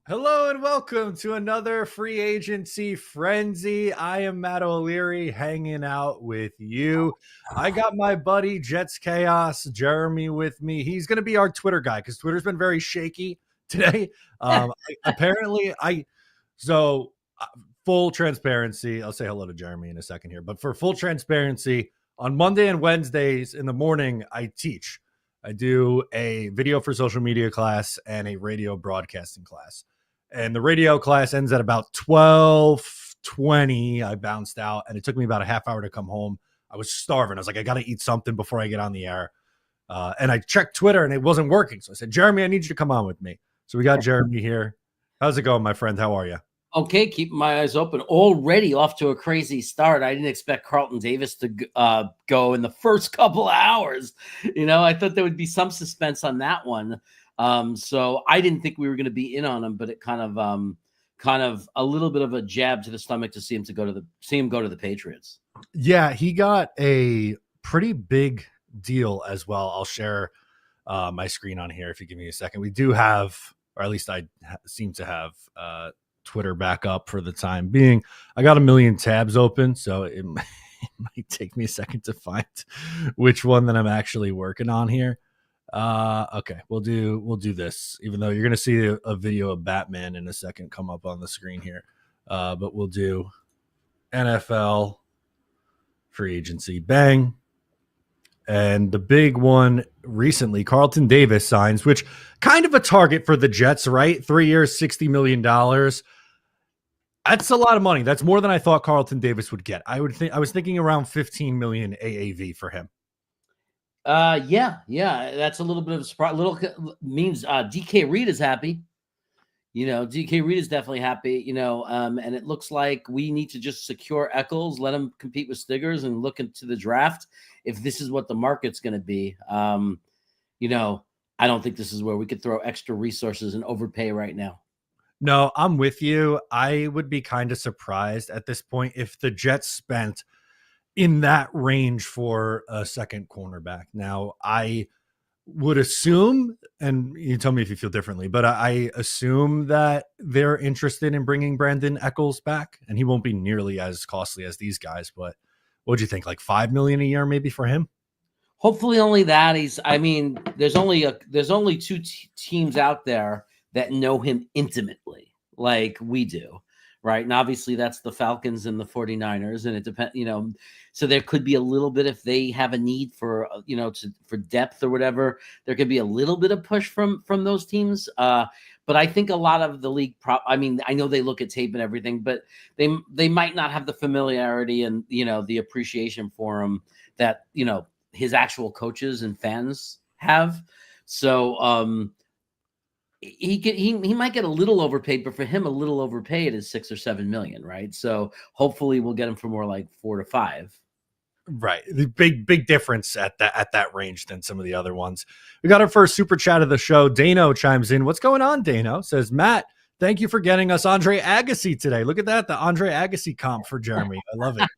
Hello and welcome to another free agency frenzy. I am Matt O'Leary hanging out with you. I got my buddy Jets Chaos, Jeremy, with me. He's going to be our Twitter guy because Twitter's been very shaky today. Apparently, so uh, full transparency. I'll say hello to Jeremy in a second here, but for full transparency, on Monday and Wednesdays in the morning, I teach. I do a video for social media class and a radio broadcasting class. And the radio class ends at about 12:20. I bounced out, and it took me about a half hour to come home. I was starving. I was like, I got to eat something before I get on the air. And I checked Twitter, and it wasn't working. So I said, Jeremy, I need you to come on with me. So we got Jeremy here. How's it going, my friend? How are you? Okay, keeping my eyes open. Already off to a crazy start. I didn't expect Carlton Davis to go in the first couple of hours. I thought there would be some suspense on that one. So I didn't think we were going to be in on him, but it kind of a little bit of a jab to the stomach to see him go to the Patriots. Yeah, he got a pretty big deal as well. I'll share my screen on here if you give me a second. We do have, or at least I seem to have, Twitter back up for the time being. I got a million tabs open, so it might take me a second to find which one that I'm actually working on here. Okay, we'll do this, even though you're gonna see a video of Batman in a second come up on the screen here. But we'll do NFL free agency, bang. And the big one recently, Carlton Davis signs, which kind of a target for the Jets, right? 3 years, $60 million. That's a lot of money. That's more than I thought Carlton Davis would get. I was thinking around 15 million AAV for him. Yeah, that's a little bit of a surprise. Means DK Reed is happy. DK Reed is definitely happy. And it looks like we need to just secure Eccles, let him compete with Stiggers, and look into the draft if this is what the market's going to be. I don't think this is where we could throw extra resources and overpay right now. No, I'm with you. I would be kind of surprised at this point if the Jets spent in that range for a second cornerback. Now, I would assume, and you tell me if you feel differently, but I assume that they're interested in bringing Brandon Eccles back, and he won't be nearly as costly as these guys. But what do you think? Like $5 million a year, maybe for him? Hopefully, only that. There's only two teams out there that know him intimately, like we do. Right. And obviously that's the Falcons and the 49ers. And it depends, so there could be a little bit, if they have a need for, for depth or whatever, there could be a little bit of push from those teams. But I think a lot of the league, I know they look at tape and everything, but they might not have the familiarity and, the appreciation for him that, his actual coaches and fans have. So, he might get a little overpaid, but for him, a little overpaid is 6 or 7 million, right? So hopefully we'll get him for more like 4 to 5. Right. The big difference at that range than some of the other ones. We got our first super chat of the show. Dano chimes in. What's going on, Dano? Says, Matt, thank you for getting us Andre Agassi today. Look at that. The Andre Agassi comp for Jeremy. I love it.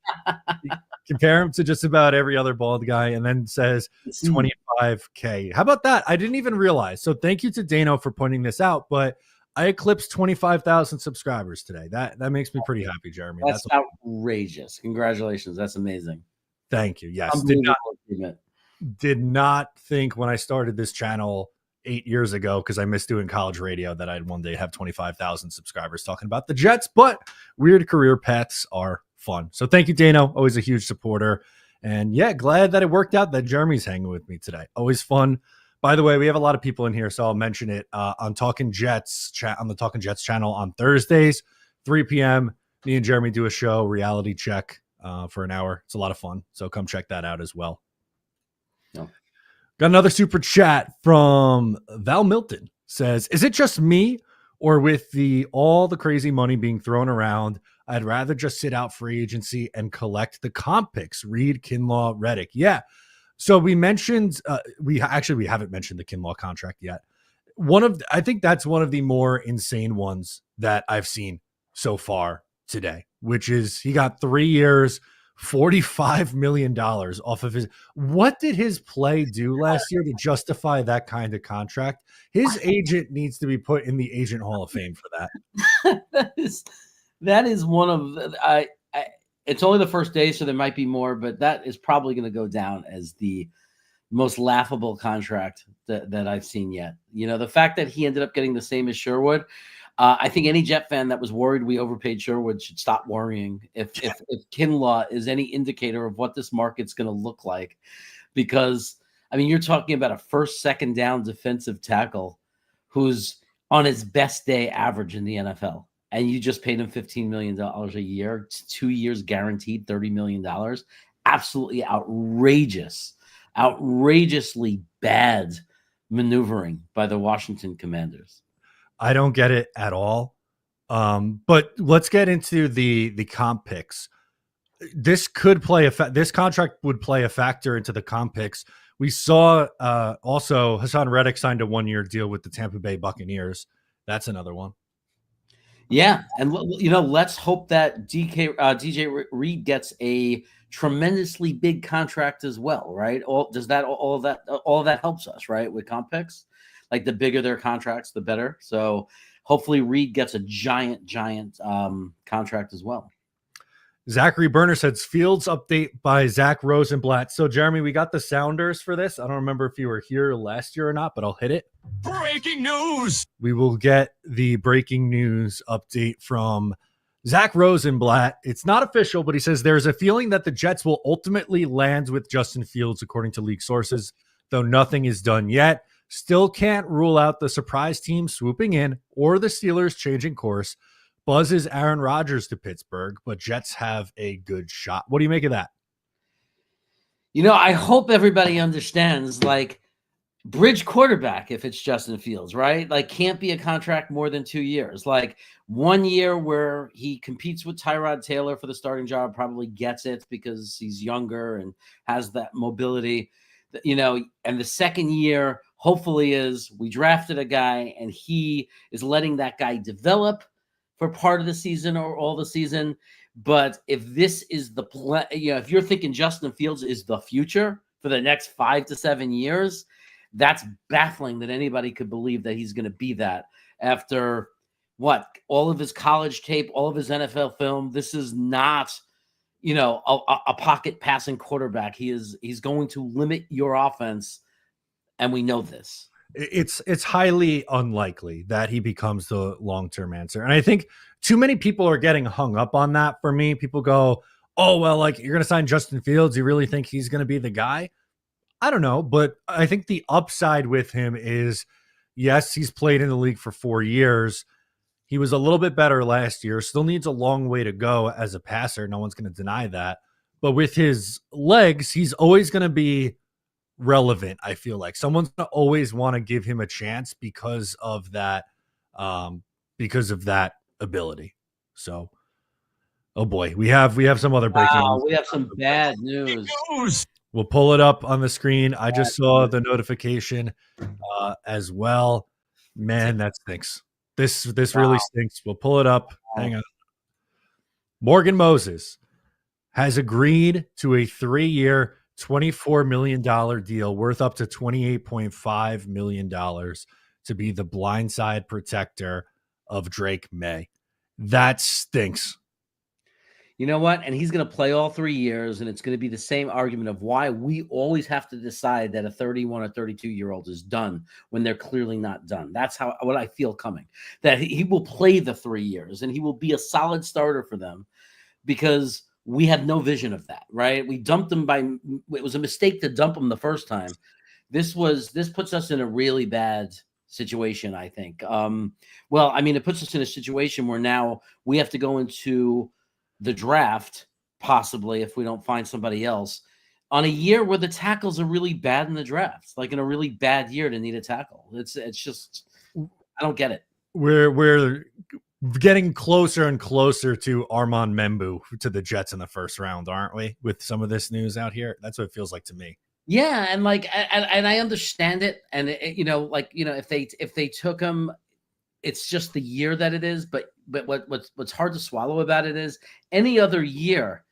Compare him to just about every other bald guy, and then says 25K. How about that? I didn't even realize. So thank you to Dano for pointing this out, but I eclipsed 25,000 subscribers today. That makes me pretty happy, Jeremy. That's outrageous. Congratulations. That's amazing. Thank you. Yes. Did not think when I started this channel 8 years ago, because I missed doing college radio, that I'd one day have 25,000 subscribers talking about the Jets, but weird career paths are fun. So thank you, Dano. Always a huge supporter. And yeah, glad that it worked out that Jeremy's hanging with me today. Always fun. By the way, we have a lot of people in here, so I'll mention it on Talking Jets on the Talking Jets channel on Thursdays, 3 p.m. Me and Jeremy do a show, reality check, for an hour. It's a lot of fun. So come check that out as well. No. Got another super chat from Val Milton. Says, is it just me, or with all the crazy money being thrown around, I'd rather just sit out free agency and collect the comp picks? Reed, Kinlaw, Reddick. Yeah. So we mentioned, we haven't mentioned the Kinlaw contract yet. I think that's one of the more insane ones that I've seen so far today, which is he got 3 years, $45 million off of his. What did his play do last year to justify that kind of contract? His agent needs to be put in the Agent Hall of Fame for that. that is one of the, it's only the first day, so there might be more, but that is probably going to go down as the most laughable contract that I've seen yet. The fact that he ended up getting the same as Sherwood, I think any Jet fan that was worried we overpaid Sherwood should stop worrying if Kinlaw is any indicator of what this market's going to look like. Because, you're talking about a first, second down defensive tackle who's on his best day average in the NFL. And you just paid him $15 million a year, 2 years guaranteed, $30 million. Absolutely outrageously bad maneuvering by the Washington Commanders. I don't get it at all. But let's get into the comp picks. This could play this contract would play a factor into the comp picks. We saw also Hassan Reddick signed a 1-year deal with the Tampa Bay Buccaneers. That's another one. Yeah, and let's hope that DJ Reed gets a tremendously big contract as well, right? All of that helps us, right, with comp picks. Like the bigger their contracts, the better. So hopefully Reed gets a giant contract as well. Zachary Berner says Fields update by Zach Rosenblatt. So Jeremy, we got the sounders for this. I don't remember if you were here last year or not, but I'll hit it. Breaking news. We will get the breaking news update from Zach Rosenblatt. It's not official, but he says there's a feeling that the Jets will ultimately land with Justin Fields, according to league sources, though nothing is done yet. Still can't rule out the surprise team swooping in or the Steelers changing course. Buzzes Aaron Rodgers to Pittsburgh, but Jets have a good shot. What do you make of that? I hope everybody understands, bridge quarterback if it's Justin Fields, right? Can't be a contract more than 2 years. 1 year where he competes with Tyrod Taylor for the starting job, probably gets it because he's younger and has that mobility, and the second year hopefully is we drafted a guy and he is letting that guy develop for part of the season or all the season. But if this is the plan, if you're thinking Justin Fields is the future for the next 5 to 7 years, that's baffling that anybody could believe that he's going to be that after all of his college tape, all of his NFL film. This is not, a pocket passing quarterback. He's going to limit your offense. And we know this. It's highly unlikely that he becomes the long-term answer. And I think too many people are getting hung up on that for me. People go, oh, well, you're going to sign Justin Fields. You really think he's going to be the guy? I don't know, but I think the upside with him is, yes, he's played in the league for 4 years. He was a little bit better last year, still needs a long way to go as a passer. No one's going to deny that. But with his legs, he's always going to be relevant. I feel like someone's going to always want to give him a chance because of that ability. So, oh boy, we have some other breaking news. We have some bad news. We'll pull it up on the screen. I just saw the notification as well. Man, that stinks. This really stinks. We'll pull it up. Hang on. Morgan Moses has agreed to a 3-year, $24 million deal worth up to $28.5 million to be the blindside protector of Drake May. That stinks. You know what? And he's going to play all 3 years, and it's going to be the same argument of why we always have to decide that a 31 or 32-year-old is done when they're clearly not done. That's what I feel coming. That he will play the 3 years, and he will be a solid starter for them because we have no vision of that, right? We dumped him it was a mistake to dump him the first time. This puts us in a really bad situation, I think. It puts us in a situation where now we have to go into the draft, possibly, if we don't find somebody else, on a year where the tackles are really bad in the draft, in a really bad year to need a tackle. It's just, I don't get it. We're getting closer and closer to Armand Membu to the Jets in the first round, aren't we? With some of this news out here, that's what it feels like to me. Yeah, and I understand it, and if they took him, it's just the year that it is. But what's hard to swallow about it is any other year,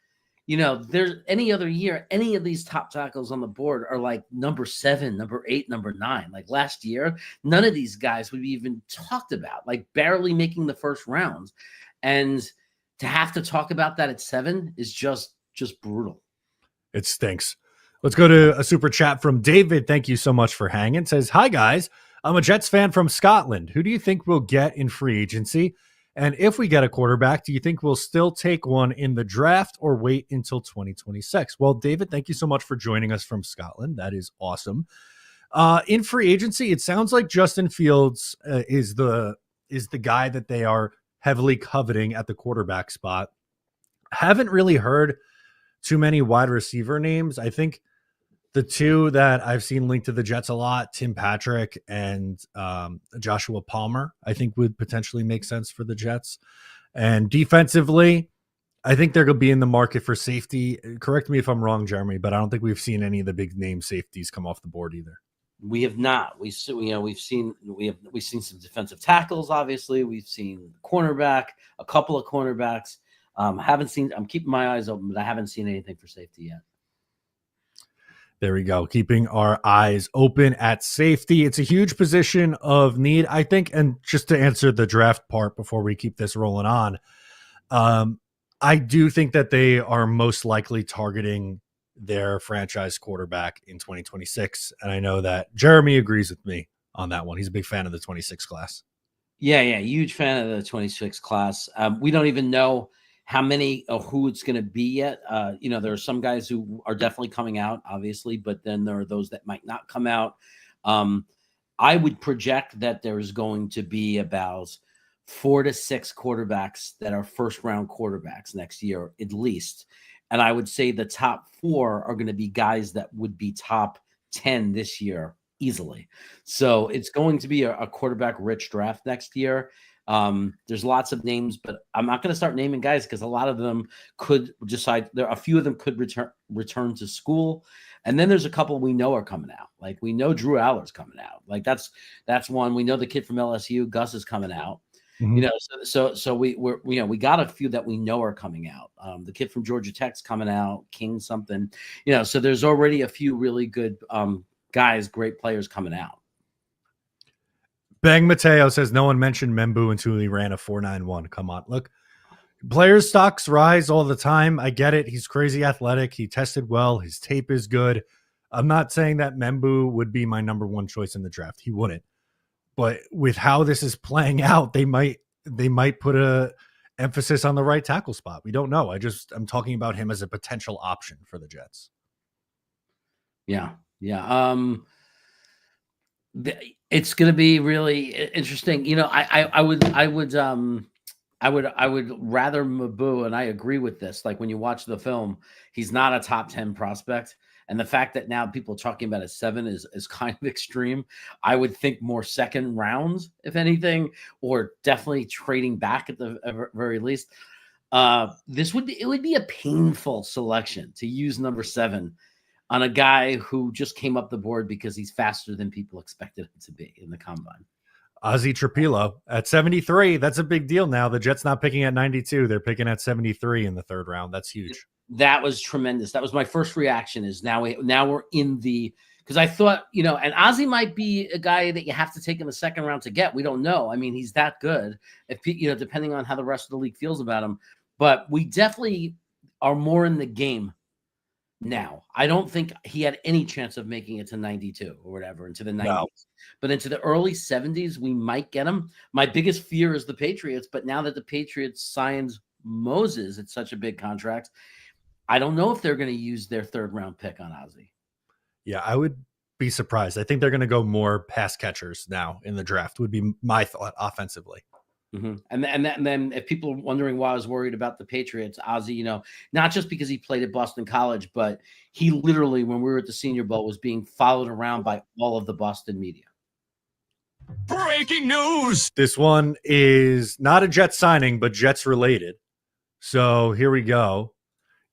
There's any other year, any of these top tackles on the board are like number 7, number 8, number 9. Like last year, none of these guys would be even talked about, like barely making the first rounds. And to have to talk about that at 7 is just brutal. It stinks. Let's go to a super chat from David. Thank you so much for hanging. It says, hi guys, I'm a Jets fan from Scotland. Who do you think we'll get in free agency? And if we get a quarterback, do you think we'll still take one in the draft or wait until 2026? Well, David, thank you so much for joining us from Scotland. That is awesome. In free agency, it sounds like Justin Fields is the guy that they are heavily coveting at the quarterback spot. Haven't really heard too many wide receiver names. I think the two that I've seen linked to the Jets a lot, Tim Patrick and Joshua Palmer, I think would potentially make sense for the Jets. And defensively, I think they're going to be in the market for safety. Correct me if I'm wrong, Jeremy, but I don't think we've seen any of the big name safeties come off the board either. We have not. We've seen some defensive tackles. Obviously, we've seen cornerback, a couple of cornerbacks. Haven't seen. I'm keeping my eyes open, but I haven't seen anything for safety yet. There we go. Keeping our eyes open at safety. It's a huge position of need, I think. And just to answer the draft part before we keep this rolling on, I do think that they are most likely targeting their franchise quarterback in 2026. And I know that Jeremy agrees with me on that one. He's a big fan of the 26 class. Yeah. Huge fan of the 26 class. We don't even know how many or who it's going to be yet. There are some guys who are definitely coming out, obviously, but then there are those that might not come out. I would project that there's going to be about 4 to 6 quarterbacks that are first-round quarterbacks next year, at least. And I would say the top 4 are going to be guys that would be top 10 this year easily. So it's going to be a quarterback-rich draft next year. There's lots of names, but I'm not going to start naming guys because a lot of them could decide. A few of them could return to school, and then there's a couple we know are coming out. Like we know Drew Aller's coming out. Like that's one. We know the kid from LSU, Gus, is coming out. Mm-hmm. So we got a few that we know are coming out. The kid from Georgia Tech's coming out, King something. So there's already a few really good guys, great players coming out. Bang Mateo says no one mentioned Membu until he ran a 4.91. Come on. Look, players' stocks rise all the time. I get it. He's crazy athletic. He tested well. His tape is good. I'm not saying that Membu would be my number 1 choice in the draft. He wouldn't. But with how this is playing out, they might put a emphasis on the right tackle spot. We don't know. I'm talking about him as a potential option for the Jets. Yeah. It's going to be really interesting. I would rather Mabu, and I agree with this. Like when you watch the film, he's not a top 10 prospect. And the fact that now people are talking about a 7 is kind of extreme. I would think more second rounds, if anything, or definitely trading back at the very least. It would be a painful selection to use number 7 on a guy who just came up the board because he's faster than people expected him to be in the combine. Ozzie Trapilo at 73. That's a big deal now. The Jets not picking at 92. They're picking at 73 in the 3rd round. That's huge. That was tremendous. That was my first reaction is now we're in the, because I thought, and Ozzie might be a guy that you have to take in the 2nd round to get. We don't know. I mean, he's that good if, depending on how the rest of the league feels about him, but we definitely are more in the game now. I don't think he had any chance of making it to 92 or whatever, into the 90s. No. But into the early 70s, we might get him. My biggest fear is the Patriots, but now that the Patriots signed Moses at such a big contract, I don't know if they're going to use their 3rd round pick on Ozzie. Yeah, I would be surprised. I think they're going to go more pass catchers now in the draft would be my thought offensively. Mm-hmm. And then if people are wondering why I was worried about the Patriots, Ozzie, not just because he played at Boston College, but he literally, when we were at the Senior Bowl, was being followed around by all of the Boston media. Breaking news! This one is not a Jets signing, but Jets related. So here we go.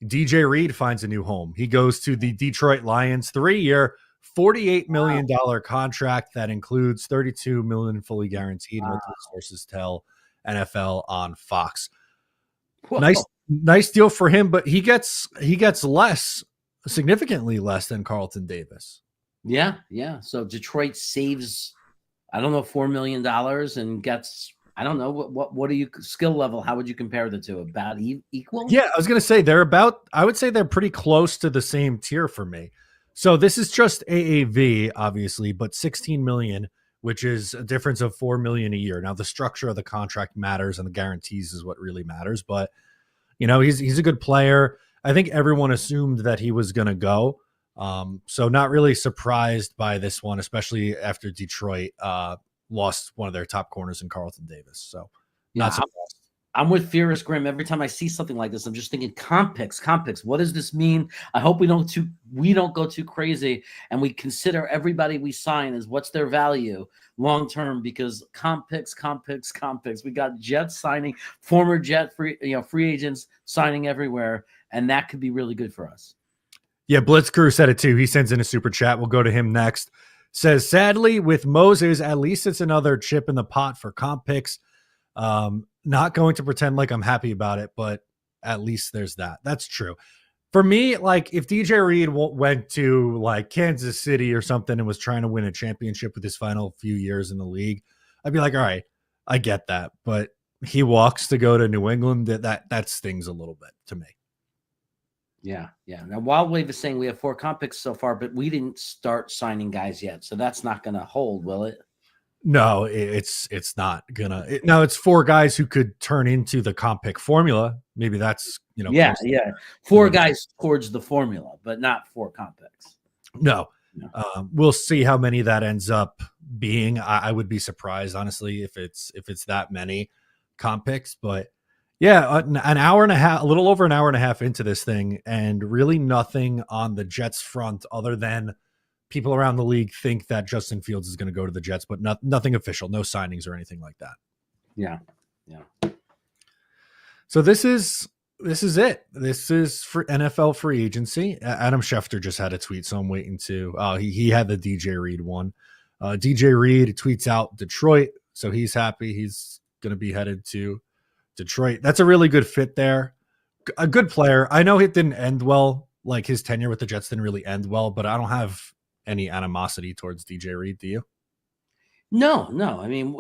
DJ Reed finds a new home. He goes to the Detroit Lions, 3-year, $48 million contract that includes $32 million fully guaranteed. Multiple sources tell NFL on Fox. Whoa. nice deal for him, but he gets less, significantly less than Carlton Davis. Yeah. So Detroit saves, I don't know, $4 million and gets, I don't know, what are you skill level? How would you compare the two? About equal? Yeah, I was going to say I would say they're pretty close to the same tier for me. So this is just AAV, obviously, but 16 million, which is a difference of 4 million a year. Now the structure of the contract matters and the guarantees is what really matters, but he's a good player. I think everyone assumed that he was going to go. So not really surprised by this one, especially after Detroit lost one of their top corners in Carlton Davis. So not surprised. I'm with Furious Grim. Every time I see something like this, I'm just thinking comp picks. What does this mean? I hope we don't go too crazy and we consider everybody we sign as what's their value long term, because comp picks. We got Jets signing, former Jet free agents signing everywhere, and that could be really good for us. Yeah, Blitz Crew said it too. He sends in a super chat. We'll go to him next. Says, sadly, with Moses, at least it's another chip in the pot for comp picks. Not going to pretend like I'm happy about it, but at least there's that. That's true. For me, like if DJ Reed went to like Kansas City or something and was trying to win a championship with his final few years in the league, I'd be like, all right, I get that. But he walks to go to New England. That stings a little bit to me. Yeah. Now, Wild Wave is saying we have 4 comp picks so far, but we didn't start signing guys yet, so that's not going to hold, will it? No, it's not gonna. Now it's 4 guys who could turn into the comp pick formula. Maybe that's Yeah. 4 guys towards the formula, but not 4 comp picks. No. We'll see how many that ends up being. I would be surprised, honestly, if it's that many comp picks. But yeah, an hour and a half, a little over an hour and a half into this thing, and really nothing on the Jets front other than people around the league think that Justin Fields is going to go to the Jets, but nothing official, no signings or anything like that. Yeah. So this is it. This is for NFL free agency. Adam Schefter just had a tweet, so I'm waiting to. He had the DJ Reed one. DJ Reed tweets out Detroit, so he's happy. He's going to be headed to Detroit. That's a really good fit there. A good player. I know it didn't end well. Like his tenure with the Jets didn't really end well, but I don't have any animosity towards DJ Reed. Do you? No. I mean,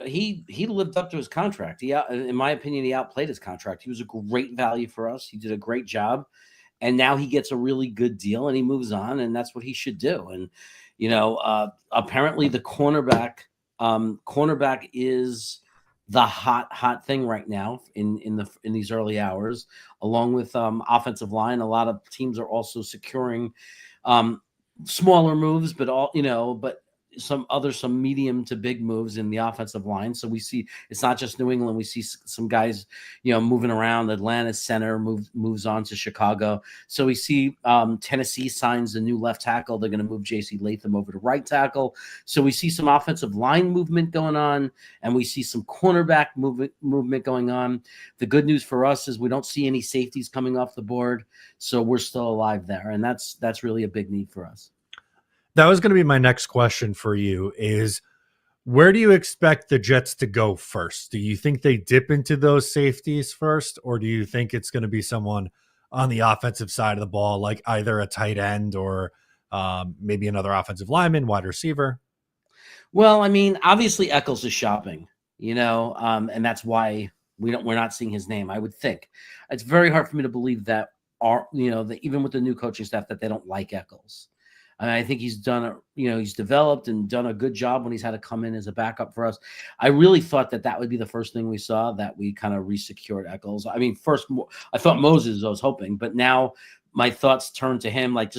he lived up to his contract. In my opinion, he outplayed his contract. He was a great value for us. He did a great job, and now he gets a really good deal, and he moves on, and that's what he should do. And apparently, the cornerback is the hot thing right now in these early hours, along with offensive line. A lot of teams are also securing smaller moves, but some medium to big moves in the offensive line. So we see it's not just New England. We see some guys, moving around. Atlanta's center moves on to Chicago. So we see Tennessee signs a new left tackle. They're going to move J.C. Latham over to right tackle. So we see some offensive line movement going on, and we see some cornerback movement going on. The good news for us is we don't see any safeties coming off the board, so we're still alive there, and that's really a big need for us. That was going to be my next question for you is, where do you expect the Jets to go first? Do you think they dip into those safeties first, or do you think it's going to be someone on the offensive side of the ball, like either a tight end or maybe another offensive lineman, wide receiver? Well, I mean, obviously Eccles is shopping, and that's why we're not seeing his name. I would think it's very hard for me to believe that that even with the new coaching staff that they don't like Eccles. And I think he's he's developed and done a good job when he's had to come in as a backup for us. I really thought that would be the first thing we saw, that we kind of resecured Eccles. I mean, first I thought Moses, I was hoping, but now my thoughts turn to him, like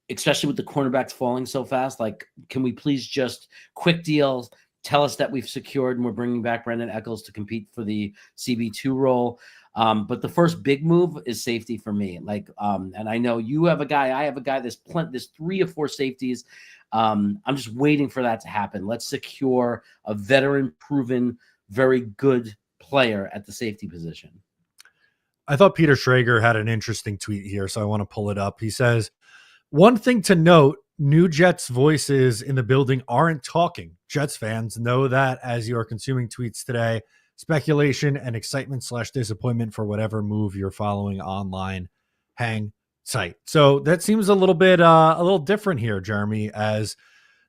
especially with the cornerbacks falling so fast. Like, can we please just quick deals? Tell us that we've secured and we're bringing back Brandon Eccles to compete for the CB2 role. But the first big move is safety for me. And I know you have a guy, I have a guy. There's 3 or 4 safeties. I'm just waiting for that to happen. Let's secure a veteran, proven, very good player at the safety position. I thought Peter Schrager had an interesting tweet here, so I want to pull it up. He says, one thing to note, new Jets voices in the building aren't talking. Jets fans know that as you are consuming tweets today. speculation and excitement / disappointment for whatever move you're following online. Hang tight. So that seems a little different here, Jeremy, as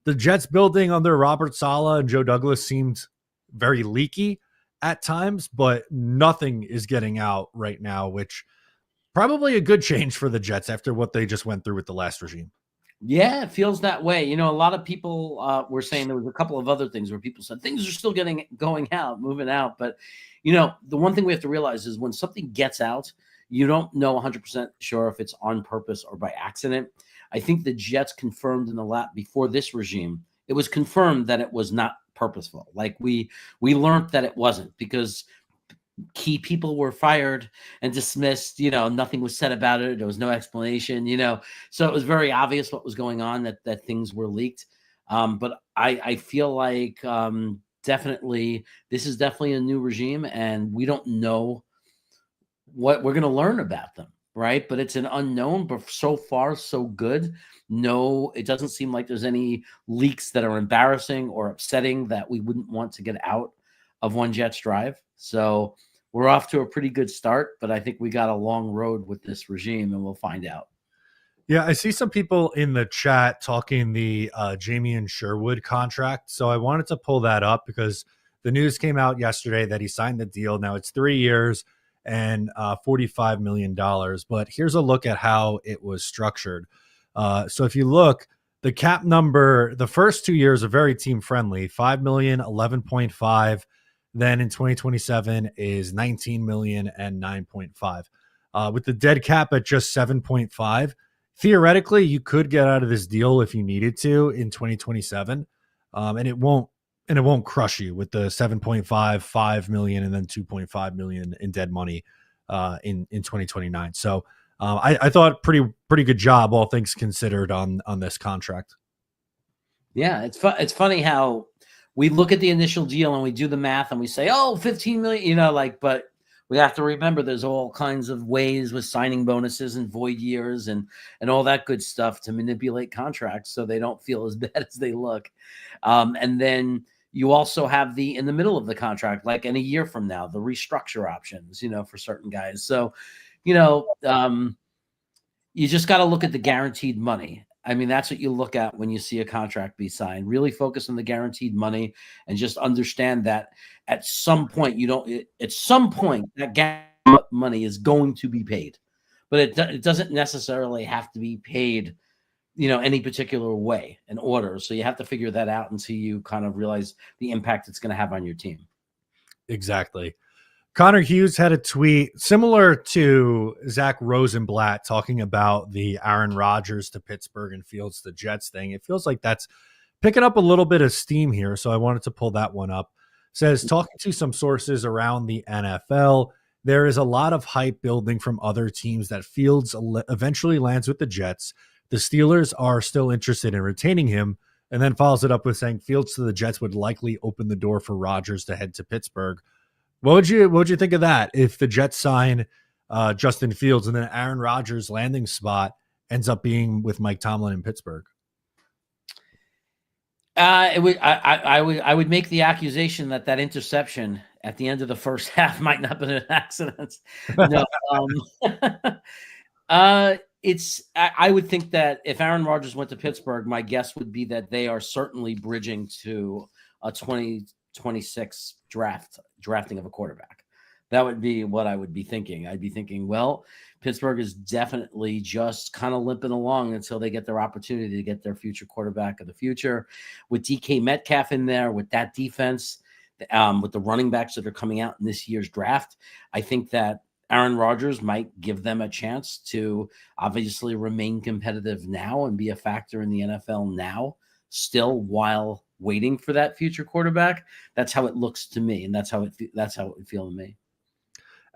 the Jets building under Robert Saleh and Joe Douglas seemed very leaky at times, but nothing is getting out right now, which probably a good change for the Jets after what they just went through with the last regime. Yeah, it feels that way. A lot of people were saying there was a couple of other things where people said things are still moving out. But, the one thing we have to realize is when something gets out, you don't know 100% sure if it's on purpose or by accident. I think the Jets confirmed in the lap before this regime, it was confirmed that it was not purposeful. Like we learned that it wasn't, because key people were fired and dismissed. Nothing was said about it. There was no explanation, so it was very obvious what was going on, that things were leaked. But I feel like this is definitely a new regime, and we don't know what we're going to learn about them. Right. But it's an unknown, but so far, so good. No, it doesn't seem like there's any leaks that are embarrassing or upsetting that we wouldn't want to get out of One Jets Drive. So we're off to a pretty good start, but I think we got a long road with this regime, and we'll find out. Yeah, I see some people in the chat talking the Jamie and Sherwood contract. So I wanted to pull that up because the news came out yesterday that he signed the deal. Now it's 3 years and $45 million. But here's a look at how it was structured. So if you look, the cap number, the first 2 years are very team friendly, 5 million, 11.5. Then in 2027 is 19 million and 9.5. With the dead cap at just 7.5, theoretically, you could get out of this deal if you needed to in 2027. And it won't crush you with the 7.5, 5 million, and then 2.5 million in dead money in 2029. So I thought pretty good job, all things considered, on this contract. Yeah, it's funny how we look at the initial deal and we do the math and we say, 15 million, but we have to remember there's all kinds of ways with signing bonuses and void years and all that good stuff to manipulate contracts so they don't feel as bad as they look. And then you also have in the middle of the contract, like in a year from now, the restructure options, for certain guys. So, you just got to look at the guaranteed money. I mean, that's what you look at when you see a contract be signed. Really focus on the guaranteed money and just understand that at some point that guaranteed money is going to be paid, but it doesn't necessarily have to be paid, any particular way and order. So you have to figure that out until you kind of realize the impact it's going to have on your team. Exactly. Connor Hughes had a tweet similar to Zach Rosenblatt talking about the Aaron Rodgers to Pittsburgh and Fields to Jets thing. It feels like that's picking up a little bit of steam here, so I wanted to pull that one up. Says, talking to some sources around the NFL, there is a lot of hype building from other teams that Fields eventually lands with the Jets. The Steelers are still interested in retaining him, and then follows it up with saying Fields to the Jets would likely open the door for Rodgers to head to Pittsburgh. What would you think of that if the Jets sign Justin Fields and then Aaron Rodgers' landing spot ends up being with Mike Tomlin in Pittsburgh? I would make the accusation that interception at the end of the first half might not have been an accident. No, I would think that if Aaron Rodgers went to Pittsburgh, my guess would be that they are certainly bridging to a 2026 drafting of a quarterback. That would be what I would be thinking. I'd be thinking, well, Pittsburgh is definitely just kind of limping along until they get their opportunity to get their future quarterback of the future. With DK Metcalf in there, with that defense, with the running backs that are coming out in this year's draft, I think that Aaron Rodgers might give them a chance to obviously remain competitive now and be a factor in the NFL now, still, while waiting for that future quarterback. That's how it looks to me, and that's how it would feel to me.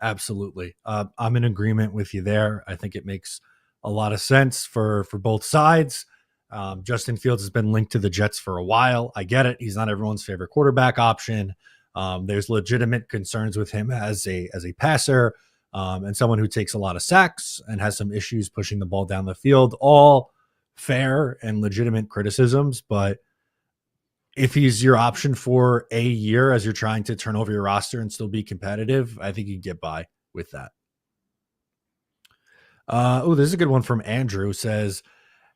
Absolutely. I'm in agreement with you there. I think it makes a lot of sense for both sides. Justin Fields has been linked to the Jets for a while. I get it. He's not everyone's favorite quarterback option. There's legitimate concerns with him as a passer, and someone who takes a lot of sacks and has some issues pushing the ball down the field. All fair and legitimate criticisms, but if he's your option for a year as you're trying to turn over your roster and still be competitive, I think you can get by with that. This is a good one from Andrew. Says,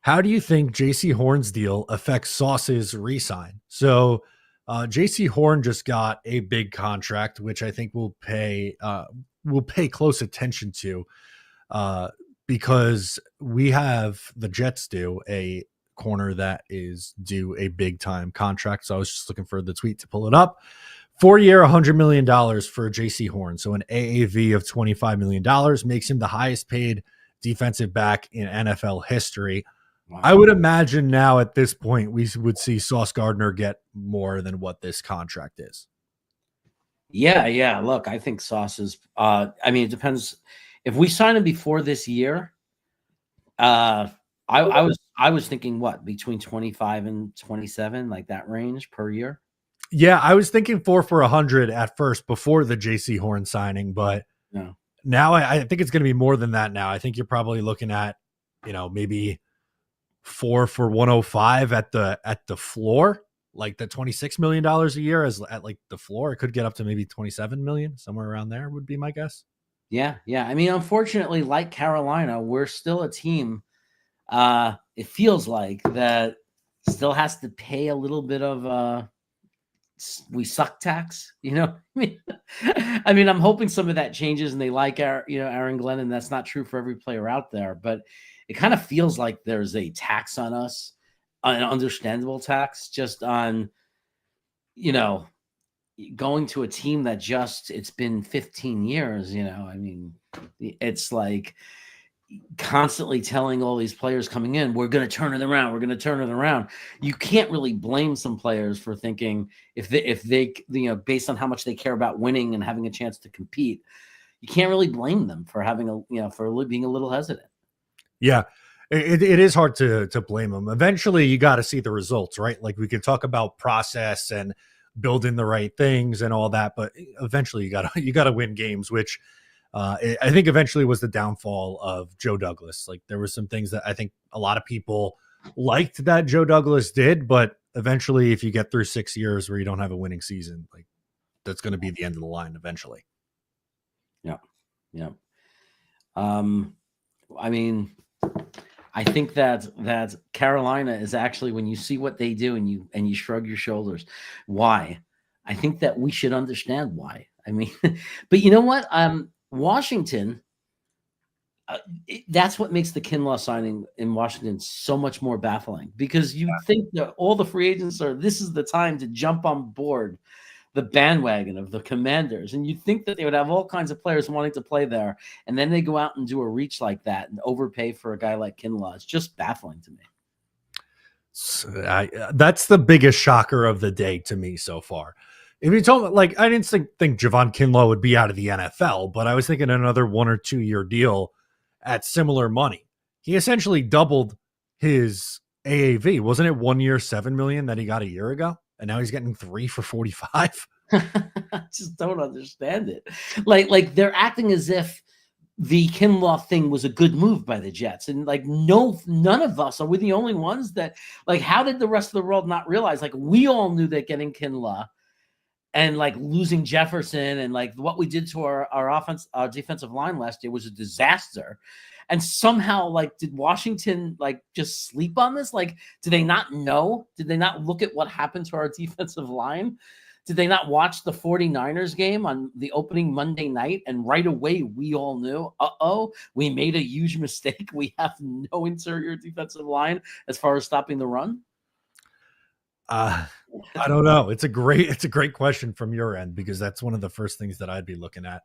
how do you think JC Horn's deal affects Sauce's re-sign? So JC Horn just got a big contract, which I think we'll pay close attention to because the Jets do a corner that is due a big time contract. So I was just looking for the tweet to pull it up. 4-year, $100 million for JC Horn. So an AAV of $25 million makes him the highest paid defensive back in NFL history. Wow. I would imagine now at this point, we would see Sauce Gardner get more than what this contract is. Yeah. Look, I think Sauce is, it depends. If we sign him before this year, I was thinking what, between 25 and 27, like that range per year. Yeah, I was thinking 4 for 100 at first before the JC Horn signing, but no. Now I think it's going to be more than that now. I think you're probably looking at, maybe 4 for 105 at the floor, like the $26 million a year at like the floor. It could get up to maybe 27 million, somewhere around there would be my guess. Yeah. I mean, unfortunately, like Carolina, we're still a team. It feels like that still has to pay a little bit of we suck tax, I mean, I'm hoping some of that changes and they like Aaron Glenn, and that's not true for every player out there, but it kind of feels like there's a tax on us, an understandable tax just on, going to a team that it's been 15 years, I mean, it's like constantly telling all these players coming in, we're going to turn it around. We're going to turn it around. You can't really blame some players for thinking if they, based on how much they care about winning and having a chance to compete, you can't really blame them for having for being a little hesitant. Yeah. It is hard to blame them. Eventually you got to see the results, right? Like we could talk about process and building the right things and all that, but eventually you got to win games, which I think eventually was the downfall of Joe Douglas. Like there were some things that I think a lot of people liked that Joe Douglas did, but eventually if you get through 6 years where you don't have a winning season, like that's going to be the end of the line eventually. Yeah. I mean, I think that Carolina is actually, when you see what they do and you shrug your shoulders, why? I think that we should understand why. I mean, but you know what? Washington, that's what makes the Kinlaw signing in Washington so much more baffling, because you think that all the free agents this is the time to jump on board the bandwagon of the Commanders, and you think that they would have all kinds of players wanting to play there, and then they go out and do a reach like that and overpay for a guy like Kinlaw. It's just baffling to me. So that's the biggest shocker of the day to me so far. If you told me, like, I didn't think Javon Kinlaw would be out of the NFL, but I was thinking another 1 or 2 year deal at similar money. He essentially doubled his AAV. Wasn't it 1 year, $7 million that he got a year ago? And now he's getting 3 for 45. I just don't understand it. Like they're acting as if the Kinlaw thing was a good move by the Jets. And like, none of us, are we the only ones that, like, how did the rest of the world not realize? Like, we all knew that getting Kinlaw and like losing Jefferson and like what we did to our defensive line last year was a disaster. And somehow, like, did Washington like just sleep on this? Like, do they not know? Did they not look at what happened to our defensive line? Did they not watch the 49ers game on the opening Monday night? And right away, we all knew, we made a huge mistake. We have no interior defensive line as far as stopping the run. I don't know. It's a great question from your end, because that's one of the first things that I'd be looking at.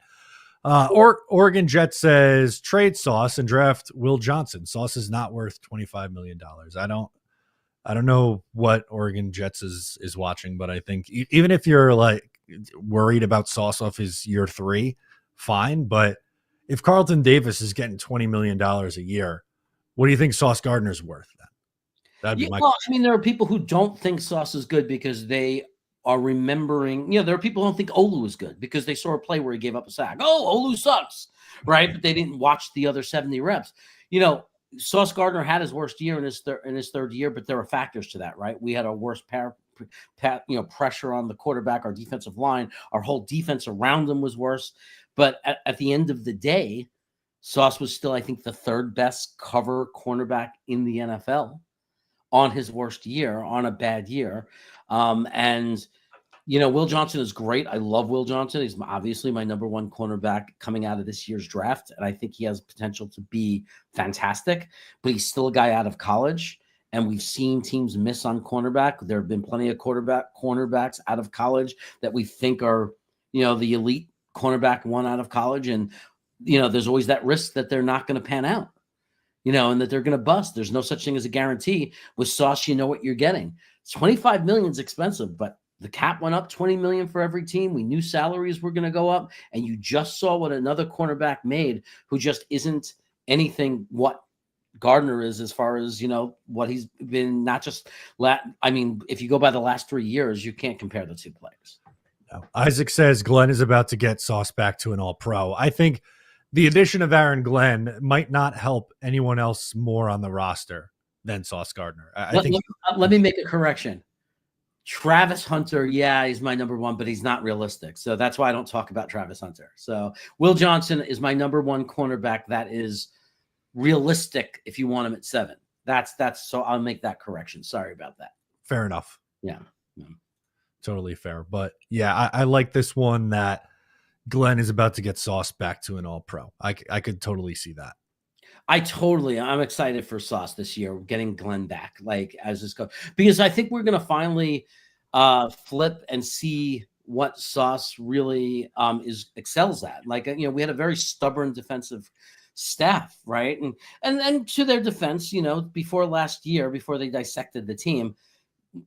Oregon Jet says trade Sauce and draft Will Johnson. Sauce is not worth $25 million. I don't know what Oregon Jets is watching, but I think even if you're like worried about Sauce off his year 3, fine. But if Carlton Davis is getting $20 million a year, what do you think Sauce Gardner's worth then? That'd be I mean, there are people who don't think Sauce is good because they are remembering, there are people who don't think Olu is good because they saw a play where he gave up a sack. Oh, Olu sucks, right? But they didn't watch the other 70 reps. Sauce Gardner had his worst year in his third year, but there are factors to that, right? We had our worst pressure on the quarterback, our defensive line, our whole defense around him was worse. But at the end of the day, Sauce was still, I think, the third best cover cornerback in the NFL on his worst year, on a bad year. Will Johnson is great. I love Will Johnson. He's obviously my number one cornerback coming out of this year's draft, and I think he has potential to be fantastic, but he's still a guy out of college, and we've seen teams miss on cornerback. There have been plenty of cornerbacks out of college that we think are, the elite cornerback one out of college, and, there's always that risk that they're not going to pan out, and that they're going to bust. There's no such thing as a guarantee. With Sauce, you know what you're getting. $25 million is expensive, but the cap went up $20 million for every team. We knew salaries were going to go up, and you just saw what another cornerback made who just isn't anything what Gardner is as far as, what he's been, not just if you go by the last 3 years, you can't compare the two players. No. Isaac says Glenn is about to get Sauce back to an all-pro. I think the addition of Aaron Glenn might not help anyone else more on the roster than Sauce Gardner. Let me make a correction. Travis Hunter, he's my number one, but he's not realistic. So that's why I don't talk about Travis Hunter. So Will Johnson is my number one cornerback that is realistic if you want him at 7. That's so I'll make that correction. Sorry about that. Fair enough. Yeah. Totally fair. But I like this one that Glenn is about to get Sauce back to an all-pro. I could totally see that. I'm excited for Sauce this year, getting Glenn back, as this goes, because I think we're going to finally flip and see what Sauce really excels at. We had a very stubborn defensive staff, right? And to their defense, before last year, before they dissected the team,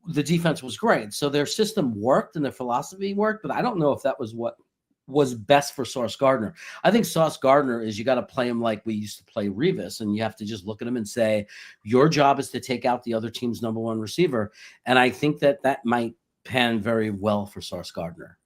the defense was great. So their system worked and their philosophy worked, but I don't know if that was what was best for Sauce Gardner. I think Sauce Gardner is, you got to play him like we used to play Revis, and you have to just look at him and say, your job is to take out the other team's number one receiver. And I think that might pan very well for Sauce Gardner.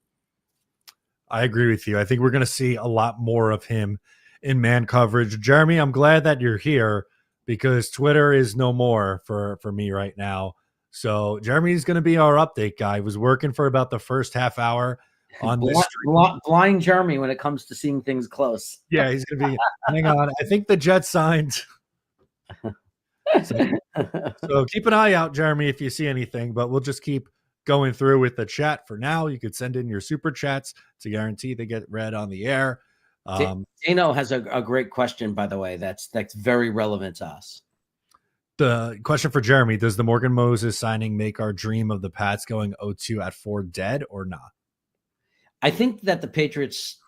I agree with you. I think we're going to see a lot more of him in man coverage. Jeremy, I'm glad that you're here because Twitter is no more for me right now. So Jeremy's going to be our update guy. He was working for about the first half hour on this blind Jeremy when it comes to seeing things close. Yeah, he's going to be, hang on. I think the Jets signed. So keep an eye out, Jeremy, if you see anything, but we'll just keep going through with the chat for now. You could send in your super chats to guarantee they get read on the air. Dano has a great question, by the way, that's very relevant to us. The question for Jeremy, does the Morgan Moses signing make our dream of the Pats going 0-2 at 4 dead or not? I think that the Patriots,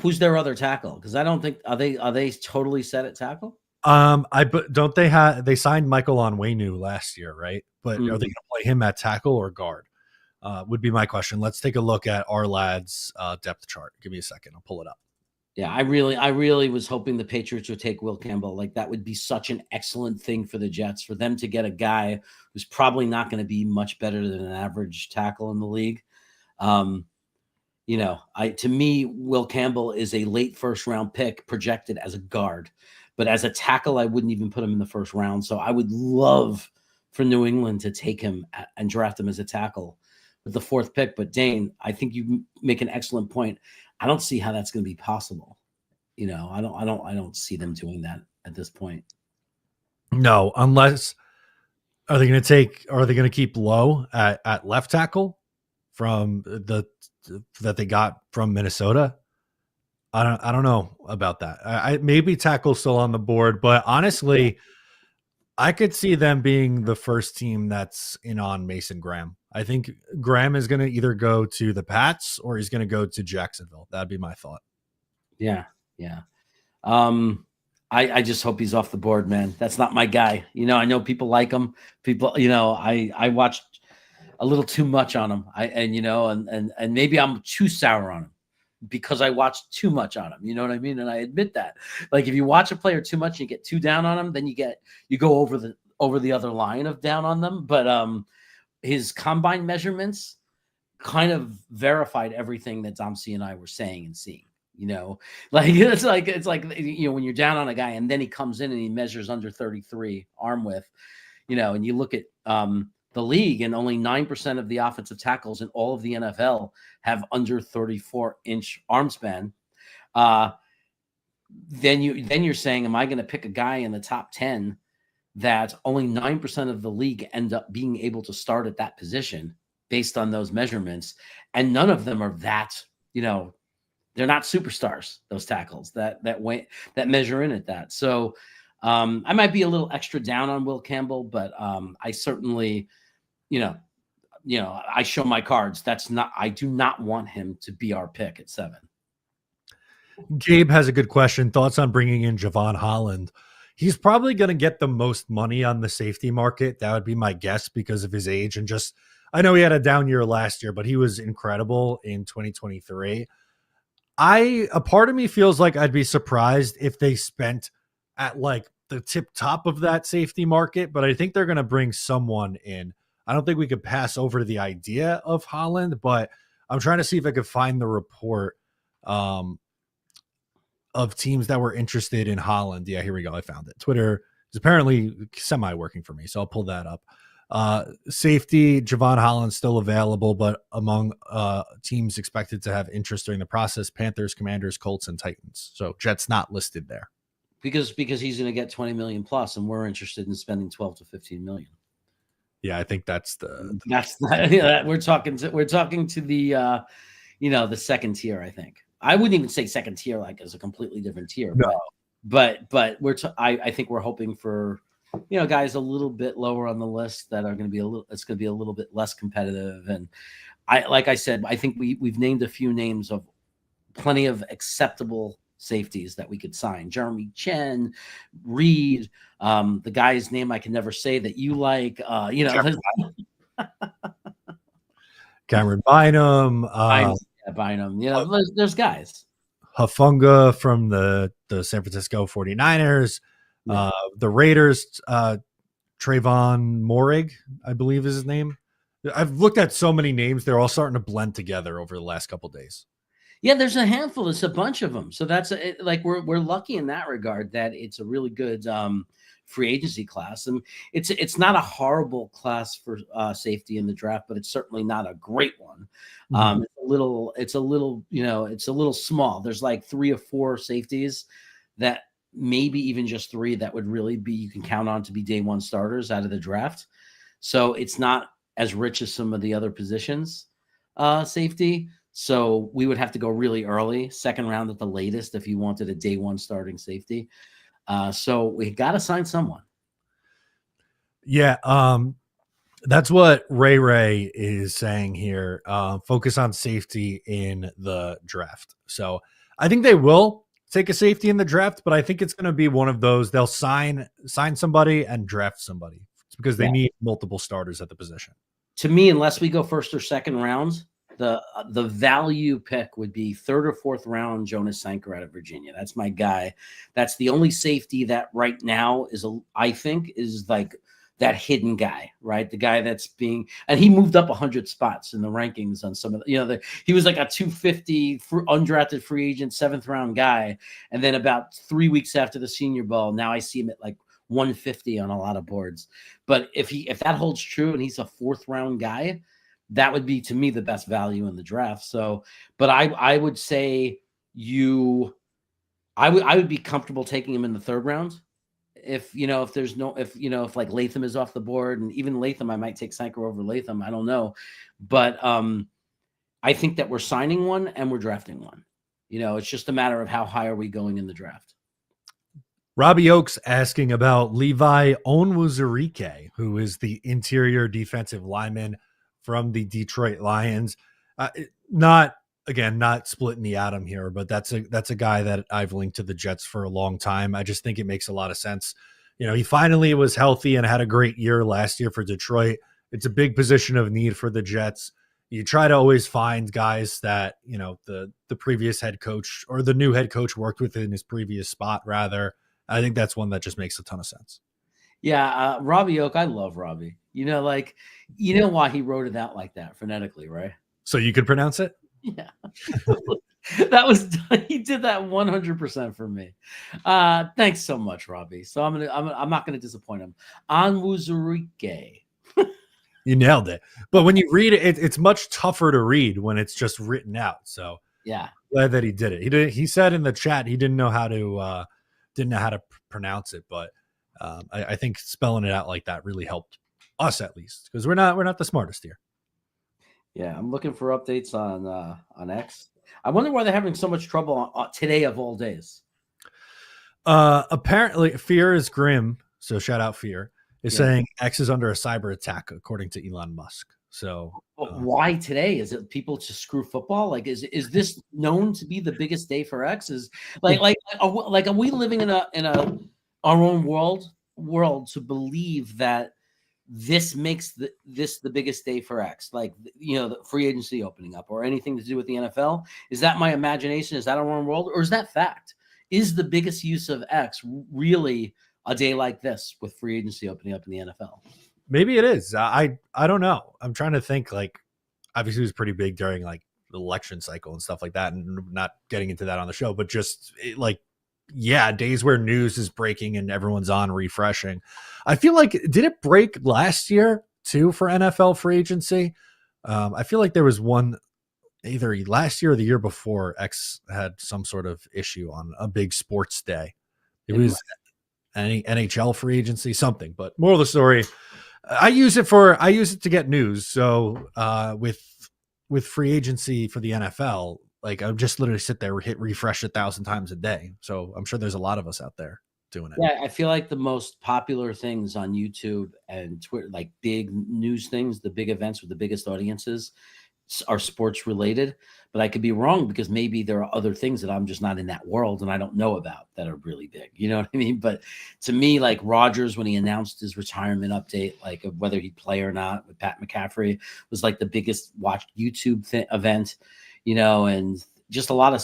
who's their other tackle? Because I don't think, are they totally set at tackle? Don't they signed Michael Onwenu last year, right? But are they going to play him at tackle or guard? Would be my question. Let's take a look at our lads' depth chart. Give me a second. I'll pull it up. Yeah, I really was hoping the Patriots would take Will Campbell. That would be such an excellent thing for the Jets, for them to get a guy who's probably not going to be much better than an average tackle in the league. To me, Will Campbell is a late first round pick projected as a guard, but as a tackle, I wouldn't even put him in the first round. So I would love for New England to take him and draft him as a tackle with the 4th pick. But Dane, I think you make an excellent point. I don't see how that's going to be possible. I don't see them doing that at this point. No, unless are they going to keep Lowe at left tackle from that they got from Minnesota? I don't know about that. Maybe tackle's still on the board, but honestly, I could see them being the first team that's in on Mason Graham. I think Graham is going to either go to the Pats or he's going to go to Jacksonville. That'd be my thought. Yeah. I just hope he's off the board, man. That's not my guy. I know people like him. I watched a little too much on him. And maybe I'm too sour on him because I watched too much on him. You know what I mean? And I admit that. If you watch a player too much and you get too down on him, then you go over the other line of down on them. But his combine measurements kind of verified everything that Domsey and I were saying and seeing. It's like when you're down on a guy and then he comes in and he measures under 33 arm width, and you look at the the league, and only 9% of the offensive tackles in all of the NFL have under 34-inch arm span. Then you're saying, am I going to pick a guy in the top 10 that only 9% of the league end up being able to start at that position based on those measurements? And none of them are that, they're not superstars, those tackles that measure in at that. So I might be a little extra down on Will Campbell, but I certainly, I show my cards. I do not want him to be our pick at 7. Gabe has a good question. Thoughts on bringing in Javon Holland? He's probably going to get the most money on the safety market. That would be my guess because of his age. And just, I know he had a down year last year, but he was incredible in 2023. A part of me feels like I'd be surprised if they spent at like the tip top of that safety market, but I think they're going to bring someone in. I don't think we could pass over the idea of Holland, but I'm trying to see if I could find the report of teams that were interested in Holland. Yeah, here we go. I found it. Twitter is apparently semi-working for me, so I'll pull that up. Safety, Javon Holland still available, but among teams expected to have interest during the process, Panthers, Commanders, Colts, and Titans. So Jets not listed there. Because he's going to get 20 million plus, and we're interested in spending 12 to 15 million. Yeah, I think that's we're talking to the the second tier. I think I wouldn't even say second tier like as a completely different tier. No. But I think we're hoping for guys a little bit lower on the list that are going to be a little bit less competitive. And like I said, I think we've named a few names of plenty of acceptable safeties that we could sign. Jeremy Chen, Reed, the guy's name I can never say that you like, Cameron Bynum, Bynum, there's guys. Hufanga from the San Francisco 49ers, the Raiders, Trayvon Morig, I believe is his name. I've looked at so many names. They're all starting to blend together over the last couple of days. Yeah, there's a handful. It's a bunch of them. So that's like we're lucky in that regard that it's a really good free agency class, and it's not a horrible class for safety in the draft, but it's certainly not a great one. Mm-hmm. It's a little small. There's like 3 or 4 safeties that maybe even just 3 that would really be you can count on to be day 1 starters out of the draft. So it's not as rich as some of the other positions safety. So we would have to go really early, 2nd round at the latest, if you wanted a day 1 starting safety. So we got to sign someone. Yeah. That's what Ray is saying here. Focus on safety in the draft. So I think they will take a safety in the draft, but I think it's going to be one of those. They'll sign somebody and draft somebody. It's because they need multiple starters at the position. To me, unless we go 1st or 2nd rounds, the value pick would be 3rd or 4th round Jonas Sanker out of Virginia. That's my guy. That's the only safety that right now I think is like that hidden guy, right? The guy that's and he moved up 100 spots in the rankings on some of he was like a 250 undrafted free agent 7th round guy. And then about 3 weeks after the Senior Bowl, now I see him at like 150 on a lot of boards. But if that holds true and he's a 4th round guy, that would be, to me, the best value in the draft. So, but I would say I would be comfortable taking him in the 3rd round. If like Latham is off the board, and even Latham, I might take Sanker over Latham. I don't know. But I think that we're signing one and we're drafting one. It's just a matter of how high are we going in the draft. Robbie Oakes asking about Levi Onwuzurike, who is the interior defensive lineman from the Detroit Lions. Not splitting the atom here, but that's a guy that I've linked to the Jets for a long time. I just think it makes a lot of sense. He finally was healthy and had a great year last year for Detroit. It's a big position of need for the Jets. You try to always find guys that, the previous head coach or the new head coach worked with in his previous spot, rather. I think that's one that just makes a ton of sense. Yeah, Robbie Oak, I love Robbie. Why he wrote it out like that phonetically, right? So you could pronounce it? Yeah. He did that 100% for me. Thanks so much, Robbie. So I'm not gonna disappoint him. Onwuzurike. You nailed it. But when you read it, it's much tougher to read when it's just written out. So Yeah. glad that he did it. He said in the chat he didn't know how to pronounce it, but I think spelling it out like that really helped us, at least, because we're not the smartest here. Yeah, I'm looking for updates on X. I wonder why they're having so much trouble on today of all days. Apparently, Fear is Grim. So shout out Fear is saying X is under a cyber attack, according to Elon Musk. So why today? Is it people to screw football? Like, is this known to be the biggest day for X? Is are we living in our own world to believe that this makes this the biggest day for X? Like, the free agency opening up or anything to do with the NFL? Is that my imagination? Is that our own world, or is that fact? Is the biggest use of X really a day like this with free agency opening up in the NFL? Maybe it is. I don't know. I'm trying to think. Like, obviously, it was pretty big during like the election cycle and stuff like that, and not getting into that on the show, but just days where news is breaking and everyone's on refreshing. I feel like, did it break last year too for NFL free agency? I feel like there was one either last year or the year before X had some sort of issue on a big sports day. It was any NHL free agency, something. But moral of the story, I use it to get news. So with free agency for the NFL, like, I just literally sit there, hit refresh 1,000 times a day. So I'm sure there's a lot of us out there doing it. Yeah, I feel like the most popular things on YouTube and Twitter, like big news things, the big events with the biggest audiences, are sports related. But I could be wrong, because maybe there are other things that I'm just not in that world and I don't know about that are really big. You know what I mean? But to me, like Rodgers, when he announced his retirement update, like of whether he'd play or not with Pat McCaffrey, was like the biggest watched YouTube event, and just a lot of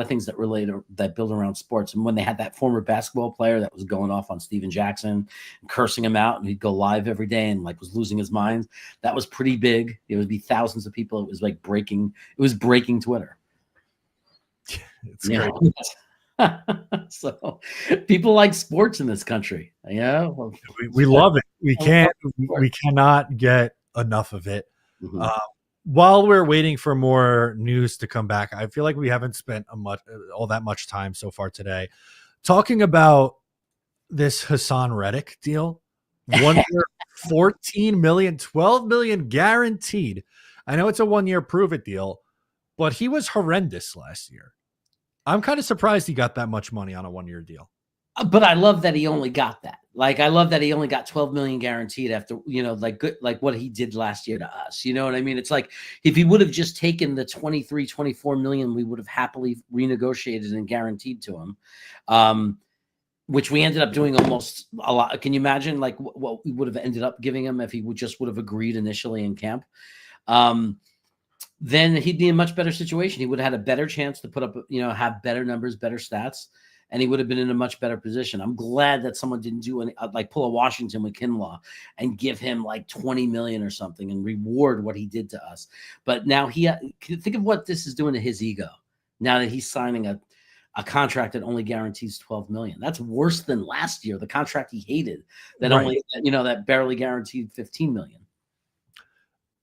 things that build around sports. And when they had that former basketball player that was going off on Steven Jackson and cursing him out, and he'd go live every day and like was losing his mind, that was pretty big. It would be thousands of people. It was like breaking Twitter. It's great. So people like sports in this country. Yeah, we love it. We cannot get enough of it. Mm-hmm. While we're waiting for more news to come back, I feel like we haven't spent all that much time so far today talking about this Hassan Reddick deal. 1 year, 14 million, 12 million guaranteed. I know it's a 1 year prove it deal, but he was horrendous last year. I'm kind of surprised he got that much money on a 1 year deal. But I love that he only got that. Like, I love that he only got 12 million guaranteed after, like what he did last year to us. You know what I mean? It's like, if he would have just taken the 23, 24 million, we would have happily renegotiated and guaranteed to him, which we ended up doing almost a lot. Can you imagine like what we would have ended up giving him if he would have agreed initially in camp? Then he'd be in a much better situation. He would have had a better chance to put up, have better numbers, better stats, and he would have been in a much better position. I'm glad that someone didn't do pull a Washington with Kinlaw and give him like 20 million or something and reward what he did to us. But now think of what this is doing to his ego. Now that he's signing a contract that only guarantees 12 million. That's worse than last year, the contract he hated that that barely guaranteed 15 million.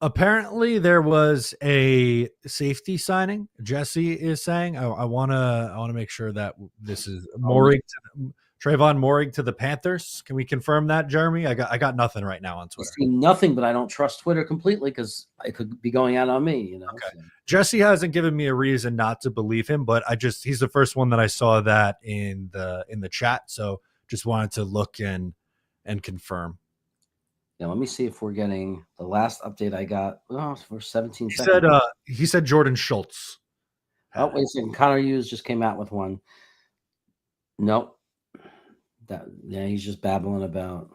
Apparently there was a safety signing. Jesse is saying, I want to make sure that this is Trayvon Moehrig to the Panthers. Can we confirm that, Jeremy? I got nothing right now on Twitter. I see nothing, but I don't trust Twitter completely because it could be going out on me. Okay. So. Jesse hasn't given me a reason not to believe him, but he's the first one that I saw that in the chat. So just wanted to look and confirm. Now, let me see if we're getting the last update I got. Oh, for 17 seconds. He said Jordan Schultz. Oh, wait a second. Connor Hughes just came out with one. Nope. He's just babbling about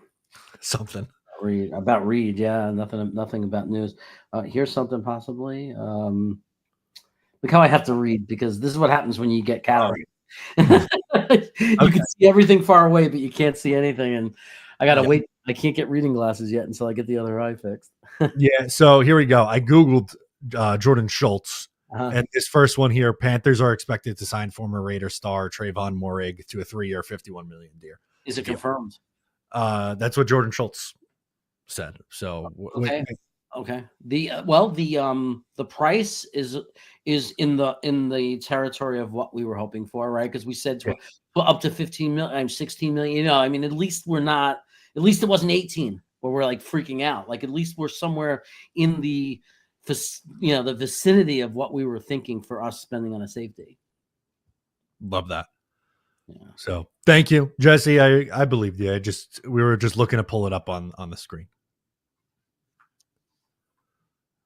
something. Reed. Yeah, nothing about news. Here's something possibly. Look how I have to read, because this is what happens when you get calories. You can see everything far away, but you can't see anything, and I gotta wait. I can't get reading glasses yet until I get the other eye fixed. Yeah, so here we go. I Googled Jordan Schultz, and this first one here, Panthers are expected to sign former Raider star Trayvon Moehrig to a 3-year, $51 million deal. Is it confirmed? That's what Jordan Schultz said. So Okay. Okay. The price is in the territory of what we were hoping for, right? Because we said up to 15 million, 16 million. You know, I mean, at least it wasn't 18 where we're like freaking out. Like at least we're somewhere in the the vicinity of what we were thinking for us spending on a safety. Love that. Yeah. So thank you, Jesse. I believed you. We were just looking to pull it up on the screen.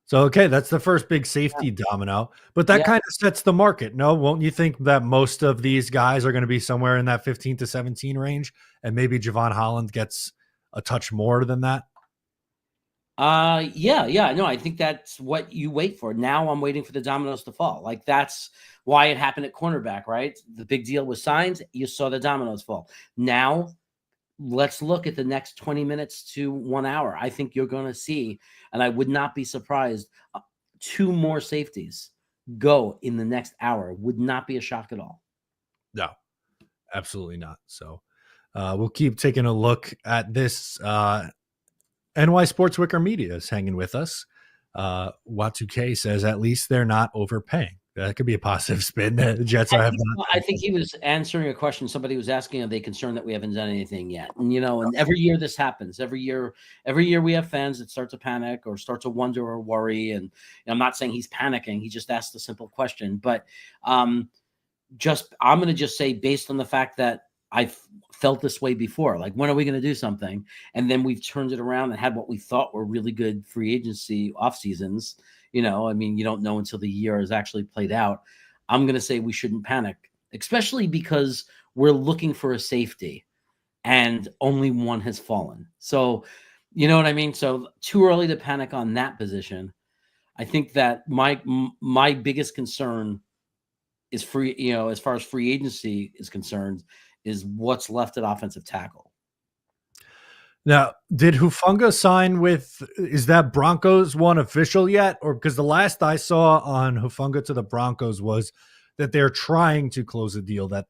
So, okay, that's the first big safety domino, but that kind of sets the market. No, won't you think that most of these guys are going to be somewhere in that 15 to 17 range, and maybe Javon Holland gets a touch more than that? Yeah. No, I think that's what you wait for. Now I'm waiting for the dominoes to fall. Like that's why it happened at cornerback, right? The big deal was signed. You saw the dominoes fall. Now let's look at the next 20 minutes to 1 hour. I think you're going to see, and I would not be surprised, 2 more safeties go in the next hour. Would not be a shock at all. No, absolutely not. So we'll keep taking a look at this. NY Sports Wicker Media is hanging with us. Watu says, at least they're not overpaying. That could be a positive spin. The Jets I think he was answering a question. Somebody was asking, are they concerned that we haven't done anything yet? And, and every year this happens. Every year we have fans that start to panic or start to wonder or worry. And I'm not saying he's panicking. He just asked a simple question. But I'm going to just say, based on the fact that I've felt this way before, like, when are we going to do something? And then we've turned it around and had what we thought were really good free agency off seasons. You don't know until the year is actually played out. I'm going to say we shouldn't panic, especially because we're looking for a safety and only one has fallen. So, you know what I mean? So too early to panic on that position. I think that my biggest concern is as far as free agency is concerned, is what's left at offensive tackle. Now, did Hufanga sign is that Broncos one official yet? Or because the last I saw on Hufanga to the Broncos was that they're trying to close a deal, that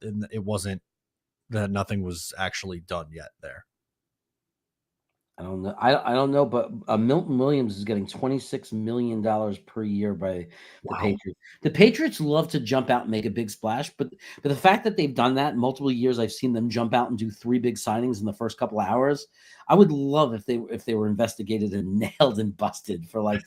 nothing was actually done yet there. I don't know. I don't know, but Milton Williams is getting $26 million per year by the Patriots. The Patriots love to jump out and make a big splash, but the fact that they've done that in multiple years, I've seen them jump out and do 3 big signings in the first couple of hours. I would love if they were investigated and nailed and busted for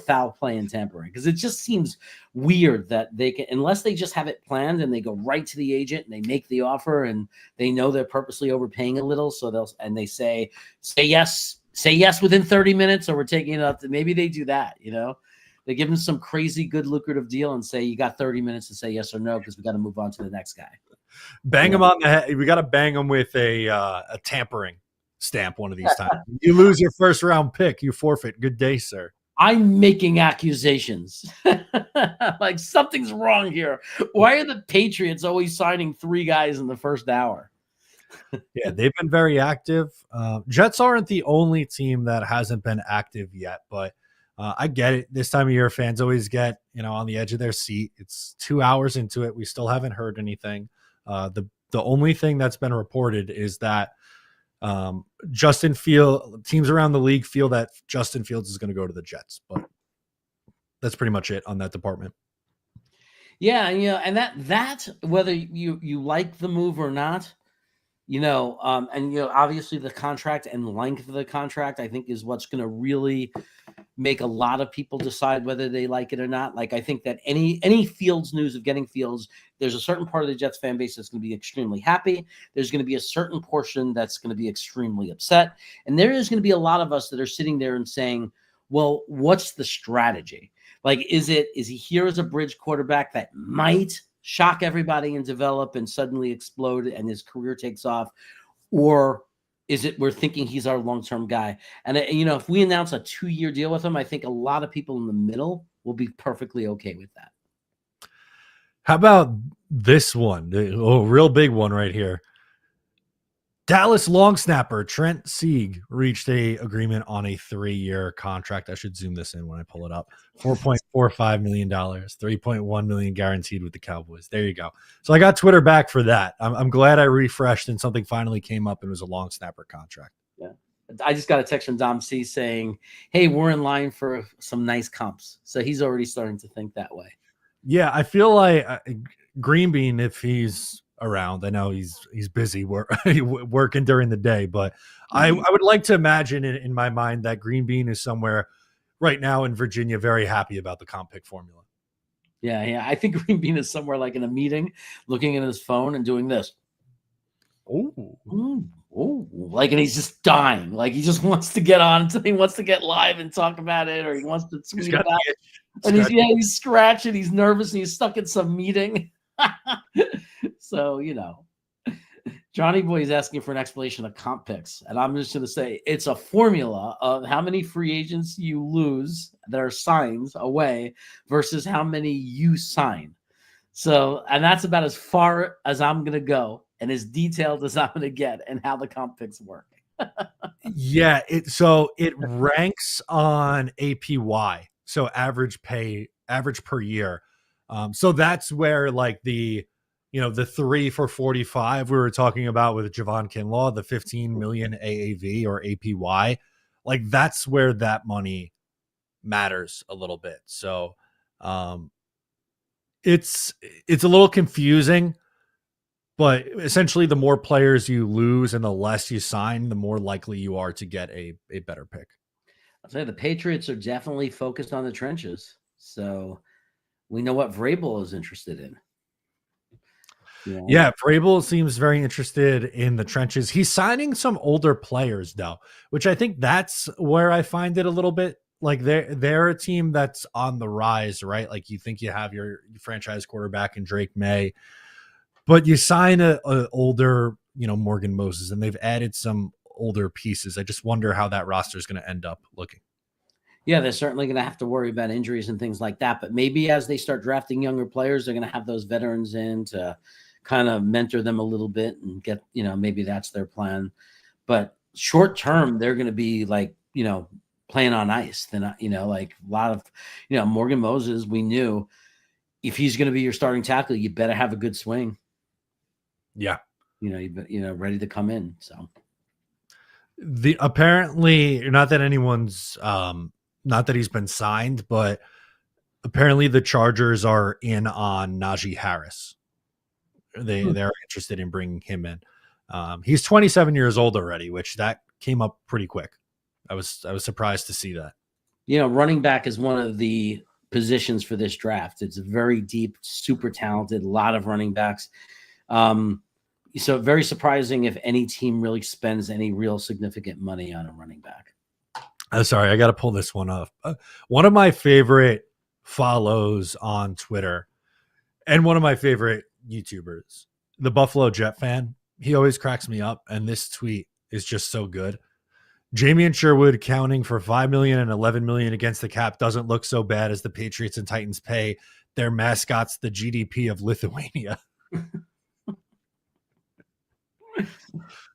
foul play and tampering, because it just seems weird that they can, unless they just have it planned and they go right to the agent and they make the offer and they know they're purposely overpaying a little, so they say yes within 30 minutes, or we're taking it up. Maybe they do that. They give them some crazy good lucrative deal and say you got 30 minutes to say yes or no, because we got to move on to the next guy. Bang them on the head. We got to bang them with a tampering stamp one of these times. You lose your first round pick, you forfeit. Good day, sir. I'm making accusations. Like, something's wrong here. Why are the Patriots always signing 3 guys in the first hour? Yeah, they've been very active. Jets aren't the only team that hasn't been active yet, but I get it. This time of year, fans always get on the edge of their seat. It's 2 hours into it. We still haven't heard anything. The only thing that's been reported is that Justin Fields, teams around the league feel that Justin Fields is going to go to the Jets, but that's pretty much it on that department. Yeah, and that whether you like the move or not, obviously the contract and length of the contract, I think, is what's going to really make a lot of people decide whether they like it or not. Like, I think that any Fields news of getting Fields, there's a certain part of the Jets fan base that's going to be extremely happy. There's going to be a certain portion that's going to be extremely upset. And there is going to be a lot of us that are sitting there and saying, well, what's the strategy? Like, is he here as a bridge quarterback that might shock everybody and develop and suddenly explode and his career takes off? Or is it we're thinking he's our long-term guy? And, if we announce a 2-year deal with him, I think a lot of people in the middle will be perfectly okay with that. How about this one? Real big one right here. Dallas long snapper Trent Sieg reached a agreement on a 3-year contract. I should zoom this in when I pull it up. $4.45 million, $3.1 million guaranteed with the Cowboys. There you go. So I got Twitter back for that. I'm glad I refreshed and something finally came up and it was a long snapper contract. Yeah. I just got a text from Dom C saying, "Hey, we're in line for some nice comps." So he's already starting to think that way. Yeah, I feel like Green Bean, if he's around, I know he's busy working during the day, but I would like to imagine in my mind that Green Bean is somewhere right now in Virginia, very happy about the comp pick formula. Yeah. I think Green Bean is somewhere like in a meeting, looking at his phone and doing this. Oh, Like, and he's just dying. Like, he just wants to get on. He wants to get live and talk about it, or he wants to tweet about it. And he's scratching. He's nervous. And he's stuck in some meeting. So, Johnny Boy is asking for an explanation of comp picks. And I'm just going to say it's a formula of how many free agents you lose that are signed away versus how many you sign. So, and that's about as far as I'm going to go and as detailed as I'm going to get and how the comp picks work. Yeah. It ranks on APY. So average per year. So that's where like the 3 for 45 we were talking about with Javon Kinlaw, the 15 million AAV or APY, like that's where that money matters a little bit. So it's a little confusing, but essentially the more players you lose and the less you sign, the more likely you are to get a better pick. I'll say the Patriots are definitely focused on the trenches. So we know what Vrabel is interested in. Yeah, Vrabel seems very interested in the trenches. He's signing some older players, though, which I think that's where I find it a little bit like they're a team that's on the rise, right? Like you think you have your franchise quarterback in Drake May, but you sign a older, Morgan Moses, and they've added some older pieces. I just wonder how that roster is going to end up looking. Yeah, they're certainly going to have to worry about injuries and things like that. But maybe as they start drafting younger players, they're going to have those veterans in to kind of mentor them a little bit and get, maybe that's their plan. But short term, they're going to be like, playing on ice. Then, like a lot of, Morgan Moses, we knew if he's going to be your starting tackle, you better have a good swing. Yeah. Ready to come in. So apparently not that anyone's, not that he's been signed, but apparently the Chargers are in on Najee Harris. They're interested in bringing him in. He's 27 years old already, which that came up pretty quick. I was surprised to see that. Running back is one of the positions for this draft. It's very deep, super talented, a lot of running backs. So very surprising if any team really spends any real significant money on a running back. Sorry, I got to pull this one off. One of my favorite follows on Twitter and one of my favorite YouTubers, the Buffalo Jet fan. He always cracks me up, and this tweet is just so good. Jamie and Sherwood counting for $5 million and $11 million against the cap doesn't look so bad as the Patriots and Titans pay their mascots the GDP of Lithuania.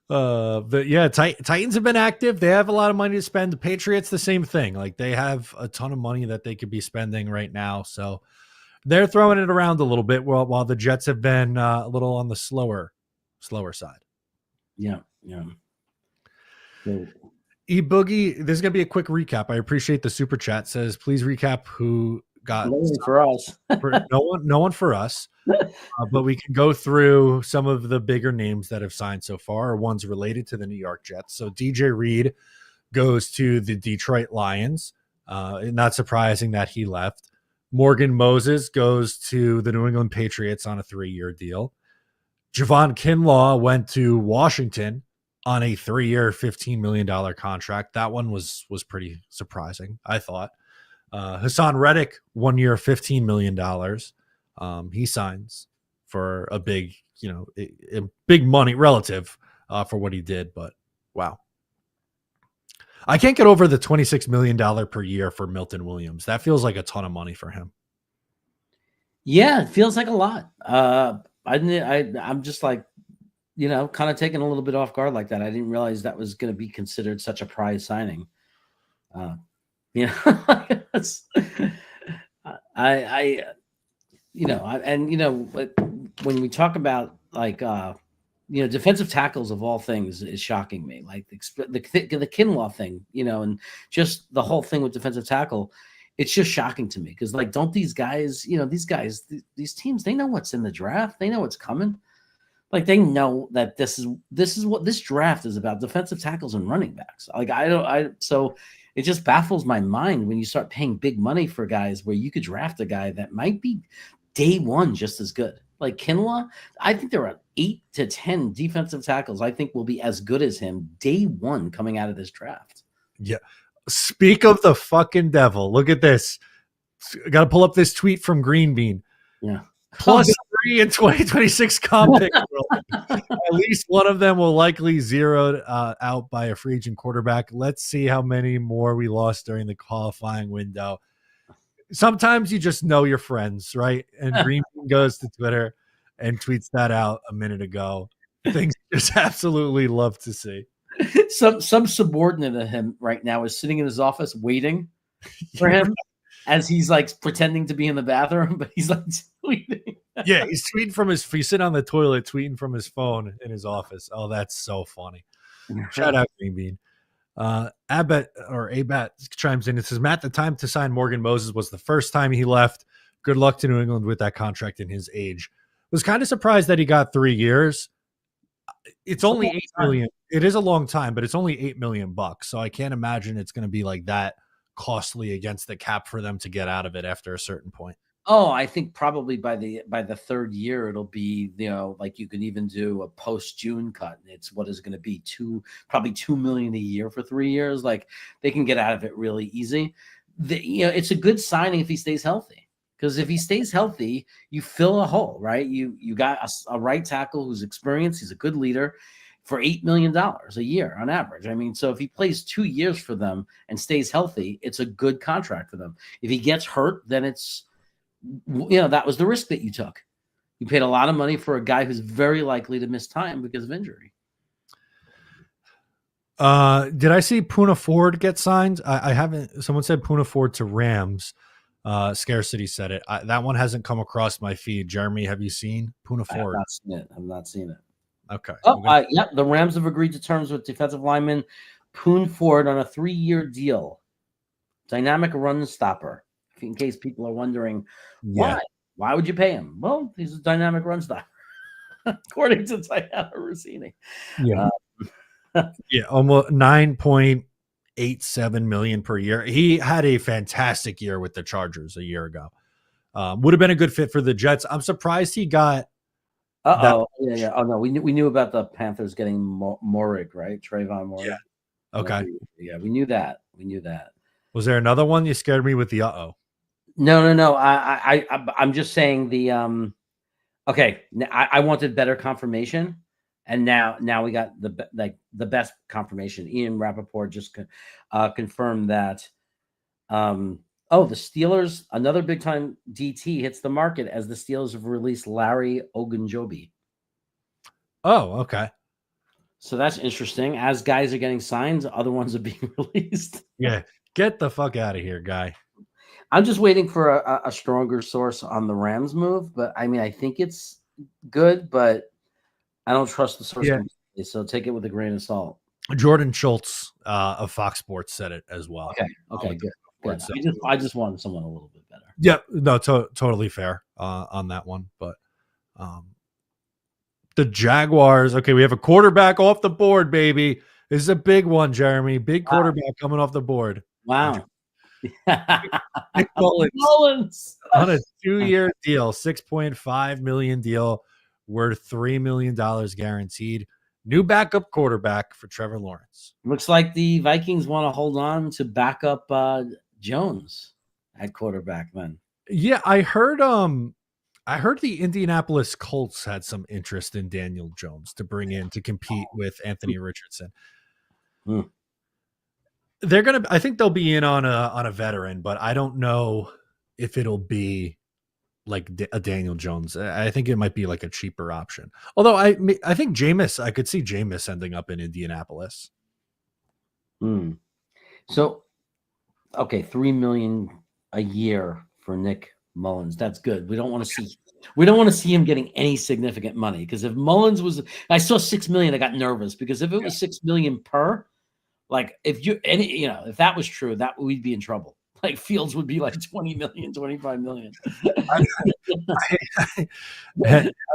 But yeah, Titans have been active. They have a lot of money to spend. The Patriots, the same thing. Like they have a ton of money that they could be spending right now. So they're throwing it around a little bit while the Jets have been a little on the slower side. Yeah. So, E-Boogie, this is going to be a quick recap. I appreciate the super chat. Says, please recap who got for us. no one for us. But we can go through some of the bigger names that have signed so far, or ones related to the New York Jets. So DJ Reed goes to the Detroit Lions. Not surprising that he left. Morgan Moses goes to the New England Patriots on a 3-year deal. Javon Kinlaw went to Washington on a 3-year, $15 million contract. That one was pretty surprising, I thought. Hassan Reddick, 1 year, $15 million. He signs for a big, a big money relative for what he did, but wow. I can't get over the $26 million per year for Milton Williams. That feels like a ton of money for him. Yeah, it feels like a lot. I'm just like, kind of taken a little bit off guard like that. I didn't realize that was going to be considered such a prize signing. When we talk about like, defensive tackles of all things is shocking me. Like the Kinlaw thing, and just the whole thing with defensive tackle, it's just shocking to me because like, don't these guys, these teams, they know what's in the draft, they know what's coming. Like they know that this is what this draft is about: defensive tackles and running backs. Like so it just baffles my mind when you start paying big money for guys where you could draft a guy that might be day one just as good. Like Kinlaw, I think there are 8 to 10 defensive tackles I think will be as good as him day one coming out of this draft. Yeah. Speak of the fucking devil. Look at this. Got to pull up this tweet from Green Bean. Yeah. +3 in 2026 comp pick. At least one of them will likely zeroed out by a free agent quarterback. Let's see how many more we lost during the qualifying window. Sometimes you just know your friends, right? And Green Bean goes to Twitter and tweets that out a minute ago. Things just absolutely love to see. Some subordinate of him right now is sitting in his office waiting for him as he's like pretending to be in the bathroom, but he's like tweeting. Yeah, he's tweeting from his. He's sitting on the toilet, tweeting from his phone in his office. Oh, that's so funny. Shout out Green Bean. Abat chimes in and says, Matt, the time to sign Morgan Moses was the first time he left. Good luck to New England with that contract in his age. Was kind of surprised that he got 3 years. It's only $8 million. It is a long time, but it's only $8 million. So I can't imagine it's going to be like that costly against the cap for them to get out of it after a certain point. Oh, I think probably by the third year, it'll be, like you can even do a post-June cut. And it's what is going to be probably $2 million a year for 3 years. Like they can get out of it really easy. It's a good signing if he stays healthy, because if he stays healthy, you fill a hole, right? You got a right tackle who's experienced. He's a good leader for $8 million a year on average. I mean, so if he plays 2 years for them and stays healthy, it's a good contract for them. If he gets hurt, then it's, that was the risk that you took. You paid a lot of money for a guy who's very likely to miss time because of injury. Did I see Poona Ford get signed? I haven't. Someone said Poona Ford to Rams. Scarcity said it. That one hasn't come across my feed. Jeremy, have you seen Poona Ford? I've not seen it. Okay. Yeah. The Rams have agreed to terms with defensive lineman Poona Ford on a 3-year deal. Dynamic run stopper. In case people are wondering why would you pay him? Well, he's a dynamic run stopper, according to Diana Rossini. Yeah, almost $9.87 million per year. He had a fantastic year with the Chargers a year ago. Would have been a good fit for the Jets. I'm surprised he got. Yeah. Oh no, we knew about the Panthers getting Morig, right? Trayvon Morig. Yeah. Okay. Yeah, we knew that. Was there another one? You scared me with the No. I'm just saying the okay. I wanted better confirmation, and now we got the best confirmation. Ian Rappaport just confirmed that. The Steelers, another big time DT hits the market as the Steelers have released Larry Ogunjobi. Oh, okay. So that's interesting. As guys are getting signed, other ones are being released. Yeah, get the fuck out of here, guy. I'm just waiting for a stronger source on the Rams move, but I mean, I think it's good, but I don't trust the source completely, so take it with a grain of salt. Jordan Schultz of Fox Sports said it as well. Okay, good. I just wanted someone a little bit better. Yeah, no, totally fair on that one, but the Jaguars. Okay, we have a quarterback off the board, baby. This is a big one, Jeremy. Big quarterback coming off the board. Wow. Nick Mullins on a 2-year deal, $6.5 million deal, worth $3 million guaranteed. New backup quarterback for Trevor Lawrence. Looks like the Vikings want to hold on to backup Jones at quarterback. Then, yeah, I heard the Indianapolis Colts had some interest in Daniel Jones to bring in to compete with Anthony Richardson. I think they'll be in on a veteran, but I don't know if it'll be like a Daniel Jones. I think it might be like a cheaper option. Although I think I could see Jameis ending up in Indianapolis. So, okay, $3 million a year for Nick Mullins. That's good. We don't want to see We don't want to see him getting any significant money because if Mullins was, I saw $6 million, I got nervous because if it was $6 million per, like if if that was true, that we'd be in trouble. Like Fields would be like 20 million, 25 million.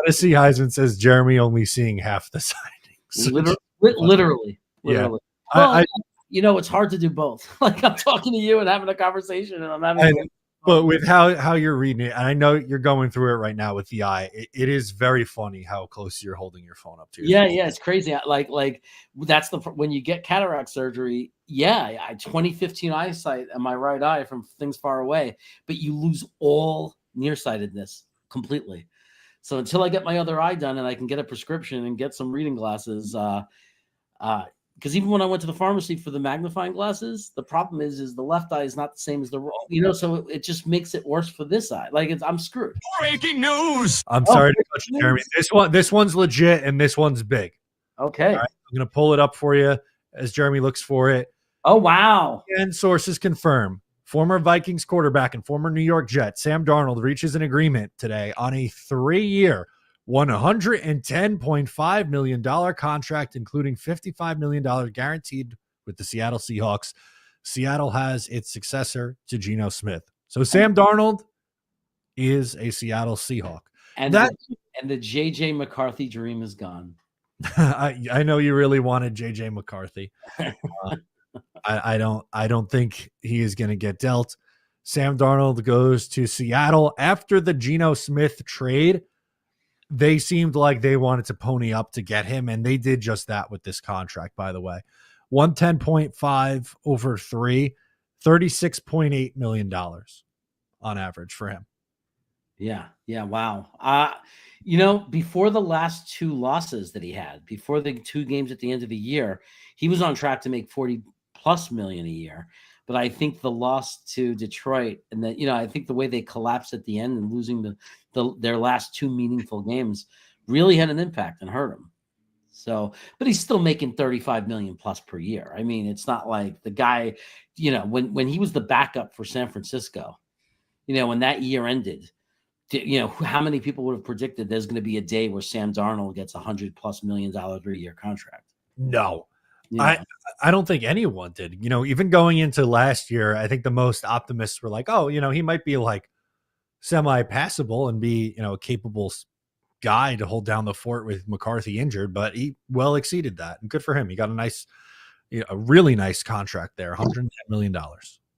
Odyssey Heisman says Jeremy only seeing half the signings. Literally. Yeah. Well, it's hard to do both. Like I'm talking to you and having a conversation, and I'm having. But with how you're reading it, and I know you're going through it right now with the eye, it is very funny how close you're holding your phone up to. Yeah, it's crazy. Like that's when you get cataract surgery. Yeah, 2015 eyesight in my right eye from things far away, but you lose all nearsightedness completely. So until I get my other eye done and I can get a prescription and get some reading glasses, because even when I went to the pharmacy for the magnifying glasses, the problem is the left eye is not the same as the right. So it just makes it worse for this eye. Like I'm screwed. Breaking news. I'm sorry to cut you, Jeremy. This one's legit and this one's big. Okay. Right, I'm gonna pull it up for you as Jeremy looks for it. Oh wow. And sources confirm former Vikings quarterback and former New York Jet Sam Darnold reaches an agreement today on a 3-year $110.5 million contract, including $55 million guaranteed with the Seattle Seahawks. Seattle has its successor to Geno Smith. So Sam Darnold is a Seattle Seahawk. And the J.J. McCarthy dream is gone. I know you really wanted J.J. McCarthy. I don't think he is going to get dealt. Sam Darnold goes to Seattle after the Geno Smith trade. They seemed like they wanted to pony up to get him, and they did just that with this contract, by the way. 110.5 over 3, $36.8 million on average for him. Yeah, wow. Before the last 2 losses that he had, before the 2 games at the end of the year, he was on track to make $40+ million a year. But I think the loss to Detroit and that, I think the way they collapsed at the end and losing their last 2 meaningful games really had an impact and hurt him. So, but he's still making $35 million plus per year. I mean, it's not like the guy, when he was the backup for San Francisco, when that year ended, how many people would have predicted there's going to be a day where Sam Darnold gets $100+ million a year contract? No. I don't think anyone did. Even going into last year, I think the most optimists were like, oh, he might be like semi-passable and be, a capable guy to hold down the fort with McCarthy injured, but he well exceeded that. And good for him. He got a really nice contract there, $110 million.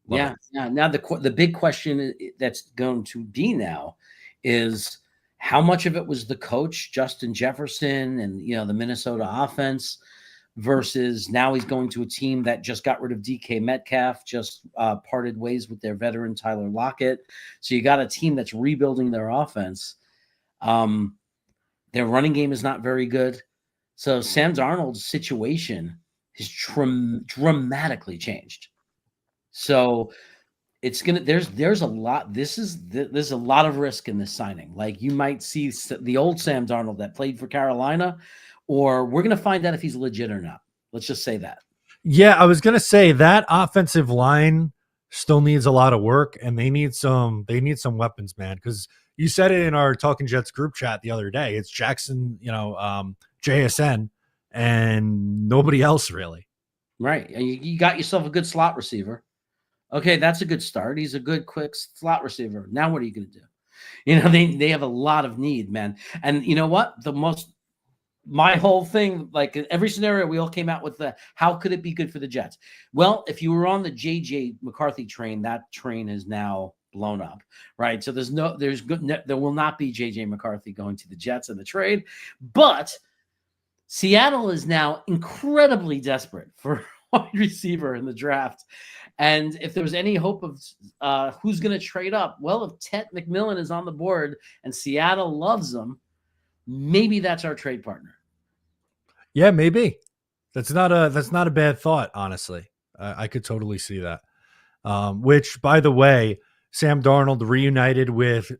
Yeah. Now the big question that's going to be now is how much of it was the coach, Justin Jefferson, and, the Minnesota offense, versus now he's going to a team that just got rid of DK Metcalf, just parted ways with their veteran Tyler Lockett. So you got a team that's rebuilding their offense. Their running game is not very good. So Sam Darnold's situation has dramatically changed. So it's gonna there's a lot. There's a lot of risk in this signing. Like you might see the old Sam Darnold that played for Carolina, or we're going to find out if he's legit or not. Let's just say that. Yeah, I was going to say that offensive line still needs a lot of work, and they need some weapons, man, because you said it in our Talking Jets group chat the other day. It's Jackson, JSN, and nobody else really. Right. You got yourself a good slot receiver. Okay, that's a good start. He's a good, quick slot receiver. Now what are you going to do? They have a lot of need, man. And you know what? My whole thing, like in every scenario, we all came out with how could it be good for the Jets? Well, if you were on the J.J. McCarthy train, that train is now blown up, right? So there will not be J.J. McCarthy going to the Jets in the trade, but Seattle is now incredibly desperate for a wide receiver in the draft. And if there was any hope of who's going to trade up, well, if Ted McMillan is on the board and Seattle loves him, maybe that's our trade partner. Yeah, maybe. That's not a bad thought, honestly. I could totally see that. Which, by the way, Sam Darnold reunited with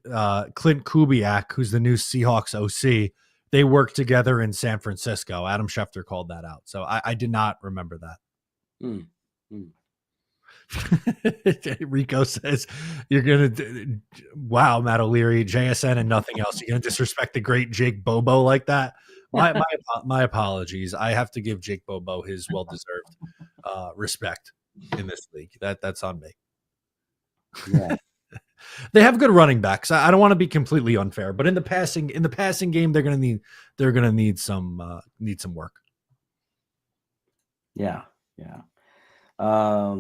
Clint Kubiak, who's the new Seahawks OC. They worked together in San Francisco. Adam Schefter called that out. So I did not remember that. Rico says you're gonna wow, Matt O'Leary, JSN, and nothing else. You're gonna disrespect the great Jake Bobo like that. My apologies. I have to give Jake Bobo his well deserved respect in this league. That's on me. Yeah. They have good running backs. I don't want to be completely unfair, but in the passing game, they're gonna need some work. Yeah.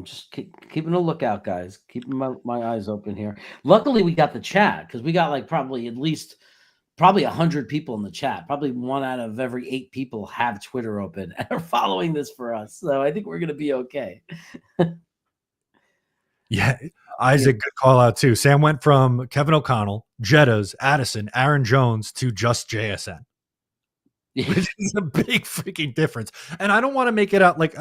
Just keeping a lookout, guys. Keeping my eyes open here. Luckily, we got the chat because we got like probably 100 people in the chat. Probably 1 out of every 8 people have Twitter open and are following this for us. So I think we're gonna be okay. Yeah, Isaac, good call out too. Sam went from Kevin O'Connell, Jettas, Addison, Aaron Jones to just JSN. Which is a big freaking difference. And I don't want to make it out like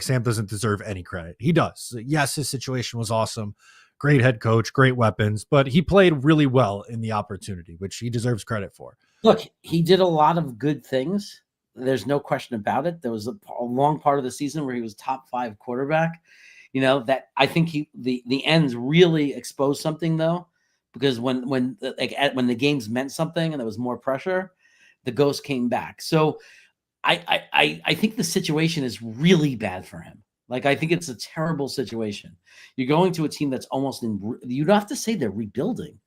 Sam doesn't deserve any credit. He does. Yes, his situation was awesome. Great head coach, great weapons, but he played really well in the opportunity, which he deserves credit for. Look, he did a lot of good things. There's no question about it. There was a long part of the season where he was top 5 quarterback. That I think the ends really exposed something though, because when the games meant something and there was more pressure, the ghost came back. So I think the situation is really bad for him. Like, I think it's a terrible situation. You're going to a team that's almost you'd have to say they're rebuilding,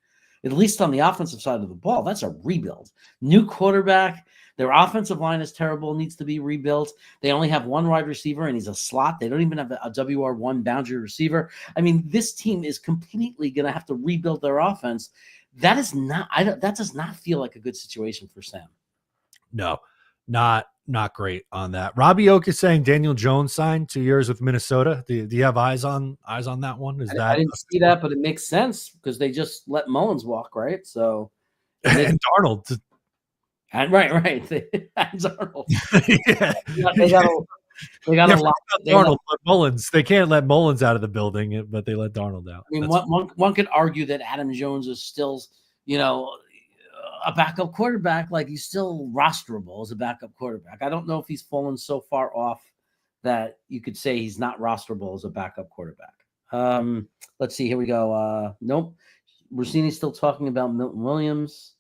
at least on the offensive side of the ball. That's a rebuild. New quarterback. Their offensive line is terrible, needs to be rebuilt. They only have 1 wide receiver, and he's a slot. They don't even have a WR1 boundary receiver. I mean, this team is completely going to have to rebuild their offense. That does not feel like a good situation for Sam. No, not great on that. Robbie Oak is saying Daniel Jones signed 2 years with Minnesota. Do you have eyes on that one? I didn't see that, but it makes sense because they just let Mullins walk, right? So and Darnold. And right. Darnold. Yeah. They got a lot. Darnold, but Mullins. They can't let Mullins out of the building, but they let Darnold out. I mean, one could argue that Adam Jones is still, a backup quarterback. Like, he's still rosterable as a backup quarterback. I don't know if he's fallen so far off that you could say he's not rosterable as a backup quarterback. Let's see. Here we go. Nope. Rossini's still talking about Milton Williams.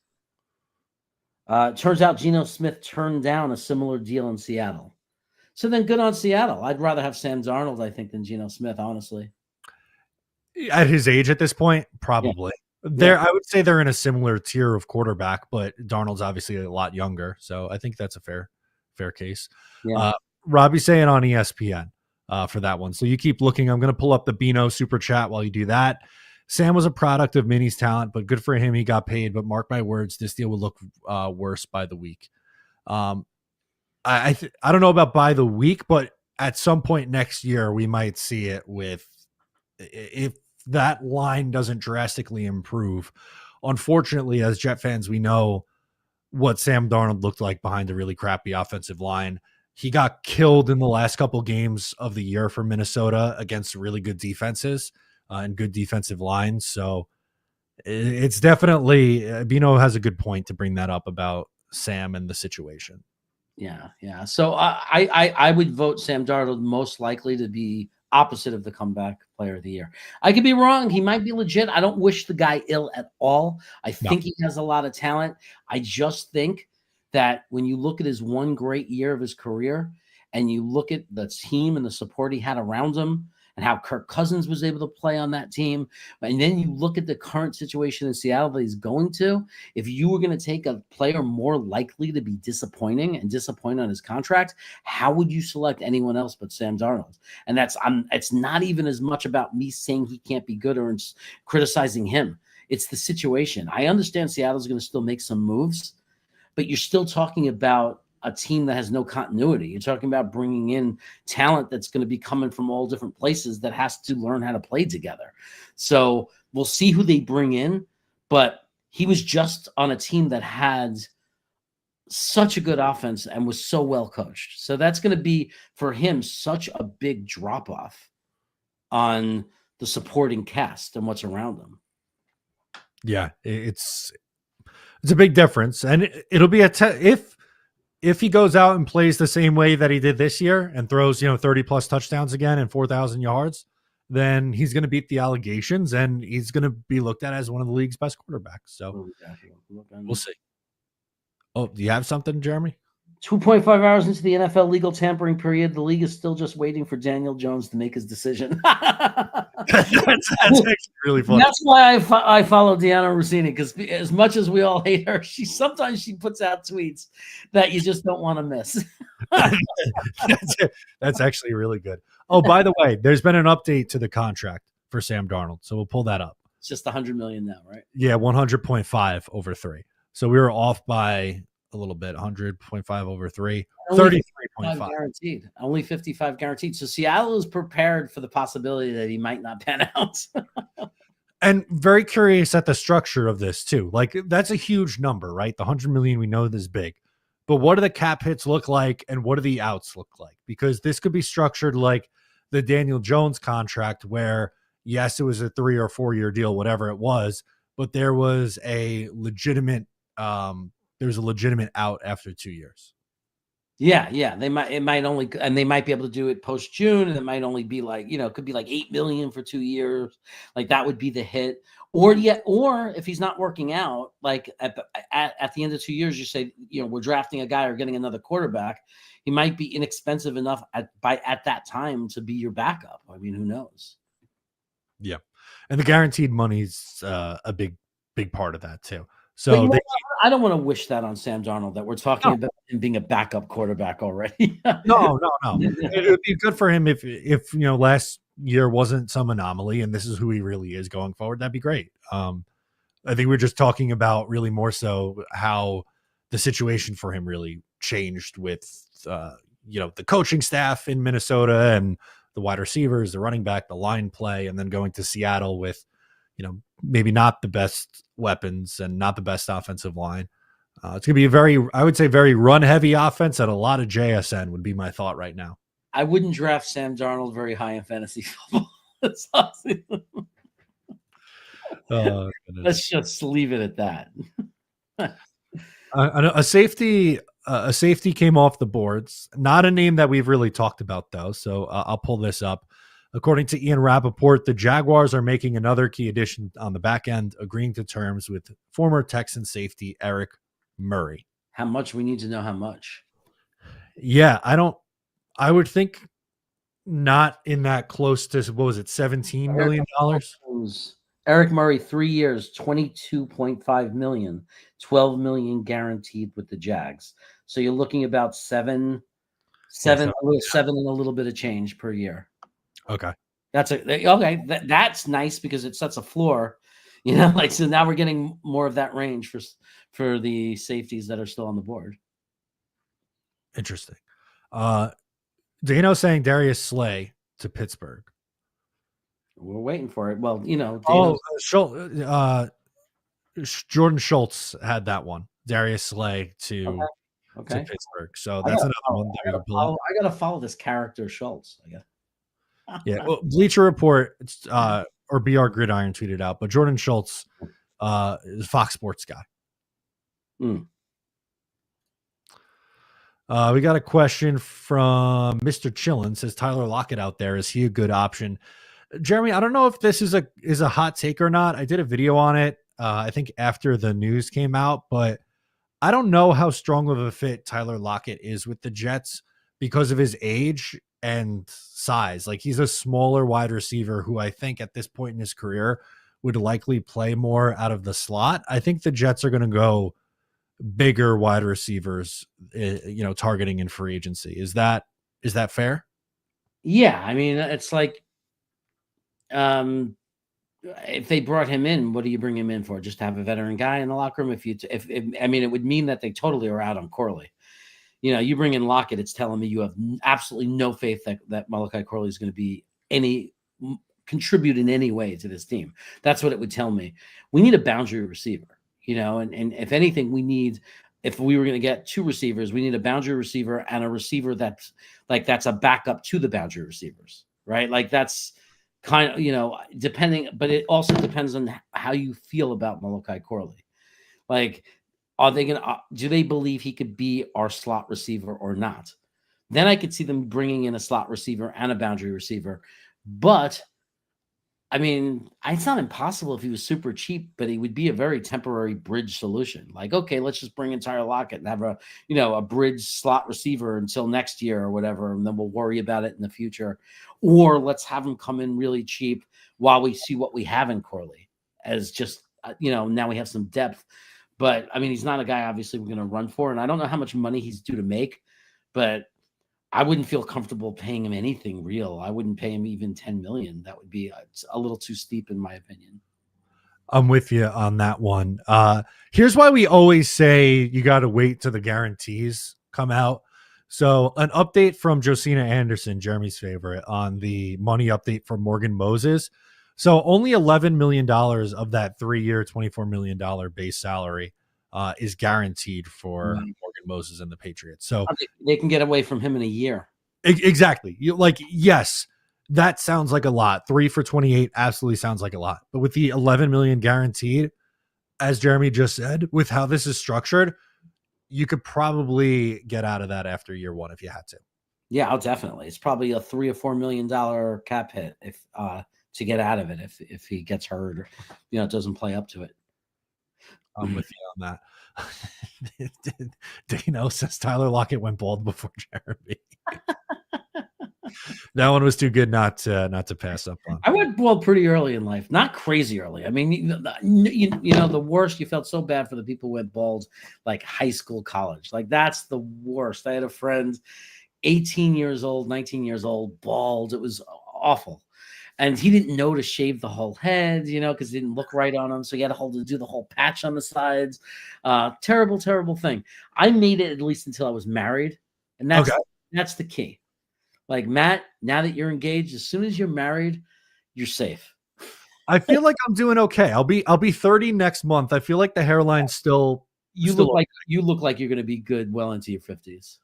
Turns out Geno Smith turned down a similar deal in Seattle. So then good on Seattle. I'd rather have Sam Darnold, I think, than Geno Smith, honestly. At his age at this point, probably. Yeah. I would say they're in a similar tier of quarterback, but Darnold's obviously a lot younger. So I think that's a fair case. Yeah. Robbie's saying on ESPN for that one. So you keep looking. I'm going to pull up the Beano super chat while you do that. Sam was a product of Minnie's talent, but good for him. He got paid, but mark my words, this deal will look worse by the week. I don't know about by the week, but at some point next year, we might see it if that line doesn't drastically improve. Unfortunately, as Jet fans, we know what Sam Darnold looked like behind a really crappy offensive line. He got killed in the last couple games of the year for Minnesota against really good defenses. And good defensive lines. So it's definitely, Bino has a good point to bring that up about Sam and the situation. Yeah. So I would vote Sam Darnold most likely to be opposite of the comeback player of the year. I could be wrong. He might be legit. I don't wish the guy ill at all. I think he has a lot of talent. I just think that when you look at his one great year of his career and you look at the team and the support he had around him, and how Kirk Cousins was able to play on that team. And then you look at the current situation in Seattle that he's going to. If you were going to take a player more likely to be disappointing on his contract, how would you select anyone else but Sam Darnold? And it's not even as much about me saying he can't be good or criticizing him. It's the situation. I understand Seattle's going to still make some moves, but you're still talking about a team that has no continuity. You're talking about bringing in talent that's going to be coming from all different places that has to learn how to play together. So we'll see who they bring in, but he was just on a team that had such a good offense and was so well coached. So that's going to be for him such a big drop off on the supporting cast and what's around them. Yeah, it's a big difference, and it'll be if he goes out and plays the same way that he did this year and throws, 30 plus touchdowns again and 4,000 yards, then he's going to beat the allegations and he's going to be looked at as one of the league's best quarterbacks. So we'll see. Oh, do you have something, Jeremy? 2.5 hours into the NFL legal tampering period, the league is still just waiting for Daniel Jones to make his decision. That's actually really funny. That's why I follow Deanna Rossini, because as much as we all hate her, sometimes she puts out tweets that you just don't want to miss. That's actually really good. Oh, by the way, there's been an update to the contract for Sam Darnold, so we'll pull that up. It's just $100 million now, right? Yeah, 100.5 over 3. So we were off by a little bit, 100.5 over 3, 33.5 guaranteed. Only 55 guaranteed. So Seattle is prepared for the possibility that he might not pan out. And very curious at the structure of this too. Like, that's a huge number, right? The 100 million, we know this is big. But what do the cap hits look like and what do the outs look like? Because this could be structured like the Daniel Jones contract where, yes, it was a 3 or 4 year deal, whatever it was, but there was a legitimate out after 2 years. Yeah. They might be able to do it post June, and it might only be like, it could be like $8 million for 2 years. Like that would be the hit. Or if he's not working out, like at the end of 2 years, you say, we're drafting a guy or getting another quarterback. He might be inexpensive enough at that time to be your backup. I mean, who knows? Yeah. And the guaranteed money's a big part of that too. So I don't want to wish that on Sam Darnold, that we're talking about him being a backup quarterback already. No. It would be good for him if last year wasn't some anomaly and this is who he really is going forward. That'd be great. I think we're just talking about really more so how the situation for him really changed with the coaching staff in Minnesota and the wide receivers, the running back, the line play, and then going to Seattle with maybe not the best weapons and not the best offensive line. It's going to be very run heavy offense and a lot of JSN would be my thought right now. I wouldn't draft Sam Darnold very high in fantasy football. Let's just leave it at that. A safety came off the boards. Not a name that we've really talked about though. So I'll pull this up. According to Ian Rappaport, the Jaguars are making another key addition on the back end, agreeing to terms with former Texan safety Eric Murray. How much? We need to know how much. Yeah, I would think not in that close to, what was it, $17 million? Eric Murray, 3 years, $22.5 million, $12 million guaranteed with the Jags. So you're looking about seven and a little bit of change per year. Okay. That's nice because it sets a floor, so now we're getting more of that range for the safeties that are still on the board. Interesting. Dano saying Darius Slay to Pittsburgh. We're waiting for it. Well, Jordan Schultz had that one. Darius Slay to Pittsburgh. So that's another one that we can pull up. I got to follow this character Schultz, I guess. Yeah, well, Bleacher Report or BR Gridiron tweeted out, but Jordan Schultz is a Fox Sports guy. We got a question from Mr. Chillin. Says Tyler Lockett out there, is he a good option? Jeremy, I don't know if this is a hot take or not. I did a video on it, I think after the news came out, but I don't know how strong of a fit Tyler Lockett is with the Jets because of his age and size. Like, he's a smaller wide receiver who I think at this point in his career would likely play more out of the slot. I think the Jets are going to go bigger wide receivers, targeting in free agency. Is that fair? Yeah. I mean, it's like, if they brought him in, what do you bring him in for? Just to have a veteran guy in the locker room? It would mean that they totally are out on Corley. You bring in Lockett, it's telling me you have absolutely no faith that Malachi Corley is going to be contribute in any way to this team. That's what it would tell me. We need a boundary receiver, and if anything, if we were going to get 2 receivers, we need a boundary receiver and a receiver that's a backup to the boundary receivers, right? Like, that's kind of, depending, but it also depends on how you feel about Malachi Corley. Like, do they believe he could be our slot receiver or not? Then I could see them bringing in a slot receiver and a boundary receiver. But I mean, it's not impossible if he was super cheap, but he would be a very temporary bridge solution. Like, okay, let's just bring in Tyler Lockett and have a bridge slot receiver until next year or whatever, and then we'll worry about it in the future. Or let's have him come in really cheap while we see what we have in Corley as just, now we have some depth. But, I mean, he's not a guy, obviously, we're going to run for, and I don't know how much money he's due to make, but I wouldn't feel comfortable paying him anything real. I wouldn't pay him even $10 million. That would be a little too steep, in my opinion. I'm with you on that one. Here's why we always say you got to wait till the guarantees come out. So an update from Josina Anderson, Jeremy's favorite, on the money update for Morgan Moses. So only $11 million of that 3-year, $24 million base salary is guaranteed for Morgan Moses and the Patriots. So they can get away from him in a year. Exactly. Yes, that sounds like a lot. 3 for 28 absolutely sounds like a lot. But with the 11 million guaranteed, as Jeremy just said, with how this is structured, you could probably get out of that after year one if you had to. Yeah, I'll definitely. It's probably a $3 or $4 million cap hit if to get out of it if he gets hurt or it doesn't play up to it. I'm with you on that. Dano says Tyler Lockett went bald before Jeremy. That one was too good not to pass up on. I went bald pretty early in life, not crazy early. I mean, the worst. You felt so bad for the people who went bald, like high school, college. Like that's the worst. I had a friend, 18 years old, 19 years old, bald. It was awful. And he didn't know to shave the whole head, because it didn't look right on him. So he had to do the whole patch on the sides. Terrible, terrible thing. I made it at least until I was married. And that's the key. Like, Matt, now that you're engaged, as soon as you're married, you're safe. I feel like I'm doing okay. I'll be 30 next month. I feel like the hairline's still. You look like you're going to be good well into your 50s.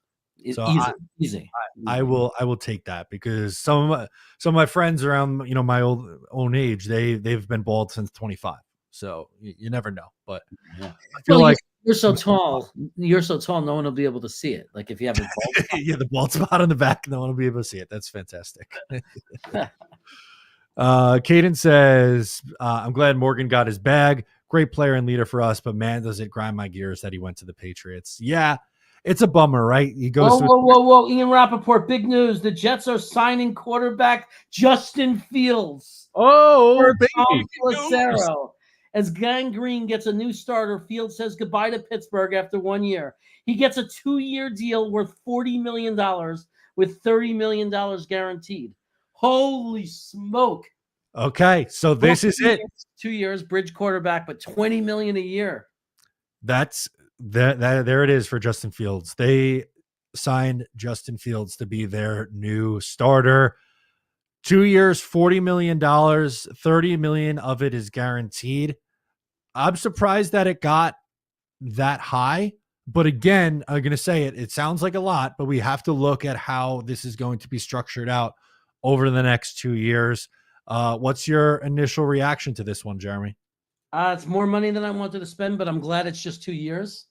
So easy. I will take that because some of my friends around my own age they've been bald since 25. So you never know. But yeah. I feel like you're so tall. You're so tall. No one will be able to see it. Like if you have a bald spot. Yeah, the bald spot on the back, no one will be able to see it. That's fantastic. Caden says, I'm glad Morgan got his bag. Great player and leader for us, but man, does it grind my gears that he went to the Patriots. Yeah. It's a bummer, right? He goes. Whoa! Ian Rappaport, big news: the Jets are signing quarterback Justin Fields. Oh, baby! As Gang Green gets a new starter, Fields says goodbye to Pittsburgh after 1 year. He gets a 2-year deal worth $40 million with $30 million guaranteed. Holy smoke! Okay, so this is it. 2 years, bridge quarterback, but $20 million a year. That's. There it is for Justin Fields. They signed Justin Fields to be their new starter. 2 years, $40 million, $30 million of it is guaranteed. I'm surprised that it got that high. But again, I'm going to say it sounds like a lot, but we have to look at how this is going to be structured out over the next 2 years. What's your initial reaction to this one, Jeremy? It's more money than I wanted to spend, but I'm glad it's just 2 years.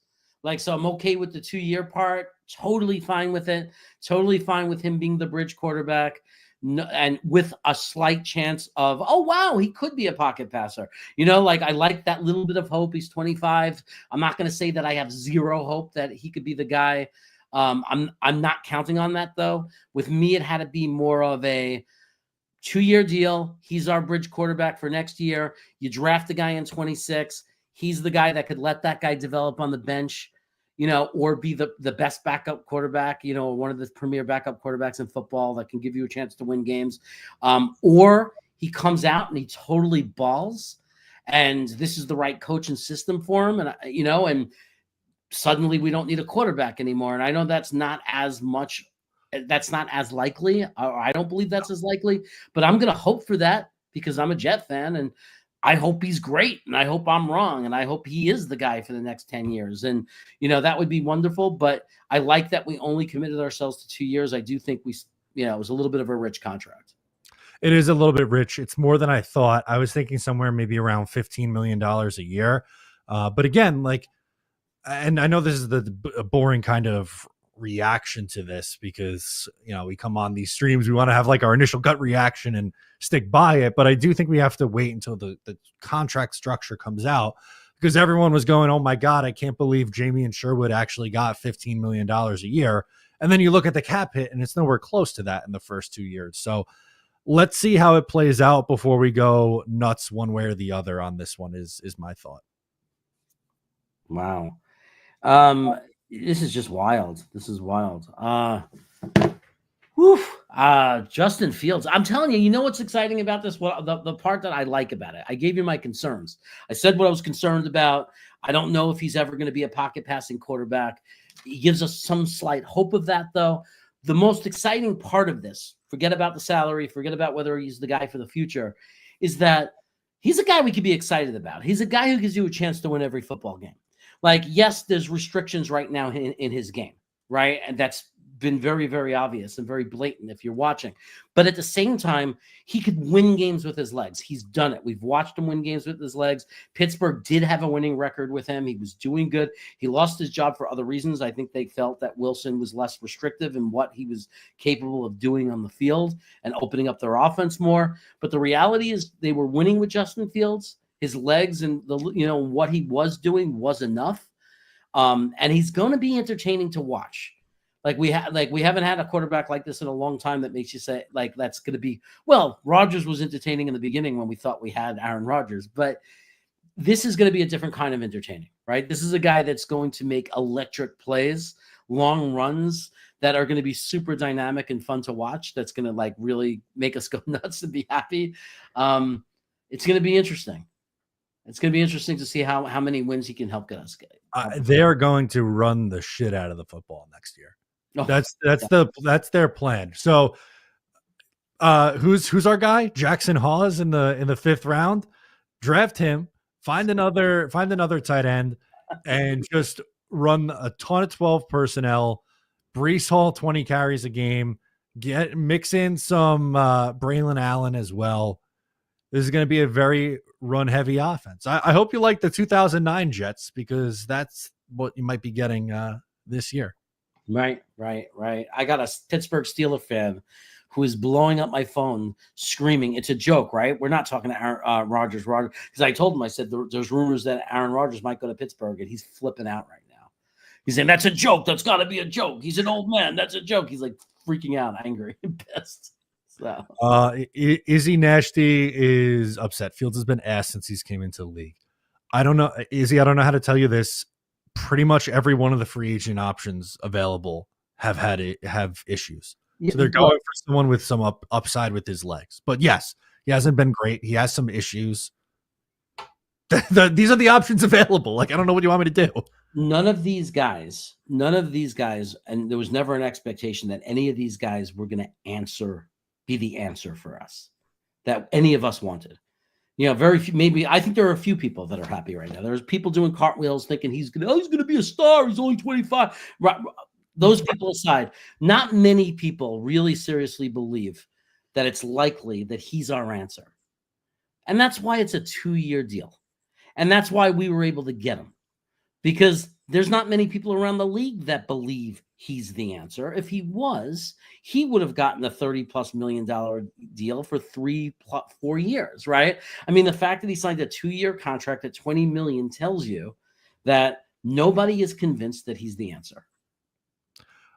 So I'm okay with the 2-year part. Totally fine with it. Totally fine with him being the bridge quarterback. No, and with a slight chance of, oh, wow, he could be a pocket passer. I like that little bit of hope. He's 25. I'm not going to say that I have zero hope that he could be the guy. I'm not counting on that, though. With me, it had to be more of a 2-year deal. He's our bridge quarterback for next year. You draft the guy in 26. He's the guy that could let that guy develop on the bench, or be the best backup quarterback, one of the premier backup quarterbacks in football that can give you a chance to win games. Or he comes out and he totally balls, and this is the right coach and system for him. And, and suddenly we don't need a quarterback anymore. And I know that's not as likely. I don't believe that's as likely, but I'm going to hope for that because I'm a Jet fan and I hope he's great and I hope I'm wrong. And I hope he is the guy for the next 10 years. And, that would be wonderful, but I like that we only committed ourselves to 2 years. I do think it was a little bit of a rich contract. It is a little bit rich. It's more than I thought. I was thinking somewhere maybe around $15 million a year. But again, and I know this is the boring kind of reaction to this because, we come on these streams, we want to have like our initial gut reaction and stick by it. But I do think we have to wait until the contract structure comes out, because everyone was going, oh my God, I can't believe Jamie and Sherwood actually got $15 million a year. And then you look at the cap hit and it's nowhere close to that in the first 2 years. So let's see how it plays out before we go nuts one way or the other on this one is my thought. Wow. This is just wild. This is wild. Justin Fields. I'm telling you, you know what's exciting about this? Well, the part that I like about it, I gave you my concerns. I said what I was concerned about. I don't know if he's ever going to be a pocket passing quarterback. He gives us some slight hope of that, though. The most exciting part of this, forget about the salary, forget about whether he's the guy for the future, is that he's a guy we could be excited about. He's a guy who gives you a chance to win every football game. Like, yes, there's restrictions right now in his game, right? And that's been very, very obvious and very blatant if you're watching. But at the same time, he could win games with his legs. He's done it. We've watched him win games with his legs. Pittsburgh did have a winning record with him. He was doing good. He lost his job for other reasons. I think they felt that Wilson was less restrictive in what he was capable of doing on the field and opening up their offense more. But the reality is they were winning with Justin Fields. His legs and what he was doing was enough. And he's going to be entertaining to watch. We haven't had a quarterback like this in a long time that makes you say, like, that's going to be, well, Rodgers was entertaining in the beginning when we thought we had Aaron Rodgers, but this is going to be a different kind of entertaining, right? This is a guy that's going to make electric plays, long runs that are going to be super dynamic and fun to watch. That's going to really make us go nuts and be happy. It's going to be interesting. It's going to be interesting to see how many wins he can help get us. They are going to run the shit out of the football next year. Oh, that's their plan. So, who's our guy? Jackson Hawes in the 5th round. Draft him. Find another tight end, and just run a ton of 12 personnel. Breece Hall 20 carries a game. Mix in some Braylon Allen as well. This is going to be a very run-heavy offense. I hope you like the 2009 Jets, because that's what you might be getting this year. Right. I got a Pittsburgh Steelers fan who is blowing up my phone screaming. It's a joke, right? We're not talking to Aaron Rodgers, because I told him, I said, there's rumors that Aaron Rodgers might go to Pittsburgh, and he's flipping out right now. He's saying, that's a joke. That's got to be a joke. He's an old man. That's a joke. He's freaking out, angry, and pissed. So. Izzy Nashty is upset. Fields has been asked since he's came into the league. I don't know, Izzy, I don't know how to tell you this. Pretty much every one of the free agent options available have issues. So they're going for someone with some upside with his legs. But yes, he hasn't been great. He has some issues. These are the options available. I don't know what you want me to do. None of these guys, and there was never an expectation that any of these guys were going to be the answer for us that any of us wanted. Very few, maybe I think there are a few people that are happy right now. There's people doing cartwheels thinking he's going to be a star. He's only 25. Right. Those people aside, not many people really seriously believe that it's likely that he's our answer. And that's why it's a 2-year deal. And that's why we were able to get him, because there's not many people around the league that believe he's the answer. If he was, he would have gotten a $30+ million deal for 4 years, right? I mean, the fact that he signed a 2-year contract at $20 million tells you that nobody is convinced that he's the answer.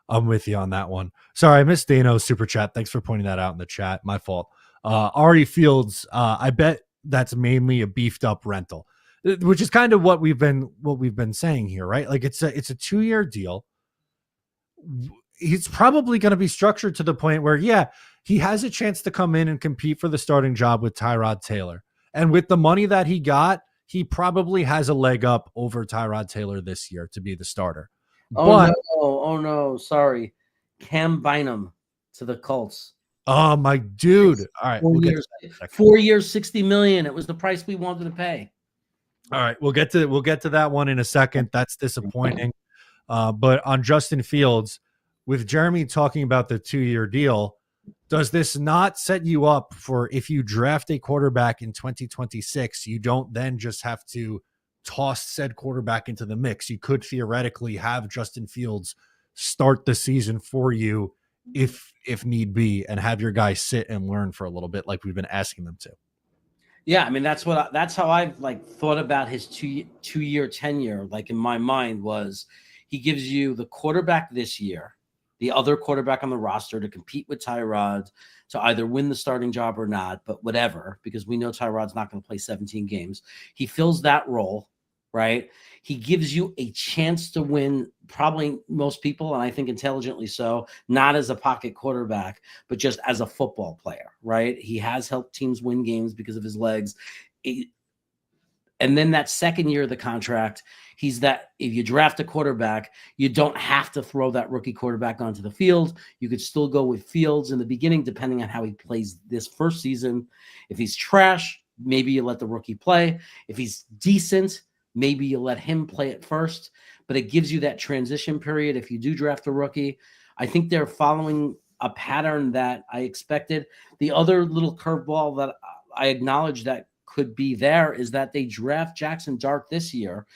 I'm with you on that one. Sorry, I missed Dano's super chat. Thanks for pointing that out in the chat. My fault. Ari Fields, I bet that's mainly a beefed up rental, which is kind of what we've been saying here, right? It's a 2-year deal. He's probably going to be structured to the point where, he has a chance to come in and compete for the starting job with Tyrod Taylor. And with the money that he got, he probably has a leg up over Tyrod Taylor this year to be the starter. Oh no. Sorry. Cam Bynum to the Colts. Oh, my dude. All right. 4 years, $60 million. It was the price we wanted to pay. All right. We'll get to that one in a second. That's disappointing. But on Justin Fields, with Jeremy talking about the 2-year deal, does this not set you up for, if you draft a quarterback in 2026, you don't then just have to toss said quarterback into the mix? You could theoretically have Justin Fields start the season for you if need be, and have your guys sit and learn for a little bit like we've been asking them to. Yeah, I mean that's how I've like thought about his two-year tenure. Like in my mind was he gives you the quarterback this year, the other quarterback on the roster to compete with Tyrod to either win the starting job or not, but whatever, because we know Tyrod's not going to play 17 games. He fills that role, right? He gives you a chance to win, probably most people, and I think intelligently so, not as a pocket quarterback, but just as a football player, right? He has helped teams win games because of his legs. And then that second year of the contract, he's that if you draft a quarterback, you don't have to throw that rookie quarterback onto the field. You could still go with Fields in the beginning, depending on how he plays this first season. If he's trash, maybe you let the rookie play. If he's decent, maybe you let him play it first. But it gives you that transition period if you do draft a rookie. I think they're following a pattern that I expected. The other little curveball that I acknowledge that could be there is that they draft Jackson Dart this year.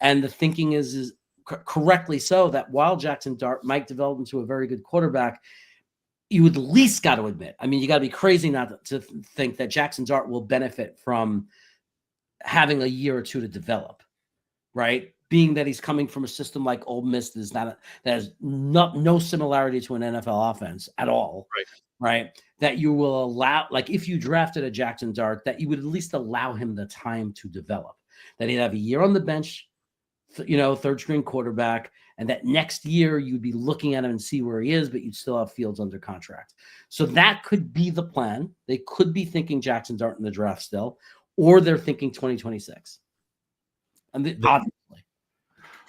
And the thinking is correctly so, that while Jackson Dart might develop into a very good quarterback, you would at least got to admit, I mean, you got to be crazy not to think that Jackson Dart will benefit from having a year or two to develop, right? Being that he's coming from a system like Ole Miss that has no similarity to an NFL offense at all, right? That you will allow, like if you drafted a Jackson Dart, that you would at least allow him the time to develop, that he'd have a year on the bench, third string quarterback, and that next year you'd be looking at him and see where he is, but you'd still have Fields under contract. So that could be the plan. They could be thinking Jackson Dart in the draft still, or they're thinking 2026. And obviously.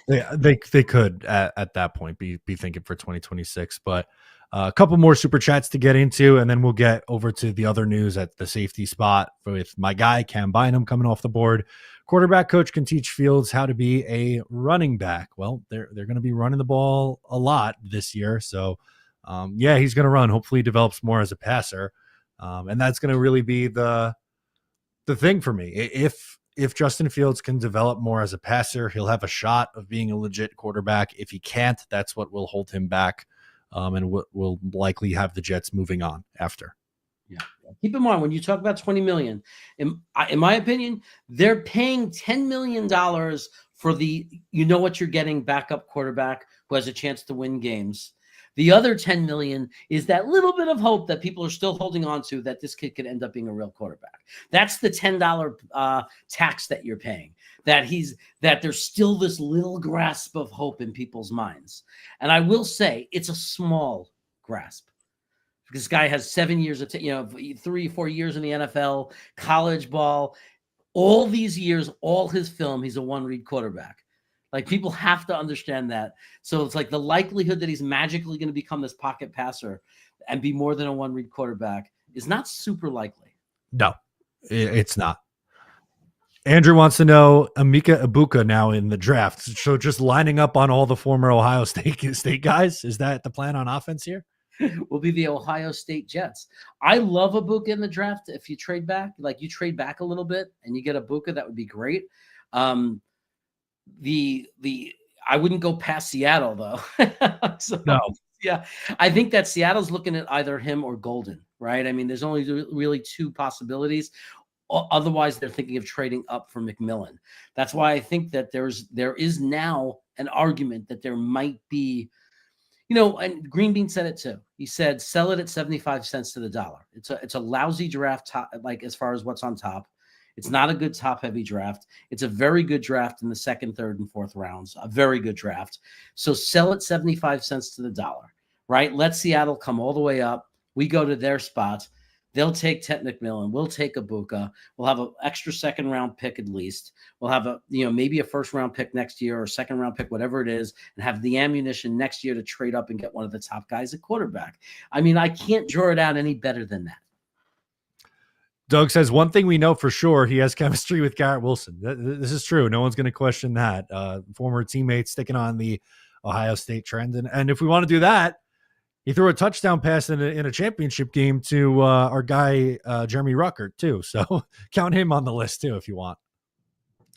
Yeah, they could at that point be thinking for 2026, but a couple more super chats to get into, and then we'll get over to the other news at the safety spot with my guy Cam Bynum coming off the board. Quarterback coach can teach Fields how to be a running back. Well, they're going to be running the ball a lot this year, so yeah, he's going to run. Hopefully, he develops more as a passer, and that's going to really be the thing for me. If Justin Fields can develop more as a passer, he'll have a shot of being a legit quarterback. If he can't, that's what will hold him back, and will likely have the Jets moving on after. Yeah. Keep in mind, when you talk about $20 million, in my opinion, they're paying $10 million for the, what you're getting, backup quarterback who has a chance to win games. The other $10 million is that little bit of hope that people are still holding on to, that this kid could end up being a real quarterback. That's the $10 tax that you're paying, that there's still this little grasp of hope in people's minds. And I will say it's a small grasp. This guy has 7 years of, 3 or 4 years in the NFL, college ball, all these years, all his film, he's a one-read quarterback. Like, people have to understand that. So it's like the likelihood that he's magically going to become this pocket passer and be more than a one-read quarterback is not super likely. No, it's not. Andrew wants to know Emeka Egbuka now in the draft. So just lining up on all the former Ohio State guys. Is that the plan on offense here? Will be the Ohio State Jets. I love Egbuka in the draft. If you trade back, like you trade back a little bit and you get Egbuka, that would be great. I wouldn't go past Seattle though. So, no. Yeah, I think that Seattle's looking at either him or Golden, right? I mean, there's only really two possibilities. Otherwise, they're thinking of trading up for McMillan. That's why I think that there is now an argument that there might be, and Green Bean said it too. He said, sell it at 75 cents to the dollar. It's a lousy draft, like as far as what's on top. It's not a good top-heavy draft. It's a very good draft in the second, third, and fourth rounds. A very good draft. So sell it 75 cents to the dollar, right? Let Seattle come all the way up. We go to their spot. They'll take Ted McMillan. We'll take Egbuka. We'll have an extra second-round pick at least. We'll have maybe a first-round pick next year or a second-round pick, whatever it is, and have the ammunition next year to trade up and get one of the top guys at quarterback. I mean, I can't draw it out any better than that. Doug says, one thing we know for sure, he has chemistry with Garrett Wilson. This is true. No one's going to question that. Former teammates sticking on the Ohio State trend. And if we want to do that, he threw a touchdown pass in a championship game to our guy, Jeremy Ruckert, too. So count him on the list, too, if you want.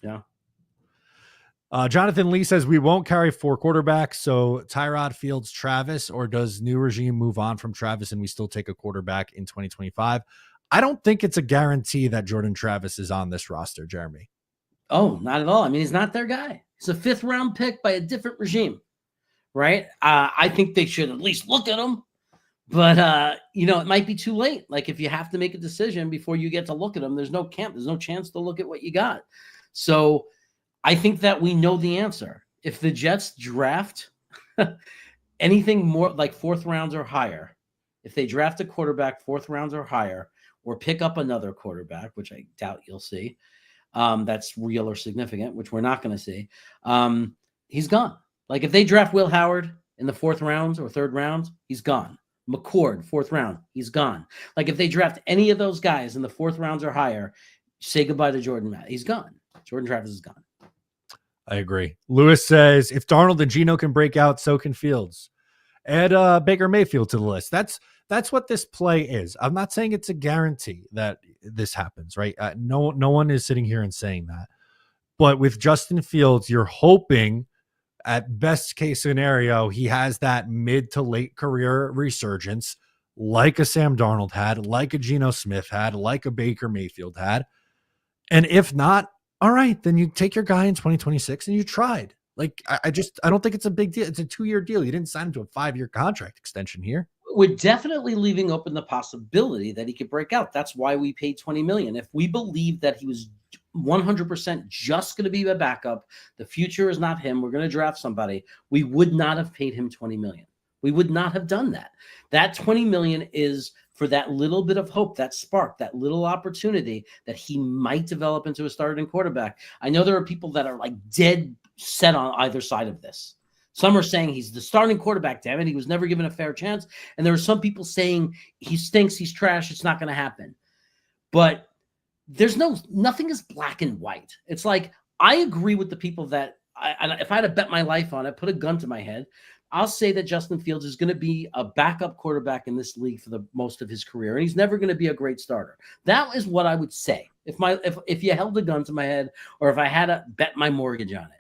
Yeah. Jonathan Lee says we won't carry 4 quarterbacks. So Tyrod, Fields, Travis, or does new regime move on from Travis and we still take a quarterback in 2025? I don't think it's a guarantee that Jordan Travis is on this roster, Jeremy. Oh, not at all. I mean, he's not their guy. He's a 5th round pick by a different regime, right? I think they should at least look at him. But, it might be too late. Like, if you have to make a decision before you get to look at him, there's no camp. There's no chance to look at what you got. So I think that we know the answer. If the Jets draft anything more like 4th rounds or higher, if they draft a quarterback 4th rounds or higher, or pick up another quarterback, which I doubt you'll see, that's real or significant, which we're not going to see, he's gone. Like, if they draft Will Howard in the 4th round or 3rd round, he's gone. McCord, 4th round, he's gone. Like, if they draft any of those guys in the 4th rounds or higher, say goodbye to Jordan Matt. He's gone. Jordan Travis is gone. I agree. Lewis says if Darnold and Geno can break out, so can Fields. Add Baker Mayfield to the list. That's what this play is. I'm not saying it's a guarantee that this happens, right? No one is sitting here and saying that. But with Justin Fields, you're hoping at best case scenario, he has that mid to late career resurgence like a Sam Darnold had, like a Geno Smith had, like a Baker Mayfield had. And if not, all right, then you take your guy in 2026 and you tried. Like, I don't think it's a big deal. It's a 2-year deal. You didn't sign him to a 5-year contract extension here. We're definitely leaving open the possibility that he could break out. That's why we paid $20 million. If we believe that he was 100% just going to be a backup, the future is not him, we're going to draft somebody, we would not have paid him $20 million. We would not have done that. That $20 million is for that little bit of hope, that spark, that little opportunity that he might develop into a starting quarterback. I know there are people that are like dead set on either side of this. Some are saying he's the starting quarterback, damn it. He was never given a fair chance. And there are some people saying he stinks, he's trash, it's not going to happen. But there's nothing is black and white. It's like, I agree with the people that if I had to bet my life on it, put a gun to my head, I'll say that Justin Fields is going to be a backup quarterback in this league for the most of his career, and he's never going to be a great starter. That is what I would say if you held a gun to my head, or if I had to bet my mortgage on it.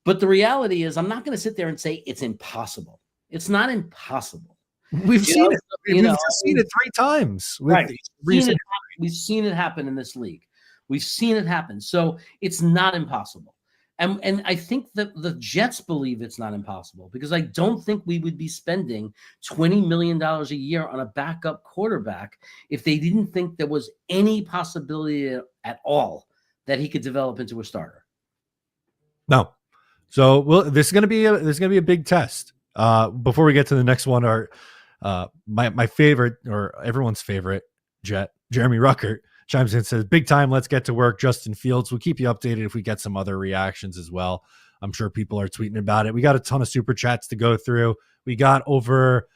But the reality is, I'm not going to sit there and say it's impossible. It's not impossible. We've seen it. We've just seen it 3 times. Right. We've seen it happen in this league. We've seen it happen. So it's not impossible. And I think that the Jets believe it's not impossible, because I don't think we would be spending $20 million a year on a backup quarterback if they didn't think there was any possibility at all that he could develop into a starter. No. So this is going to be a big test. Before we get to the next one, my favorite, or everyone's favorite Jet, Jeremy Ruckert, chimes in and says, big time, let's get to work. Justin Fields. We'll keep you updated if we get some other reactions as well. I'm sure people are tweeting about it. We got a ton of super chats to go through. We got over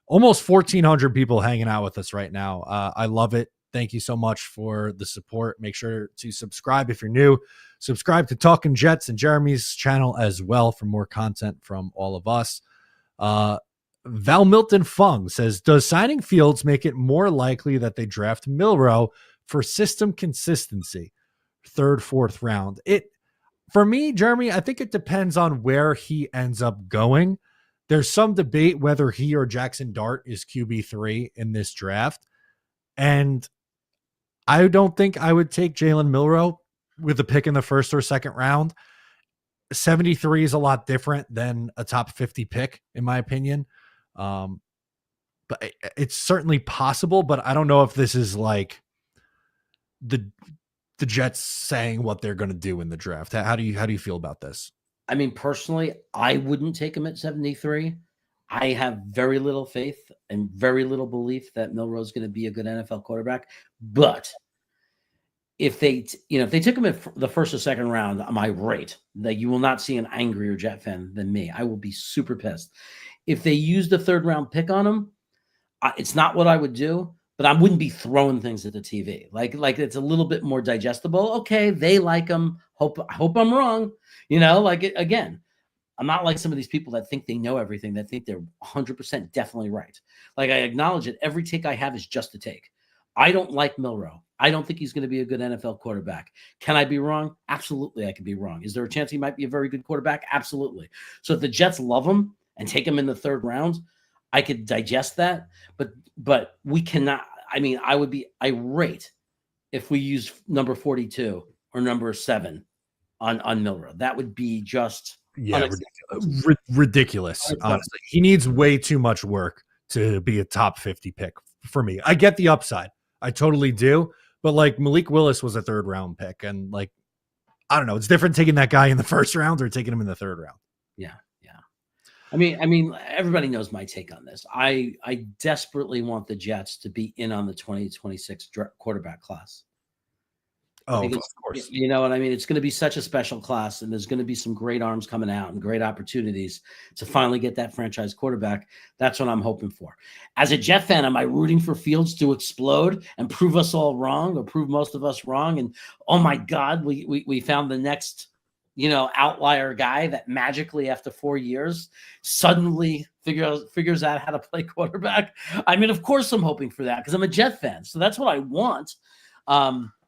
almost 1,400 people hanging out with us right now. I love it. Thank you so much for the support. Make sure to subscribe if you're new. Subscribe to Talking Jets and Jeremy's channel as well for more content from all of us. Val Milton Fung says, does signing Fields make it more likely that they draft Milroe for system consistency? 3rd, 4th round. For me, Jeremy, I think it depends on where he ends up going. There's some debate whether he or Jackson Dart is QB3 in this draft. And I don't think I would take Jalen Milroe with a pick in the 1st or 2nd round. 73 is a lot different than a top 50 pick, in my opinion. But it's certainly possible, but I don't know if this is like the Jets saying what they're going to do in the draft. How do you feel about this? I mean, personally, I wouldn't take him at 73. I have very little faith and very little belief that Milroe is going to be a good NFL quarterback. But if they took him in the 1st or 2nd round, I'm irate. That you will not see an angrier Jet fan than me. I will be super pissed. If they used a 3rd round pick on him, it's not what I would do, but I wouldn't be throwing things at the TV. Like it's a little bit more digestible. Okay, they like him. Hope I'm wrong. Again, I'm not like some of these people that think they know everything, that think they're 100% definitely right. Like, I acknowledge that every take I have is just a take. I don't like Milroe. I don't think he's going to be a good NFL quarterback. Can I be wrong? Absolutely, I could be wrong. Is there a chance he might be a very good quarterback? Absolutely. So if the Jets love him and take him in the third round, I could digest that. But we cannot. I mean, I would be irate if we use number 42 or number 7 on Milroe. That would be just ridiculous. Honestly, he needs way too much work to be a top 50 pick for me. I get the upside. I totally do. But like Malik Willis was a third round pick. And like, I don't know. It's different taking that guy in the first round or taking him in the third round. Yeah. Yeah. I mean, everybody knows my take on this. I desperately want the Jets to be in on the 2026 quarterback class. Oh, of course. You know what I mean? It's going to be such a special class, and there's going to be some great arms coming out and great opportunities to finally get that franchise quarterback. That's what I'm hoping for. As a Jet fan, am I rooting for Fields to explode and prove us all wrong, or prove most of us wrong? And oh my God, we found the next, outlier guy that magically after 4 years suddenly figures out how to play quarterback. I mean, of course I'm hoping for that because I'm a Jet fan, so that's what I want.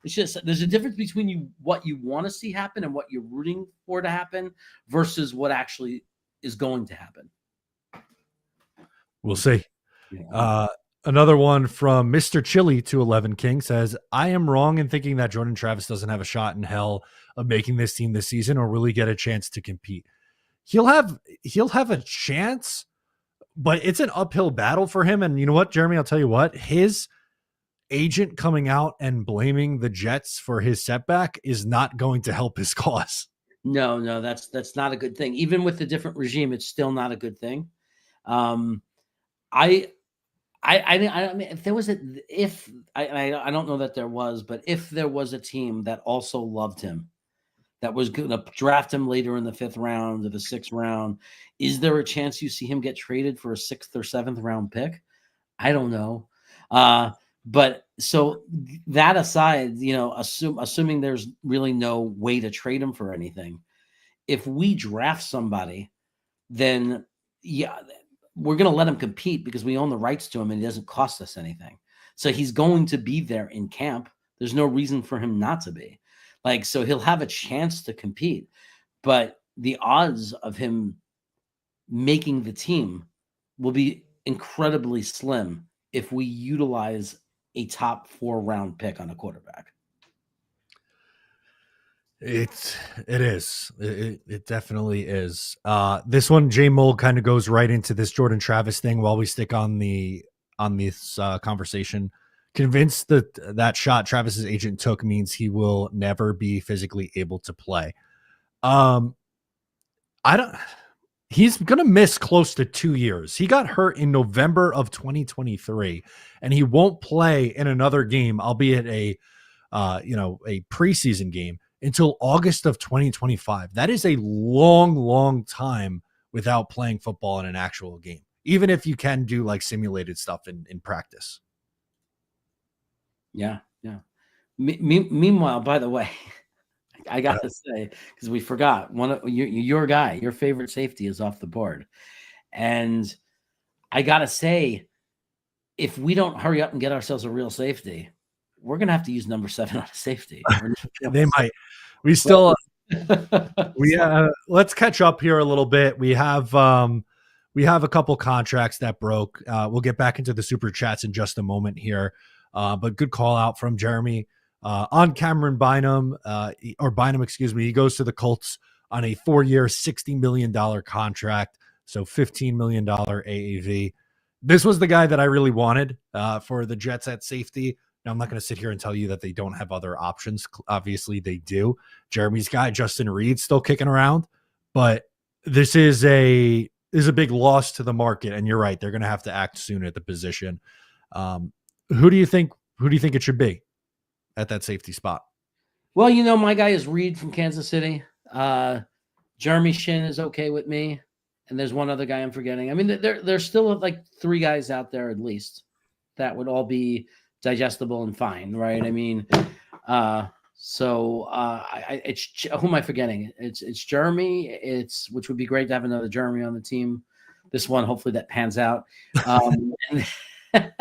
It's just there's a difference between what you want to see happen and what you're rooting for to happen versus what actually is going to happen. We'll see. Yeah. Another one from Mr. Chili to 11 King says, I am wrong in thinking that Jordan Travis doesn't have a shot in hell of making this team this season or really get a chance to compete. He'll have a chance, but it's an uphill battle for him. And you know what, Jeremy, I'll tell you what, his agent coming out and blaming the Jets for his setback is not going to help his cause. No, that's not a good thing. Even with the different regime, it's still not a good thing. I mean, if there was I don't know that there was, but if there was a team that also loved him, that was going to draft him later in the 5th round or the 6th round, is there a chance you see him get traded for a 6th or 7th round pick? I don't know. But so that aside, assuming there's really no way to trade him for anything, if we draft somebody, then we're going to let him compete because we own the rights to him and it doesn't cost us anything. So he's going to be there in camp. There's no reason for him not to be. So he'll have a chance to compete, but the odds of him making the team will be incredibly slim if we utilize a top 4 round pick on a quarterback. It is. It definitely is. This one, J Mole kind of goes right into this Jordan Travis thing while we stick on this conversation. Convinced that shot Travis's agent took means he will never be physically able to play. He's going to miss close to 2 years. He got hurt in November of 2023 and he won't play in another game, albeit a preseason game, until August of 2025. That is a long, long time without playing football in an actual game, even if you can do like simulated stuff in practice. Yeah. Meanwhile, by the way, I got to say, because we forgot, one of your guy, your favorite safety is off the board. And I got to say, if we don't hurry up and get ourselves a real safety, we're going to have to use number 7 on a safety. They might. We still, let's catch up here a little bit. We have a couple contracts that broke. We'll get back into the super chats in just a moment here. But good call out from Jeremy on Cameron Bynum, He goes to the Colts on a 4-year, $60 million contract. So $15 million AAV. This was the guy that I really wanted for the Jets at safety. Now, I'm not going to sit here and tell you that they don't have other options. Obviously, they do. Jeremy's guy, Justin Reed, still kicking around. But this is a big loss to the market. And you're right. They're going to have to act soon at the position. Who do you think it should be at that safety spot? Well, my guy is Reed from Kansas City. Jeremy Shin is okay with me. And there's one other guy I'm forgetting. I mean, there's still like 3 guys out there at least that would all be digestible and fine, right? I mean, it's who am I forgetting? It's Jeremy. Which would be great to have another Jeremy on the team. This one, hopefully that pans out. And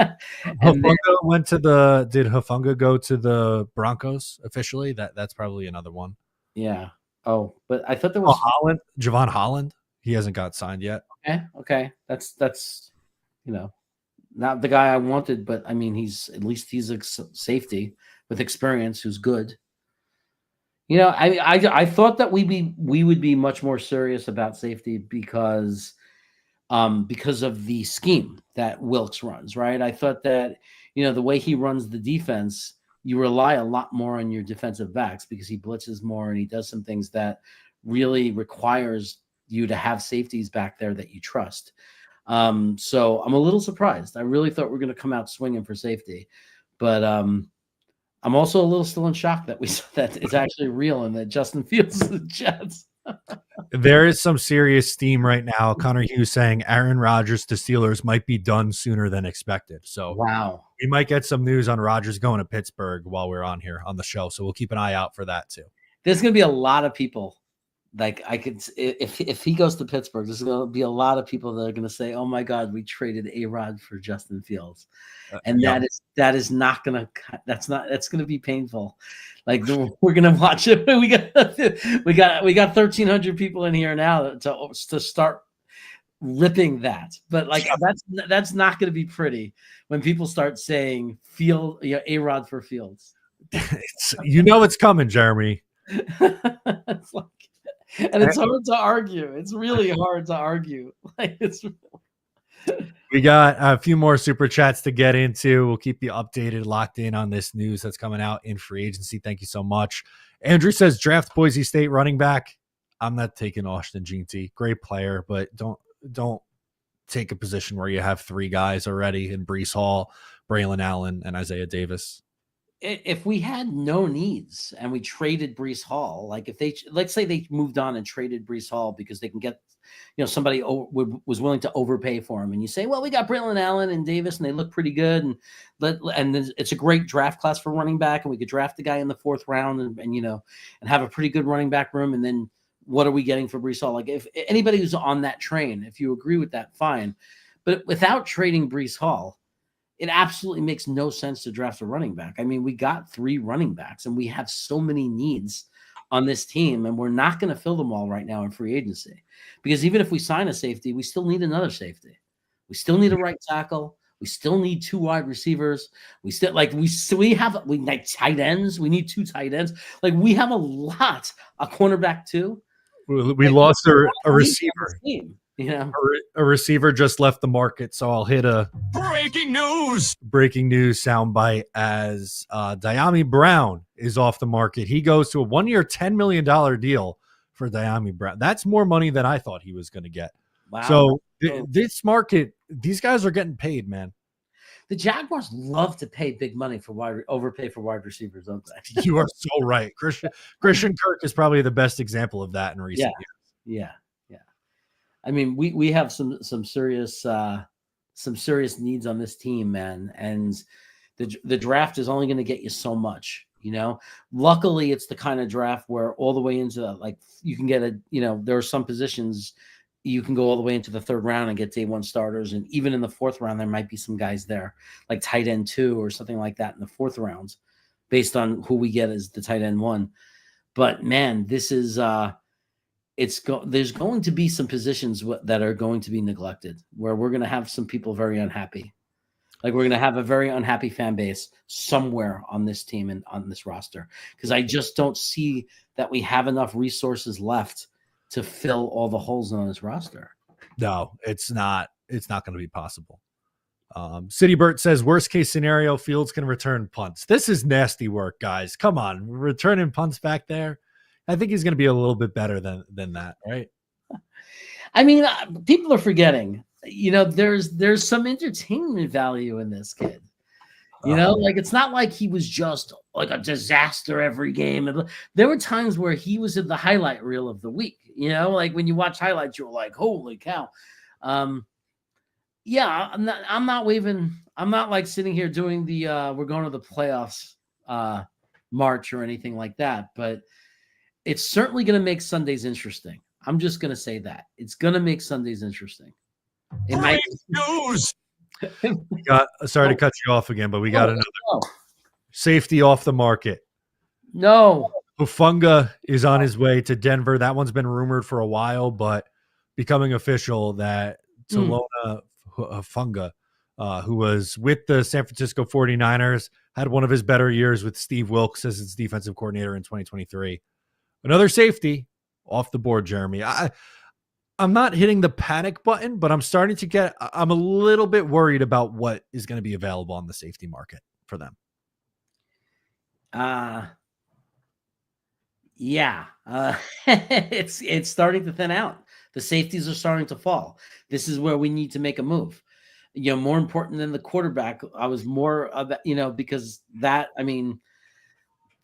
then, Hufanga went to the. Did Hufanga go to the Broncos officially? That's probably another one. yeah. Oh, but I thought there Oh, was Holland, Javon Holland. He hasn't got signed yet. okay. That's not the guy I wanted, but I mean he's at least he's a safety with experience who's good. I thought that we would be much more serious about safety because of the scheme that Wilkes runs, right? I thought that, the way he runs the defense, you rely a lot more on your defensive backs because he blitzes more and he does some things that really requires you to have safeties back there that you trust. So I'm a little surprised. I really thought we were going to come out swinging for safety, but I'm also a little still in shock that that it's actually real and that Justin Fields is the Jets. There is some serious steam right now. Connor Hughes saying Aaron Rodgers to Steelers might be done sooner than expected. So wow, we might get some news on Rodgers going to Pittsburgh while we're on here on the show. So we'll keep an eye out for that too. There's going to be a lot of people. Like I could, if he goes to Pittsburgh, there's going to be a lot of people that are going to say, "Oh my God, we traded A-Rod for Justin Fields," and that is not going to. That's going to be painful. Like we're going to watch it. We got 1,300 people in here now to start ripping that. But like that's not going to be pretty when people start saying A-Rod for Fields. It's coming, Jeremy. It's like. And it's hard to argue. It's really hard to argue. We got a few more super chats to get into. We'll keep you updated, locked in on this news that's coming out in free agency. Thank you so much. Andrew says draft Boise State running back. I'm not taking Austin Jeanty. Great player, but don't take a position where you have three guys already in Breece Hall, Braylon Allen, and Isaiah Davis. If we had no needs and we traded Breece Hall, like let's say they moved on and traded Breece Hall because they can get, somebody was willing to overpay for him, and you say, well, we got Braylon Allen and Davis, and they look pretty good, and it's a great draft class for running back, and we could draft a guy in the 4th round, and have a pretty good running back room, and then what are we getting for Breece Hall? Like if anybody who's on that train, if you agree with that, fine, but without trading Breece Hall, it absolutely makes no sense to draft a running back. I mean, we got 3 running backs and we have so many needs on this team, and we're not going to fill them all right now in free agency because even if we sign a safety, we still need another safety. We still need a right tackle. We still need 2 wide receivers. We still we need tight ends. We need 2 tight ends. Like we have a cornerback too. We lost a receiver. A receiver just left the market, so I'll hit a breaking news soundbite as Diami Brown is off the market. He goes to a 1-year, $10 million deal for Diami Brown. That's more money than I thought he was going to get. Wow. So this market, these guys are getting paid, man. The Jaguars love to pay big money overpay for wide receivers, don't they? You are so right. Christian Kirk is probably the best example of that in recent years. Yeah. I mean, we have some serious needs on this team, man, and the draft is only going to get you so much. Luckily, it's the kind of draft where all the way into you can get there are some positions you can go all the way into the 3rd round and get day 1 starters, and even in the 4th round there might be some guys there like tight end 2 or something like that in the 4th rounds, based on who we get as the tight end 1. But man, this is. There's going to be some positions that are going to be neglected where we're going to have some people very unhappy. Like we're going to have a very unhappy fan base somewhere on this team and on this roster, because I just don't see that we have enough resources left to fill all the holes on this roster. No, it's not going to be possible. City Bert says worst case scenario, Fields can return punts. This is nasty work, guys. Come on, returning punts back there. I think he's going to be a little bit better than that, right? I mean, people are forgetting. There's some entertainment value in this kid. Like it's not like he was just like a disaster every game. There were times where he was in the highlight reel of the week. Like when you watch highlights, you're like, holy cow. Yeah, I'm not waving. I'm not like sitting here doing the we're going to the playoffs march or anything like that. But it's certainly going to make Sundays interesting. I'm just going to say that it's going to make Sundays interesting. It might. Sorry to cut you off again, but we got another No. safety off the market. No. Hufanga is on his way to Denver. That one's been rumored for a while, but becoming official that Talona Hufanga, who was with the San Francisco 49ers, had one of his better years with Steve Wilkes as its defensive coordinator in 2023. Another safety off the board, Jeremy. I'm not hitting the panic button, but I'm a little bit worried about what is going to be available on the safety market for them. Yeah, it's starting to thin out. The safeties are starting to fall. This is where we need to make a move. More important than the quarterback. I was more of because that,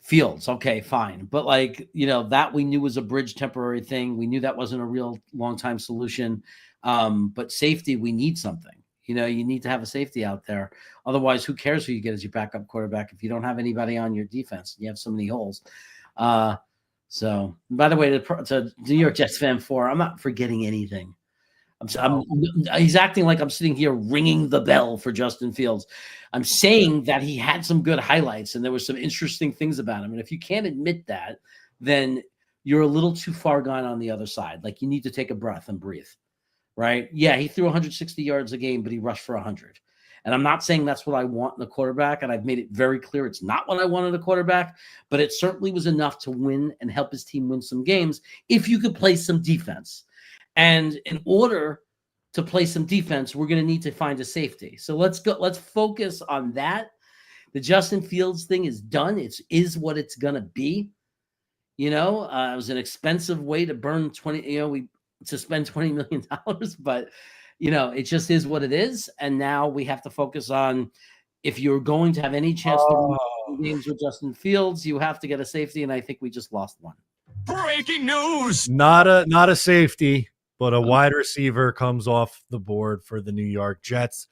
Fields, okay, fine. But that we knew was a bridge temporary thing. We knew that wasn't a real long-time solution. But safety, we need something. You need to have a safety out there. Otherwise, who cares who you get as your backup quarterback if you don't have anybody on your defense? You have so many holes. So, by the way, to New York Jets fan 4, I'm not forgetting anything. He's acting like I'm sitting here ringing the bell for Justin Fields. I'm saying that he had some good highlights and there were some interesting things about him. And if you can't admit that, then you're a little too far gone on the other side. Like, you need to take a breath and breathe, right? Yeah, he threw 160 yards a game, but he rushed for 100. And I'm not saying that's what I want in a quarterback, and I've made it very clear it's not what I wanted in a quarterback, but it certainly was enough to win and help his team win some games if you could play some defense. And in order to play some defense, we're going to need to find a safety. So let's focus on that. The Justin Fields thing is done. It is what it's going to be. It was an expensive way to burn to spend $20 million, but it just is what it is. And now we have to focus on, if you're going to have any chance to win games with Justin Fields, you have to get a safety. And I think we just lost one. Breaking news. Not a safety, but a wide receiver comes off the board for the New York Jets.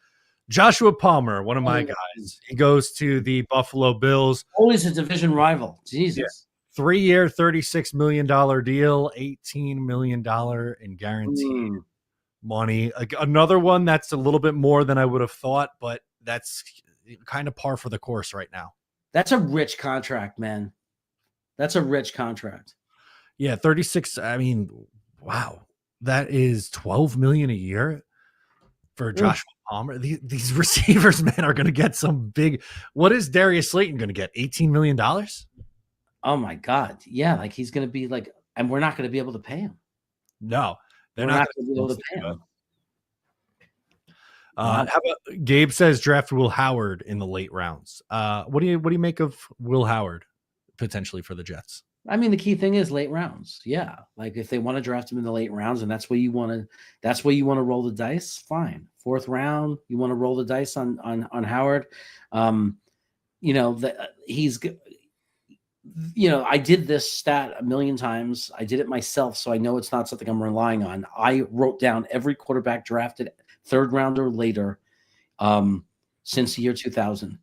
Joshua Palmer, one of my guys. He goes to the Buffalo Bills. Always a division rival. Jesus. Yeah. 3-year, $36 million deal, $18 million in guaranteed money. Another one that's a little bit more than I would have thought, but that's kind of par for the course right now. That's a rich contract, man. That's a rich contract. Yeah, 36. Wow. That is $12 million a year for Joshua Palmer. These receivers, man, are going to get some big. What is Darius Slayton going to get? $18 million? Oh my God. Yeah. He's going to be and we're not going to be able to pay him. No. They're not going to be able to pay him. How about Gabe says draft Will Howard in the late rounds? What do you make of Will Howard potentially for the Jets? The key thing is late rounds. Yeah, if they want to draft him in the late rounds, and that's where you want to roll the dice. Fine, 4th round, you want to roll the dice on Howard. I did this stat a million times. I did it myself, so I know it's not something I'm relying on. I wrote down every quarterback drafted 3rd round or later since the year 2000.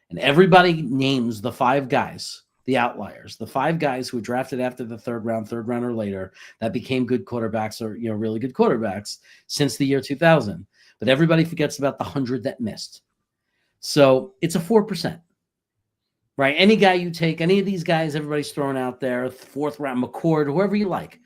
And everybody names the 5 guys, the outliers, the 5 guys who were drafted after the 3rd round or later that became good quarterbacks or, really good quarterbacks since the year 2000. But everybody forgets about the 100 that missed. So it's a 4%. Right. Any guy you take, any of these guys, everybody's throwing out there, 4th round, McCord, whoever you like.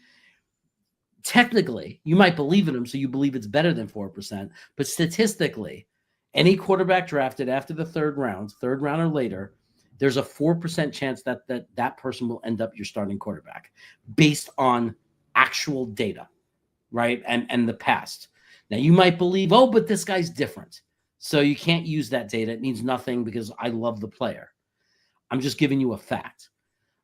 Technically, you might believe in him, so you believe it's better than 4%. But statistically, any quarterback drafted after the 3rd round or later, there's a 4% chance that person will end up your starting quarterback based on actual data, right? And the past. Now, you might believe, but this guy's different. So you can't use that data. It means nothing because I love the player. I'm just giving you a fact.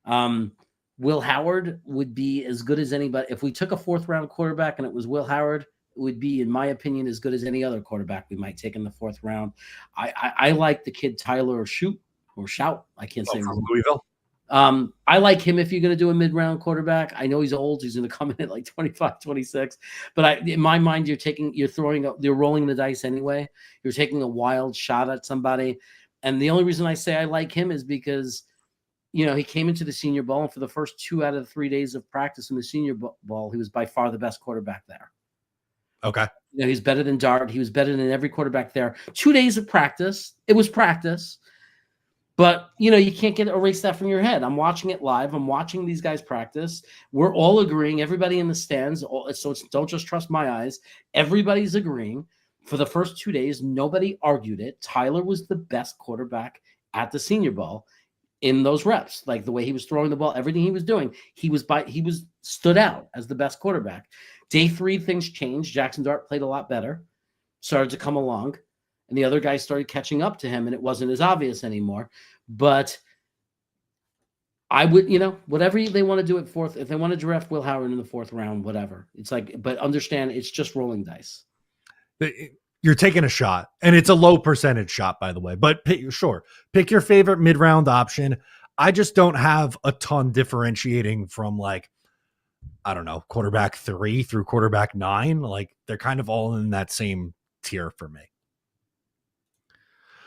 Will Howard would be as good as anybody. If we took a 4th round quarterback and it was Will Howard, it would be, in my opinion, as good as any other quarterback we might take in the 4th round. I like the kid Tyler Shout. I can't say from Louisville. I like him if you're going to do a mid-round quarterback. I know he's old. He's going to come in at 25, 26. But in my mind, you're rolling the dice anyway. You're taking a wild shot at somebody. And the only reason I say I like him is because, he came into the Senior Bowl, and for the first 2 out of the 3 days of practice in the Senior Bowl, he was by far the best quarterback there. Okay. You know, he's better than Dart. He was better than every quarterback there. 2 days of practice. It was practice. But, you know, you can't erase that from your head. I'm watching it live. I'm watching these guys practice. We're all agreeing. Everybody in the stands. So don't just trust my eyes. Everybody's agreeing. For the first 2 days, nobody argued it. Tyler was the best quarterback at the Senior Bowl in those reps. Like the way he was throwing the ball, everything he was doing, he was stood out as the best quarterback. Day 3, things changed. Jackson Dart played a lot better, started to come along, and the other guys started catching up to him, and it wasn't as obvious anymore. But I would, you know, whatever they want to do at 4th, if they want to draft Will Howard in the 4th round, whatever. It's like, but understand it's just rolling dice. You're taking a shot, and it's a low percentage shot, by the way, but pick your favorite mid-round option. I just don't have a ton differentiating from, like, I don't know, quarterback 3 through quarterback 9. Like, they're kind of all in that same tier for me.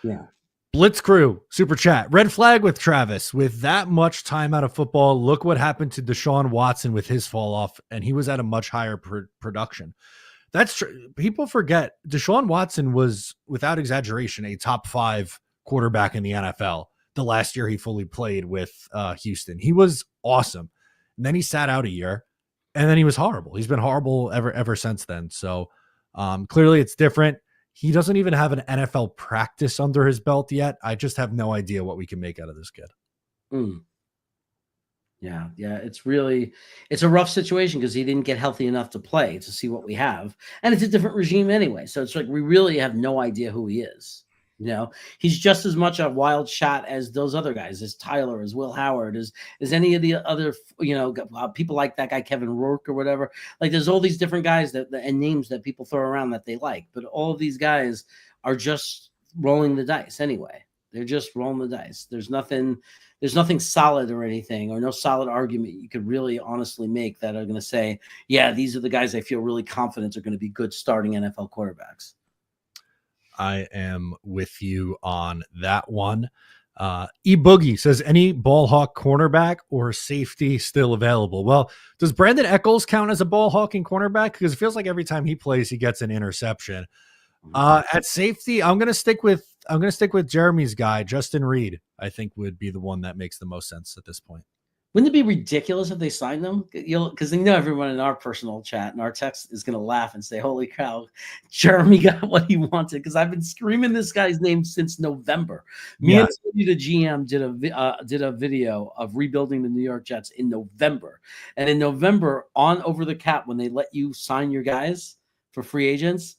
Yeah. Blitz Crew, super chat. Red flag with Travis. With that much time out of football, look what happened to Deshaun Watson with his fall off, and he was at a much higher production. That's true. People forget Deshaun Watson was, without exaggeration, a top 5 quarterback in the NFL the last year he fully played with Houston. He was awesome. And then he sat out a year, and then he was horrible. He's been horrible ever since then. So clearly it's different. He doesn't even have an NFL practice under his belt yet. I just have no idea what we can make out of this kid. Yeah. It's a rough situation because he didn't get healthy enough to play to see what we have. And it's a different regime anyway. So it's like, we really have no idea who he is. You know, he's just as much a wild shot as those other guys, as Tyler, as Will Howard, as any of the other, you know, people like that guy, Kevin Rourke or whatever. Like, there's all these different guys and names that people throw around that they like. But all of these guys are just rolling the dice anyway. They're just rolling the dice. There's nothing solid or anything, or no solid argument you could really honestly make that are going to say, yeah, these are the guys I feel really confident are going to be good starting NFL quarterbacks. I am with you on that one. E-Boogie says, any ball hawk cornerback or safety still available? Well, does Brandon Echols count as a ball hawking cornerback? Because it feels like every time he plays, he gets an interception. At safety, I'm going to stick with Jeremy's guy, Justin Reed. I think would be the one that makes the most sense at this point. Wouldn't it be ridiculous if they signed them? Because they know everyone in our personal chat and our text is going to laugh and say, holy cow, Jeremy got what he wanted. Because I've been screaming this guy's name since November. Me and the GM did a video of rebuilding the New York Jets in November. And in November, on Over the Cap, when they let you sign your guys for free agents,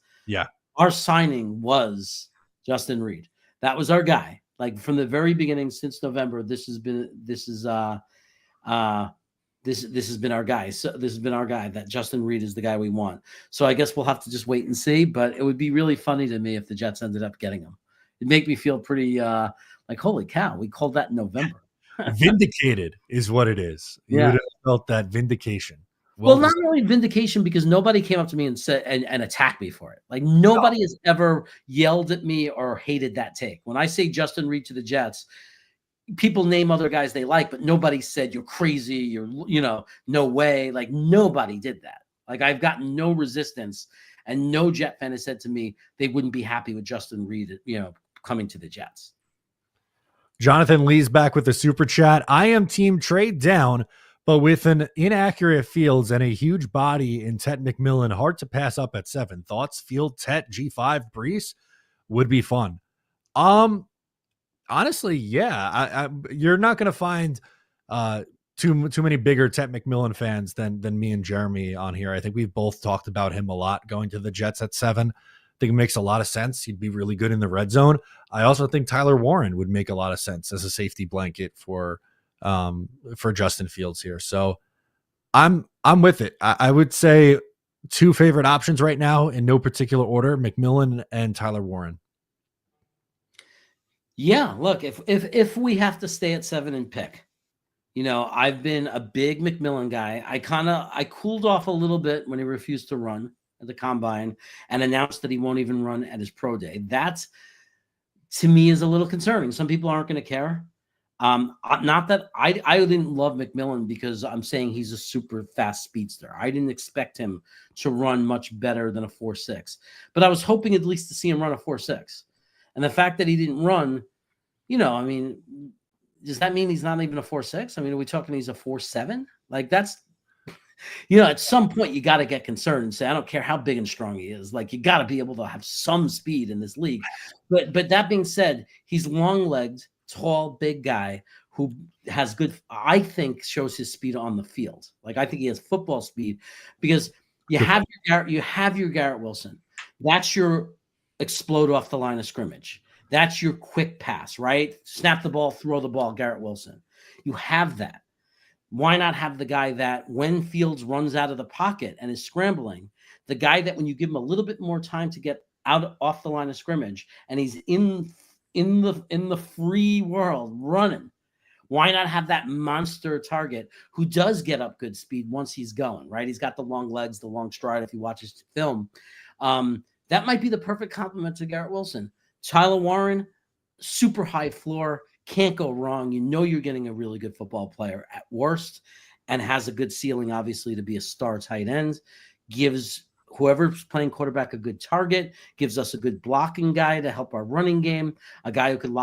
our signing was Justin Reed. That was our guy. Like, from the very beginning, since November, this has been our guy. So this has been our guy, that Justin Reed is the guy we want. So I guess we'll have to just wait and see, but it would be really funny to me if the Jets ended up getting him. It'd make me feel pretty like, holy cow, we called that in November. Vindicated is what it is. You would have felt that vindication. Well, not really vindication, because nobody came up to me and said and attacked me for it. Like, nobody has ever yelled at me or hated that take. When I say Justin Reed to the Jets, people name other guys they like, but nobody said you're crazy, no way. Like, nobody did that. Like, I've gotten no resistance, and no Jet fan has said to me they wouldn't be happy with Justin Reed, coming to the Jets. Jonathan Lee's back with a super chat. I am team trade down, but with an inaccurate Fields and a huge body in Tet McMillan, hard to pass up at 7. Thoughts? Field, Tet, G5, Brees would be fun. Honestly, yeah. You're not going to find too many bigger Tet McMillan fans than me and Jeremy on here. I think we've both talked about him a lot going to the Jets at 7. I think it makes a lot of sense. He'd be really good in the red zone. I also think Tyler Warren would make a lot of sense as a safety blanket for Justin Fields here. So I'm with it. I would say 2 favorite options right now in no particular order: McMillan and Tyler Warren. Yeah, look, if we have to stay at 7 and pick, I've been a big McMillan guy. I cooled off a little bit when he refused to run at the combine and announced that he won't even run at his pro day. That, to me, is a little concerning. Some people aren't going to care. Not that I didn't love McMillan because I'm saying he's a super fast speedster. I didn't expect him to run much better than a 4.6, but I was hoping at least to see him run a 4.6. And the fact that he didn't run, I mean, does that mean he's not even a 4.6? I mean, are we talking he's a 4.7? Like that's, at some point you got to get concerned and say, I don't care how big and strong he is. Like you got to be able to have some speed in this league. But that being said, he's long-legged, tall, big guy who has good, I think, shows his speed on the field. Like I think he has football speed because you have your Garrett Wilson. That's your explode off the line of scrimmage. That's your quick pass, right? Snap the ball, throw the ball, Garrett Wilson. You have that. Why not have the guy that when Fields runs out of the pocket and is scrambling, the guy that when you give him a little bit more time to get off the line of scrimmage and he's in the free world running, why not have that monster target who does get up good speed once he's going, right? He's got the long legs, the long stride. If you watch his film, that might be the perfect complement to Garrett Wilson. Tyler Warren, super high floor, can't go wrong. You're getting a really good football player at worst and has a good ceiling, obviously, to be a star tight end. Gives whoever's playing quarterback a good target, gives us a good blocking guy to help our running game, a guy who could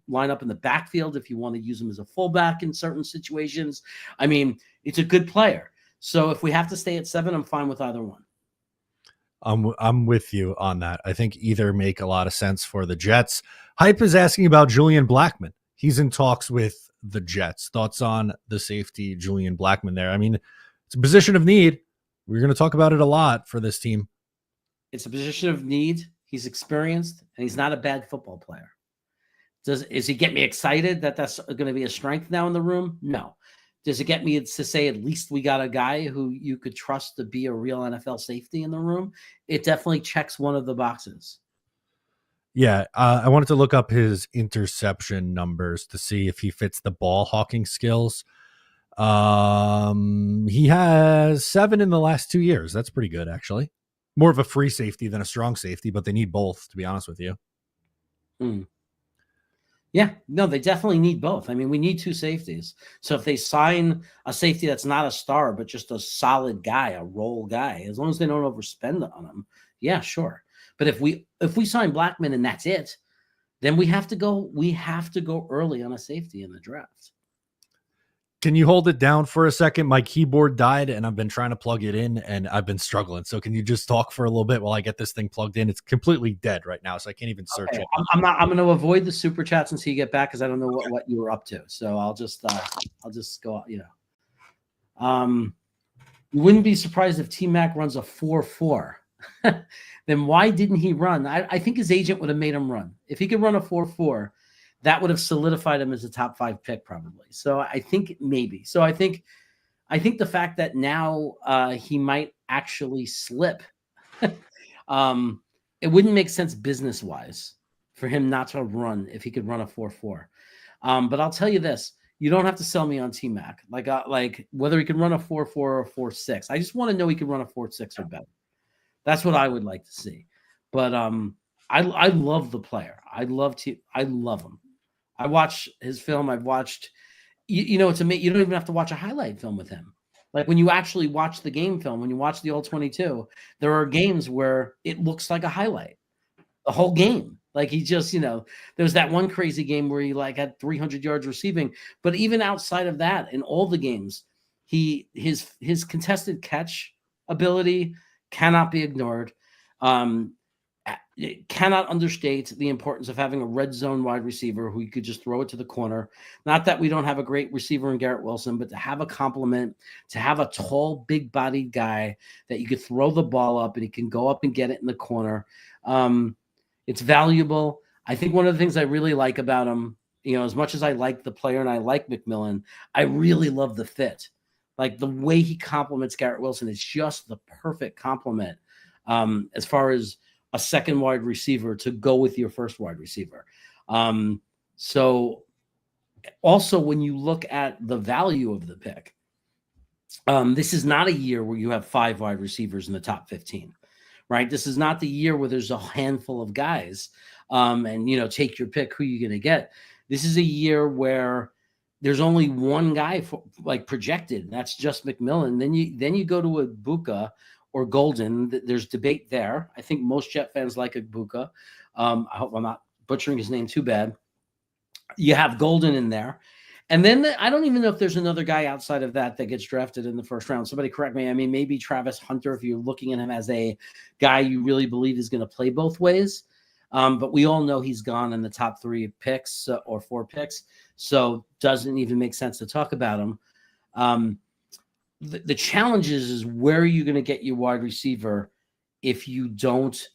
line up in the backfield if you want to use him as a fullback in certain situations. I mean, it's a good player. So if we have to stay at 7, I'm fine with either one. I'm with you on that. I think either make a lot of sense for the Jets. Hype is asking about Julian Blackmon. He's in talks with the Jets. Thoughts on the safety Julian Blackmon there? I mean, it's a position of need. We're going to talk about it a lot for this team. It's a position of need. He's experienced, and he's not a bad football player. Is he get me excited that that's going to be a strength now in the room? No. Does it get me to say at least we got a guy who you could trust to be a real NFL safety in the room? It definitely checks one of the boxes. Yeah, I wanted to look up his interception numbers to see if he fits the ball hawking skills. He has 7 in the last 2 years. That's pretty good, actually. More of a free safety than a strong safety, but they need both, to be honest with you. Yeah, no, they definitely need both. I mean, we need 2 safeties. So if they sign a safety that's not a star, but just a solid guy, a role guy, as long as they don't overspend on him, yeah, sure. But if we sign Blackmon and that's it, then we have to go early on a safety in the draft. Can you hold it down for a second? My keyboard died and I've been trying to plug it in and I've been struggling. So can you just talk for a little bit while I get this thing plugged in? It's completely dead right now, so I can't even search it. I'm going to avoid the super chats until you get back because I don't know what you were up to. So I'll just go, you wouldn't be surprised if T-Mac runs a 4.4. Then why didn't he run? I think his agent would have made him run. If he could run a 4.4, that would have solidified him as a top 5 pick probably. So I think maybe. So I think the fact that now he might actually slip, it wouldn't make sense business-wise for him not to run if he could run a 4.4. But I'll tell you this. You don't have to sell me on T-Mac. Like whether he can run a 4.4 or a 4.6. I just want to know he can run a 4.6 or better. That's what I would like to see. But I love the player. I love him. I watch his film. I've watched, it's amazing. You don't even have to watch a highlight film with him. Like when you actually watch the game film, when you watch the All-22, there are games where it looks like a highlight, the whole game. Like he just, there was that one crazy game where he had 300 yards receiving. But even outside of that, in all the games, his contested catch ability cannot be ignored. It cannot understate the importance of having a red zone wide receiver who you could just throw it to the corner. Not that we don't have a great receiver in Garrett Wilson, but to have a complement, to have a tall, big-bodied guy that you could throw the ball up and he can go up and get it in the corner. It's valuable. I think one of the things I really like about him, as much as I like the player and I like McMillan, I really love the fit. Like the way he complements Garrett Wilson is just the perfect complement as far as a second wide receiver to go with your first wide receiver. So also when you look at the value of the pick, this is not a year where you have 5 wide receivers in the top 15, right? This is not the year where there's a handful of guys and, take your pick, who you're going to get. This is a year where there's only one guy projected, and that's just McMillan. Then you go to Ibuka or Golden. There's debate there. I think most Jet fans like Ibuka. I hope I'm not butchering his name too bad. You have Golden in there. And then I don't even know if there's another guy outside of that gets drafted in the first round. Somebody correct me. I mean, maybe Travis Hunter, if you're looking at him as a guy you really believe is going to play both ways. But we all know he's gone in the top 3 picks or 4 picks. So doesn't even make sense to talk about him. The challenge is where are you going to get your wide receiver if you don't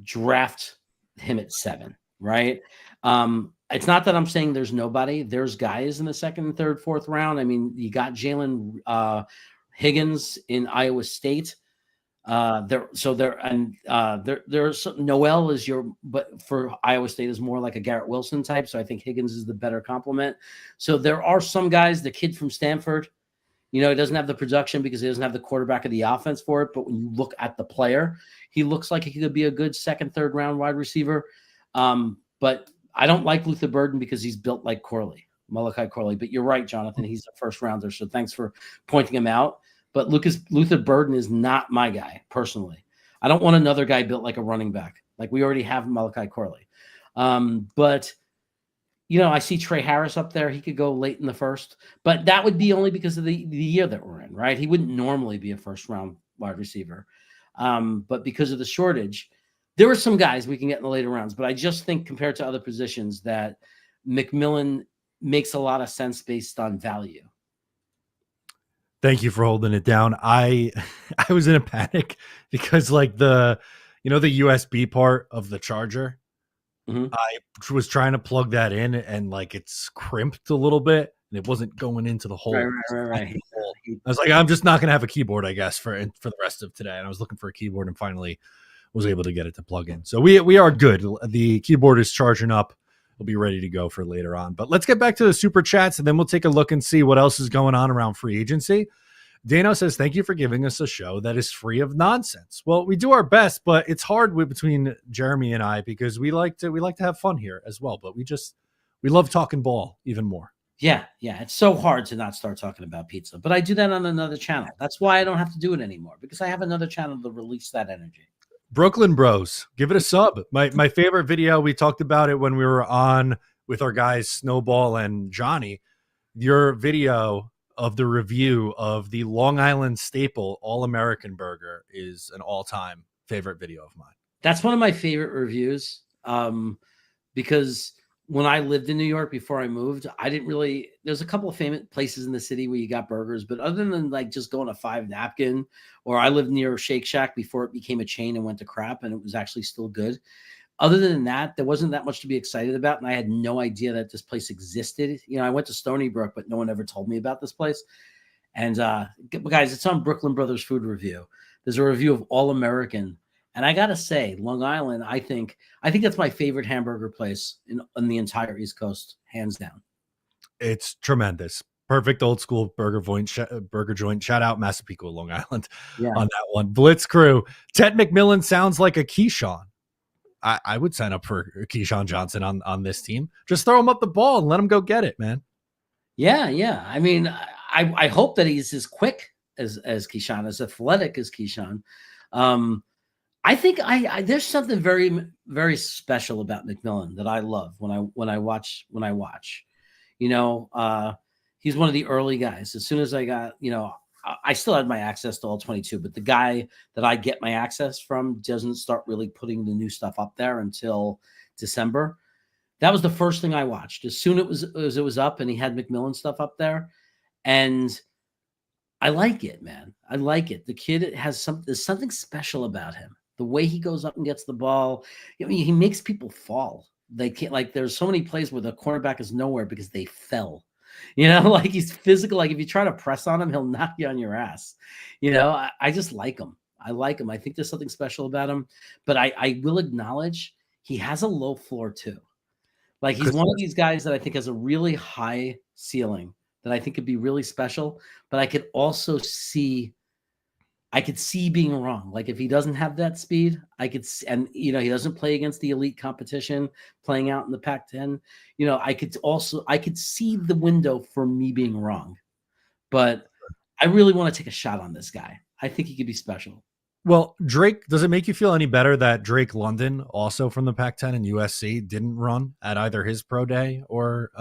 draft him at 7, right? It's not that I'm saying there's nobody. There's guys in the 2nd, 3rd, 4th round. I mean, you got Jalen Higgins in Iowa State. There's Noel is but for Iowa State is more like a Garrett Wilson type. So I think Higgins is the better complement. So there are some guys, the kid from Stanford, he doesn't have the production because he doesn't have the quarterback of the offense for it. But when you look at the player, he looks like he could be a good 2nd, 3rd round wide receiver. But I don't like Luther Burden because he's built like Malachi Corley. But you're right, Jonathan. He's a first rounder. So thanks for pointing him out. But Luther Burden is not my guy, personally. I don't want another guy built like a running back. Like we already have Malachi Corley. But, I see Trey Harris up there. He could go late in the 1st. But that would be only because of the year that we're in, right? He wouldn't normally be a first-round wide receiver. But because of the shortage, there are some guys we can get in the later rounds. But I just think compared to other positions that McMillan makes a lot of sense based on value. Thank you for holding it down. I was in a panic because like the USB part of the charger, I was trying to plug that in and like it's crimped a little bit and it wasn't going into the hole. Right. I was like, I'm just not going to have a keyboard, I guess, for the rest of today. And I was looking for a keyboard and finally was able to get it to plug in. So we are good. The keyboard is charging up. We'll be ready to go for later on. But let's get back to the super chats, and then we'll take a look and see what else is going on around free agency. Dano says, thank you for giving us a show that is free of nonsense. Well, we do our best, but it's hard between Jeremy and I because we like to have fun here as well. But we love talking ball even more. Yeah. It's so hard to not start talking about pizza. But I do that on another channel. That's why I don't have to do it anymore, because I have another channel to release that energy. Brooklyn Bros, give it a sub. My favorite video, we talked about it when we were on with our guys Snowball and Johnny. Your video of the review of the Long Island staple All-American burger is an all-time favorite video of mine. That's one of my favorite reviews because when I lived in New York before I moved, there's a couple of famous places in the city where you got burgers, but other than like just going to 5 Napkin, or I lived near Shake Shack before it became a chain and went to crap and it was actually still good. Other than that, there wasn't that much to be excited about. And I had no idea that this place existed. I went to Stony Brook, but no one ever told me about this place. And guys, it's on Brooklyn Brothers Food Review. There's a review of All American. And I got to say, Long Island, I think that's my favorite hamburger place in the entire East Coast, hands down. It's tremendous. Perfect old school burger joint. Shout out Massapequa, Long Island on that one. Blitz Crew. Ted McMillan sounds like a Keyshawn. I would sign up for Keyshawn Johnson on this team. Just throw him up the ball and let him go get it, man. Yeah. I mean, I hope that he's as quick as Keyshawn, as athletic as Keyshawn. I think there's something very, very special about McMillan that I love when I watch. He's one of the early guys. As soon as I got, I still had my access to all 22, but the guy that I get my access from doesn't start really putting the new stuff up there until December. That was the first thing I watched. As soon as it was up and he had McMillan stuff up there, and I like it, man. I like it. The kid there's something special about him. The way he goes up and gets the ball, he makes people fall. They can't, like, there's so many plays where the cornerback is nowhere because they fell. Like he's physical. Like if you try to press on him, he'll knock you on your ass. I just like him. I like him. I think there's something special about him. But I will acknowledge he has a low floor too. Like he's one of these guys that I think has a really high ceiling that I think could be really special. But I could also see I could see being wrong. Like if he doesn't have that speed, I could, and he doesn't play against the elite competition, playing out in the Pac-10. I could see the window for me being wrong, but I really want to take a shot on this guy. I think he could be special. Well, Drake, does it make you feel any better that Drake London, also from the Pac-10 and USC, didn't run at either his pro day or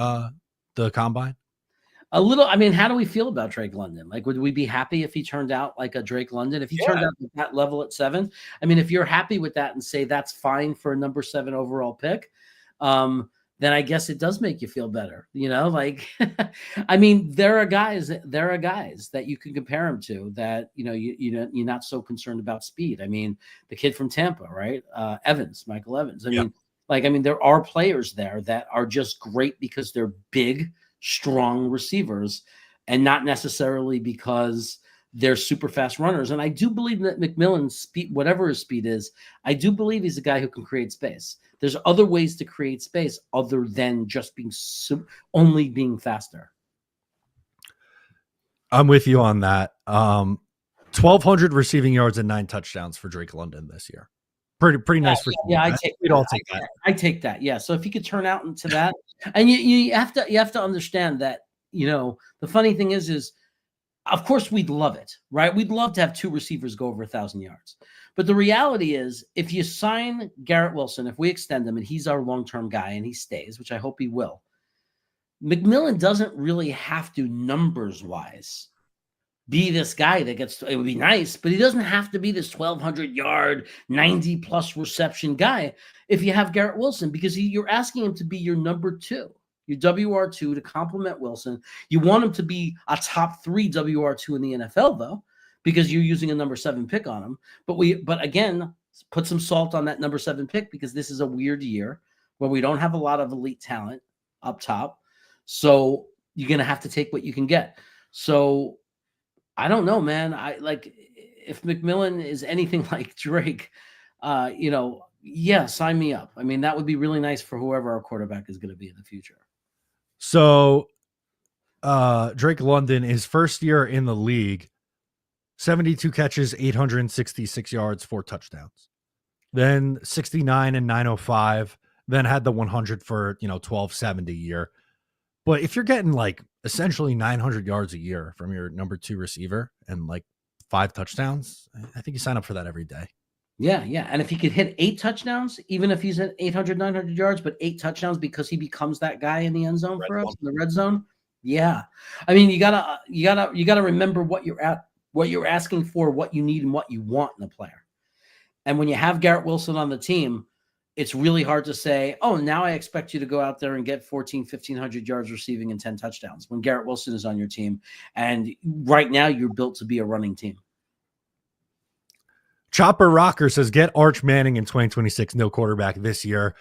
the combine? A little. I mean, how do we feel about Drake London? Like, would we be happy if he turned out like a Drake London? If he turned out at that level at 7? I mean, if you're happy with that and say that's fine for a number 7 overall pick, then I guess it does make you feel better. Like, I mean, there are guys that you can compare him to that, you're not so concerned about speed. I mean, the kid from Tampa, right? Michael Evans. I mean, there are players there that are just great because they're big, strong receivers and not necessarily because they're super fast runners. And I do believe that McMillan's speed, whatever his speed is, I do believe he's a guy who can create space. There's other ways to create space other than just only being faster. I'm with you on that. 1,200 receiving yards and 9 touchdowns for Drake London this year. Pretty nice for I take that. I take that. Yeah. So if he could turn out into that, and you have to understand that, the funny thing is of course we'd love it, right? We'd love to have 2 receivers go over 1,000 yards. But the reality is, if you sign Garrett Wilson, if we extend him and he's our long-term guy and he stays, which I hope he will, McMillan doesn't really have to, numbers-wise, be this guy that gets, it would be nice, but he doesn't have to be this 1,200 yard, 90 plus reception guy if you have Garrett Wilson, because you're asking him to be your number 2, your WR2 to complement Wilson. You want him to be a top 3 WR2 in the NFL though, because you're using a number 7 pick on him. But again, put some salt on that number 7 pick, because this is a weird year where we don't have a lot of elite talent up top. So you're going to have to take what you can get. So I don't know, man. If McMillan is anything like Drake, sign me up. I mean, that would be really nice for whoever our quarterback is going to be in the future. So Drake London, his first year in the league, 72 catches, 866 yards, 4 touchdowns. Then 69 and 905. Then had the 100 for 1270 year. But if you're getting like essentially 900 yards a year from your number 2 receiver and like 5 touchdowns, I think you sign up for that every day. Yeah. And if he could hit 8 touchdowns, even if he's at 800, 900 yards, but 8 touchdowns because he becomes that guy in the end zone for us in the red zone. Yeah. I mean, you gotta remember what you're asking for, what you need, and what you want in a player. And when you have Garrett Wilson on the team, it's really hard to say, oh, now I expect you to go out there and get 1,500 yards receiving and 10 touchdowns when Garrett Wilson is on your team. And right now you're built to be a running team. Chopper Rocker says, get Arch Manning in 2026, no quarterback this year.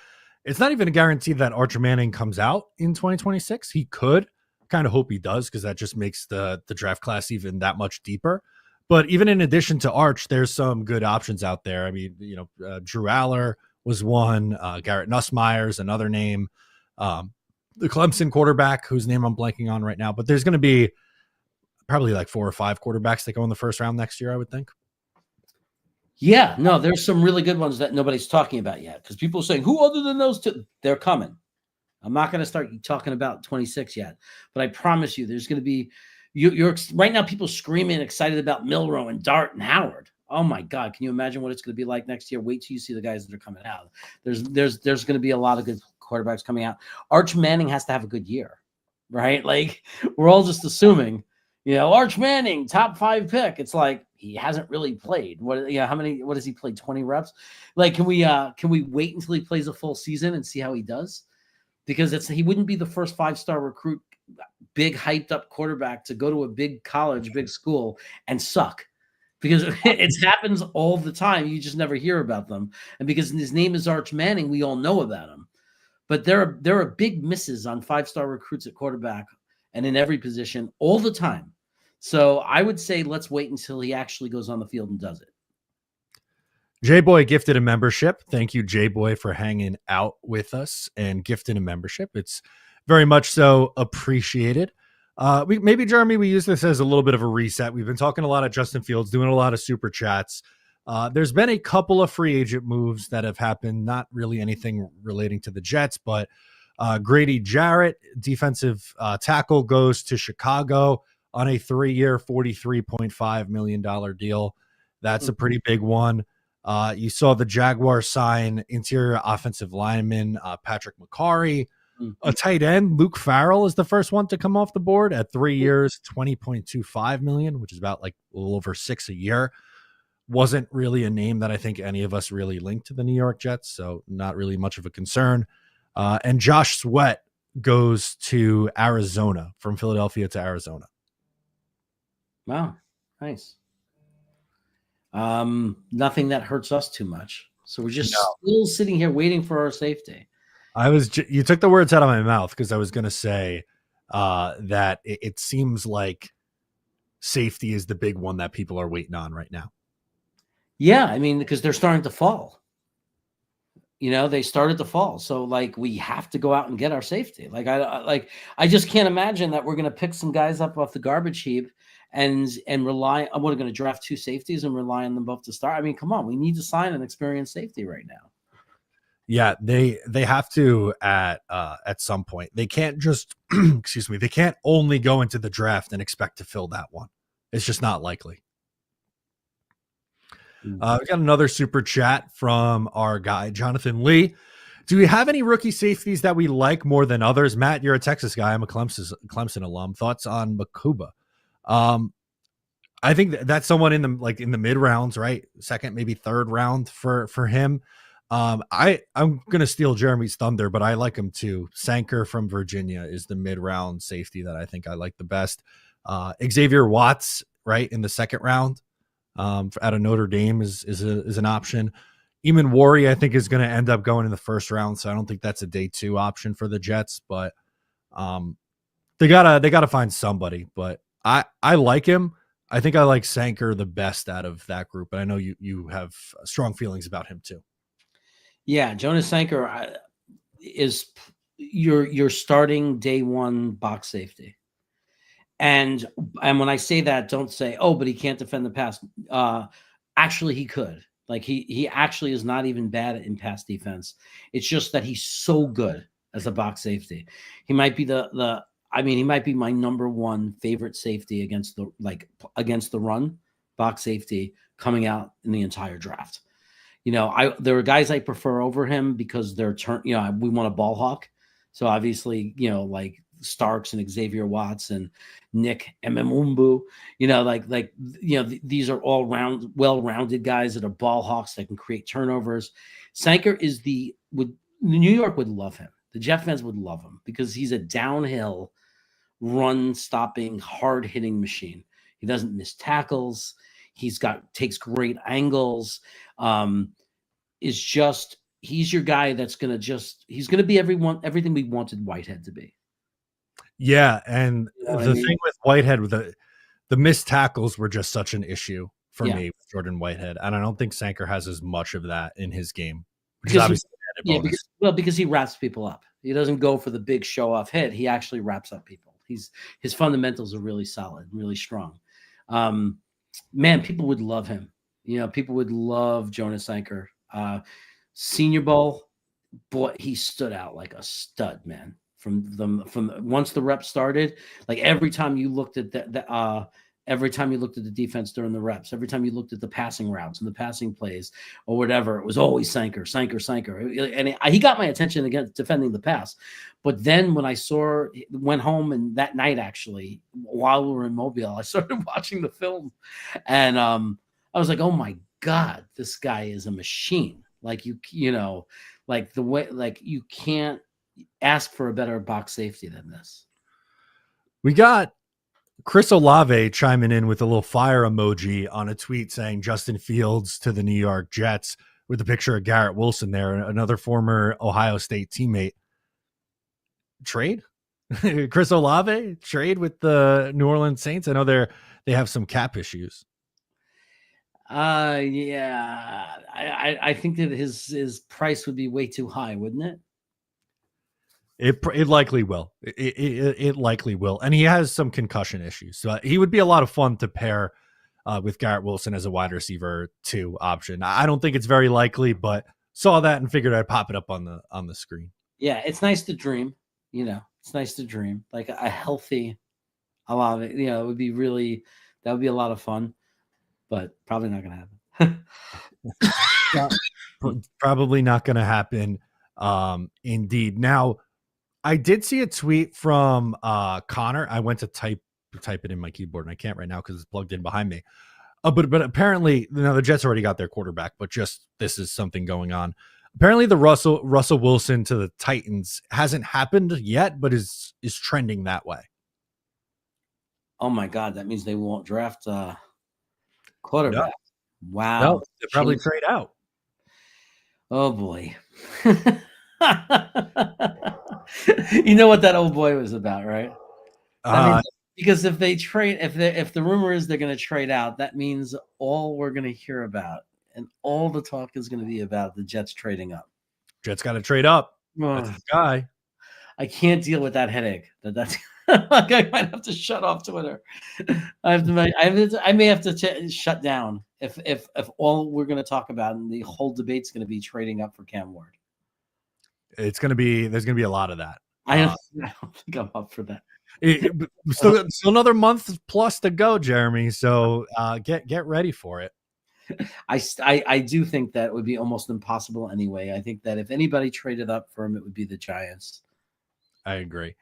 It's not even a guarantee that Arch Manning comes out in 2026. He could. Kind of hope he does, because that just makes the draft class even that much deeper. But even in addition to Arch, there's some good options out there. I mean, Drew Aller was one, Garrett Nussmeyer's another name, the Clemson quarterback whose name I'm blanking on right now, but there's going to be probably like 4 or 5 quarterbacks that go in the first round next year, I would think. Yeah, no, there's some really good ones that nobody's talking about yet, because people are saying, who other than those 2? They're coming. I'm not going to start talking about 26 yet, but I promise you there's going to be, you're right now people screaming excited about Milroe and Dart and Howard. Oh my God. Can you imagine what it's going to be like next year? Wait till you see the guys that are coming out. There's going to be a lot of good quarterbacks coming out. Arch Manning has to have a good year, right? Like, we're all just assuming, Arch Manning, top 5 pick. It's like, he hasn't really played. What has he played? 20 reps? Like, can we wait until he plays a full season and see how he does? Because he wouldn't be the first 5-star recruit, big hyped up quarterback to go to a big college, big school and suck. Because it happens all the time. You just never hear about them. And because his name is Arch Manning, we all know about him. But there are big misses on 5-star recruits at quarterback and in every position all the time. So I would say let's wait until he actually goes on the field and does it. J-Boy gifted a membership. Thank you, J-Boy, for hanging out with us and gifting a membership. It's very much so appreciated. Maybe Jeremy, we use this as a little bit of a reset. We've been talking a lot of Justin Fields, doing a lot of super chats. There's been a couple of free agent moves that have happened, not really anything relating to the Jets, but Grady Jarrett, defensive tackle, goes to Chicago on a 3-year, $43.5 million deal. That's a pretty big one. You saw the Jaguars sign interior offensive lineman Patrick McCarry. A tight end, Luke Farrell, is the first one to come off the board at 3 years, $20.25 million, which is about like a little over $6 a year. Wasn't really a name that I think any of us really linked to the New York Jets, so not really much of a concern. And Josh Sweat goes to Arizona, from Philadelphia to Arizona. Wow, nice. Nothing that hurts us too much. So we're just still sitting here waiting for our safety. You took the words out of my mouth, because I was going to say that it seems like safety is the big one that people are waiting on right now. Yeah, I mean, because they're starting to fall. They started to fall. So like we have to go out and get our safety. I just can't imagine that we're going to pick some guys up off the garbage heap and rely on, we're going to draft 2 safeties and rely on them both to start. I mean, come on, we need to sign an experienced safety right now. Yeah, they have to at some point. They can't just excuse me, they can't only go into the draft and expect to fill that one. It's just not likely. We got another super chat from our guy, Jonathan Lee. Do we have any rookie safeties that we like more than others? Matt, you're a Texas guy. I'm a Clemson alum. Thoughts on Makuba? I think that's someone in the mid rounds, right? Second, maybe third round for him. I'm going to steal Jeremy's thunder, but I like him too. Sanker from Virginia is the mid round safety that I think I like the best. Xavier Watts, right, in the second round. Out of Notre Dame is an option. Eamon Worry, I think, is going to end up going in the first round, so I don't think that's a day 2 option for the Jets. But they gotta find somebody. But I like him. I think I like Sanker the best out of that group, but I know you have strong feelings about him too. Yeah, Jonas Sanker is your starting day 1 box safety. And when I say that, don't say, oh, but he can't defend the pass. Actually, he could. Like he actually is not even bad in pass defense. It's just that he's so good as a box safety. He might be he might be my number 1 favorite safety against the run, box safety coming out in the entire draft. There are guys I prefer over him because they're we want a ball hawk. So obviously, like Starks and Xavier Watts and Nick Ememumbu, these are all well-rounded guys that are ball hawks that can create turnovers. Sanker is New York would love him. The Jet fans would love him because he's a downhill run-stopping, hard-hitting machine. He doesn't miss tackles. Takes great angles. He's your guy that's going to he's going to be everything we wanted Whitehead to be. Yeah, and the thing with Whitehead, with the missed tackles were just such an issue for me with Jordan Whitehead, and I don't think Sanker has as much of that in his game, which is obviously because he wraps people up. He doesn't go for the big show-off hit. He actually wraps up people. His fundamentals are really solid, really strong. Man, people would love him. People would love Jonas Sanker. Senior Bowl, boy, he stood out like a stud, man. From once the reps started, like every time you looked at every time you looked at the defense during the reps, every time you looked at the passing routes and the passing plays or whatever, it was always Sanker. And he got my attention against defending the pass. But then when I went home and that night, actually, while we were in Mobile, I started watching the film and I was like, oh my God, this guy is a machine. Like like the way, like you can't ask for a better box safety than this. We got Chris Olave chiming in with a little fire emoji on a tweet saying Justin Fields to the New York Jets with a picture of Garrett Wilson there, another former Ohio State teammate. Trade? Chris Olave trade with the New Orleans Saints? I know they have some cap issues. Yeah. I think that his price would be way too high, wouldn't it? It likely will. It likely will. And he has some concussion issues. So he would be a lot of fun to pair with Garrett Wilson as a wide receiver 2 option. I don't think it's very likely, but saw that and figured I'd pop it up on the screen. Yeah, it's nice to dream. It's nice to dream. Like a healthy, a lot of it. It would be that would be a lot of fun, but probably not going to happen. Probably not going to happen. Indeed. Now, I did see a tweet from Connor. I went to type it in my keyboard, and I can't right now because it's plugged in behind me. But apparently, the Jets already got their quarterback, but just this is something going on. Apparently, the Russell Wilson to the Titans hasn't happened yet, but is trending that way. Oh my God, that means they won't draft quarterback. No. Wow. No, they'll probably trade out. Oh boy. You know what that old boy was about, right? Because if they trade, if the rumor is they're going to trade out, that means all we're going to hear about and all the talk is going to be about the Jets trading up. Jets got to trade up. That's the guy. I can't deal with that headache. That's like I might have to shut off Twitter. I may have to shut down if all we're going to talk about and the whole debate's going to be trading up for Cam Ward. There's going to be a lot of that. I don't think I'm up for that. Still another month plus to go, Jeremy. So get ready for it. I do think that would be almost impossible anyway. I think that if anybody traded up for him, it would be the Giants. I agree.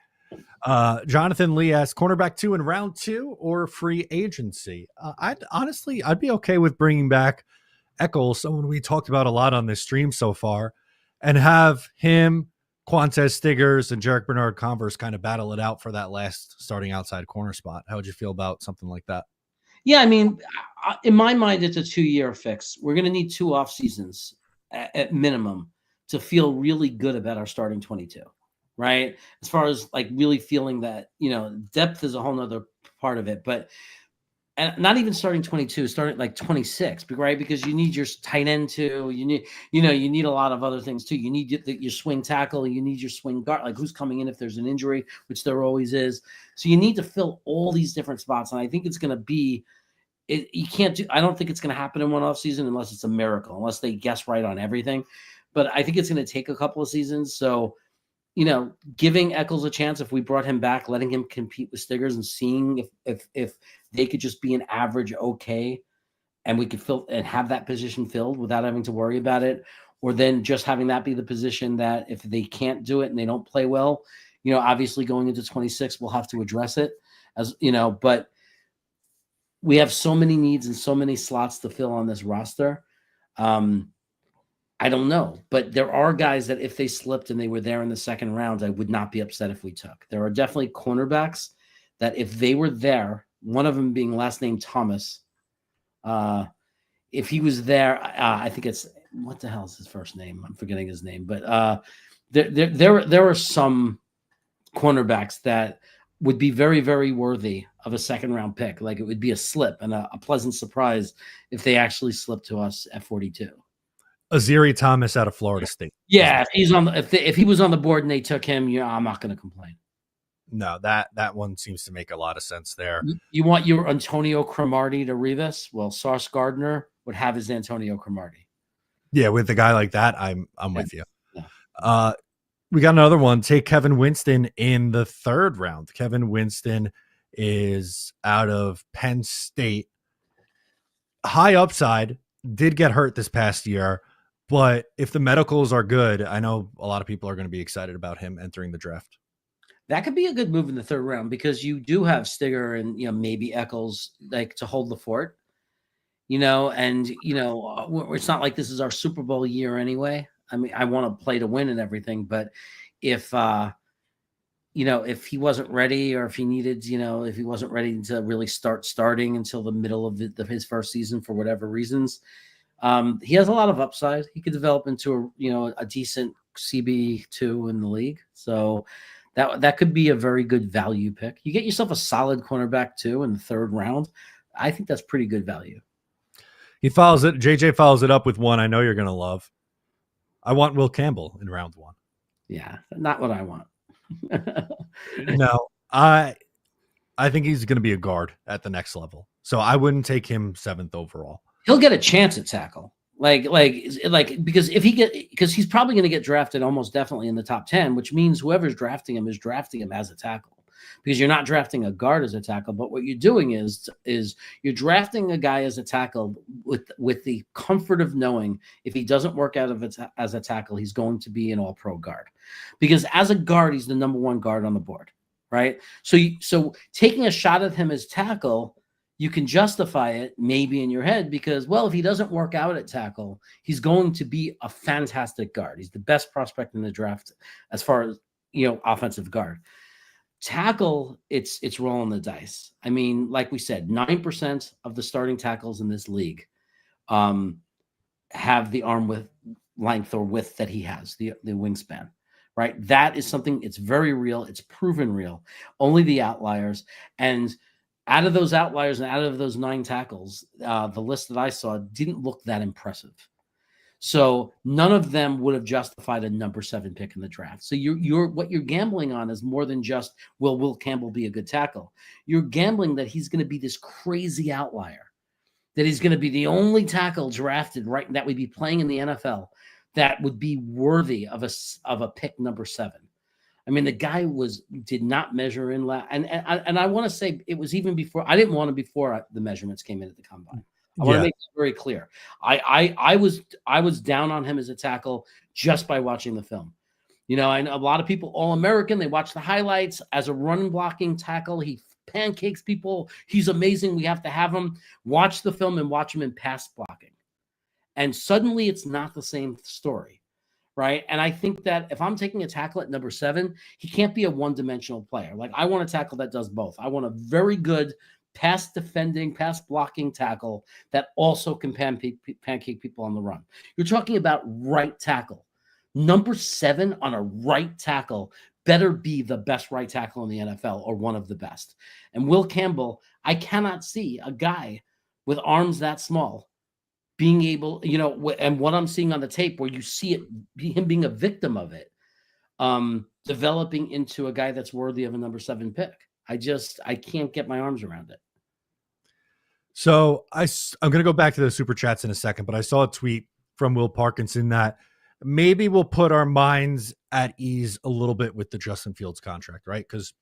Jonathan Lee asks, cornerback 2 in round 2 or free agency? I'd be okay with bringing back Eccles, someone we talked about a lot on this stream so far, and have him, Quantez Stiggers, and Jarek Bernard Converse kind of battle it out for that last starting outside corner spot. How would you feel about something like that? Yeah, I mean, in my mind, it's a 2-year fix. We're going to need 2 off seasons at minimum to feel really good about our starting 22, right? As far as like really feeling that, depth is a whole nother part of it, but and not even starting 22, starting like 26, right? Because you need your tight end too. You need a lot of other things too. You need your swing tackle. You need your swing guard, like who's coming in if there's an injury, which there always is. So you need to fill all these different spots. And I think it's going to be, I don't think it's going to happen in one off season unless it's a miracle, unless they guess right on everything. But I think it's going to take a couple of seasons. So, giving Eccles a chance, if we brought him back, letting him compete with Stiggers and seeing if they could just be an average okay, and we could fill and have that position filled without having to worry about it, or then just having that be the position that if they can't do it and they don't play well, obviously going into 26, we'll have to address it but we have so many needs and so many slots to fill on this roster. I don't know, but there are guys that if they slipped and they were there in the second round, I would not be upset if we took. There are definitely cornerbacks that if they were there, one of them being last name Thomas, if he was there, I think it's, what the hell is his first name? I'm forgetting his name, but there are some cornerbacks that would be very, very worthy of a second round pick. Like it would be a slip and a pleasant surprise if they actually slipped to us at 42. Aziri Thomas out of Florida State. Yeah, if he's on if he was on the board and they took him, I'm not going to complain. No, that one seems to make a lot of sense there. You want your Antonio Cromartie to Rivas? Well, Sauce Gardner would have his Antonio Cromartie. Yeah, with a guy like that, I'm with you. Yeah. We got another one. Take Kevin Winston in the 3rd round. Kevin Winston is out of Penn State. High upside, did get hurt this past year. But if the medicals are good, I know a lot of people are going to be excited about him entering the draft. That could be a good move in the 3rd round because you do have Stigger and maybe Eccles like to hold the fort, and it's not like this is our Super Bowl year anyway. I mean, I want to play to win and everything, but if he wasn't ready or if he needed, if he wasn't ready to really starting until the middle of his first season for whatever reasons. He has a lot of upside. He could develop into a decent CB2 in the league. So that could be a very good value pick. You get yourself a solid cornerback too in the 3rd round. I think that's pretty good value. JJ follows it up with one I know you're going to love. I want Will Campbell in round 1. Yeah, not what I want. No, I think he's going to be a guard at the next level. So I wouldn't take him 7th overall. He'll get a chance at tackle. Because because he's probably going to get drafted almost definitely in the top 10, which means whoever's drafting him is drafting him as a tackle, because you're not drafting a guard as a tackle. But what you're doing is you're drafting a guy as a tackle with the comfort of knowing if he doesn't work out of it as a tackle, he's going to be an all-pro guard, because as a guard, he's the number 1 guard on the board, right? So taking a shot at him as tackle, you can justify it maybe in your head because, well, if he doesn't work out at tackle, he's going to be a fantastic guard. He's the best prospect in the draft as far as, offensive guard. Tackle, it's rolling the dice. I mean, like we said, 9% of the starting tackles in this league have the arm length or width that he has, the wingspan, right? That is something, it's very real. It's proven real. Only the outliers. And out of those outliers and out of those 9 tackles, the list that I saw didn't look that impressive. So none of them would have justified a number 7 pick in the draft. So what you're gambling on is more than just, will Campbell be a good tackle? You're gambling that he's going to be this crazy outlier, that he's going to be the only tackle drafted right that would be playing in the NFL that would be worthy of a pick number 7. I mean, the guy did not measure in, and I want to say it was even before. I didn't want him before the measurements came in at the combine. I want to make it very clear. I was down on him as a tackle just by watching the film. I know a lot of people, All-American, they watch the highlights. As a run blocking tackle, he pancakes people. He's amazing. We have to have him. Watch the film and watch him in pass blocking. And suddenly it's not the same story. Right. And I think that if I'm taking a tackle at number 7, he can't be a one-dimensional player. Like, I want a tackle that does both. I want a very good pass defending, pass blocking tackle that also can pancake people on the run. You're talking about right tackle. Number 7 on a right tackle better be the best right tackle in the NFL or one of the best. And Will Campbell, I cannot see a guy with arms that small being able, and what I'm seeing on the tape where you see him being a victim of it, developing into a guy that's worthy of a number 7 pick. I can't get my arms around it. So I'm going to go back to the super chats in a second, but I saw a tweet from Will Parkinson that maybe we'll put our minds at ease a little bit with the Justin Fields contract, right? Because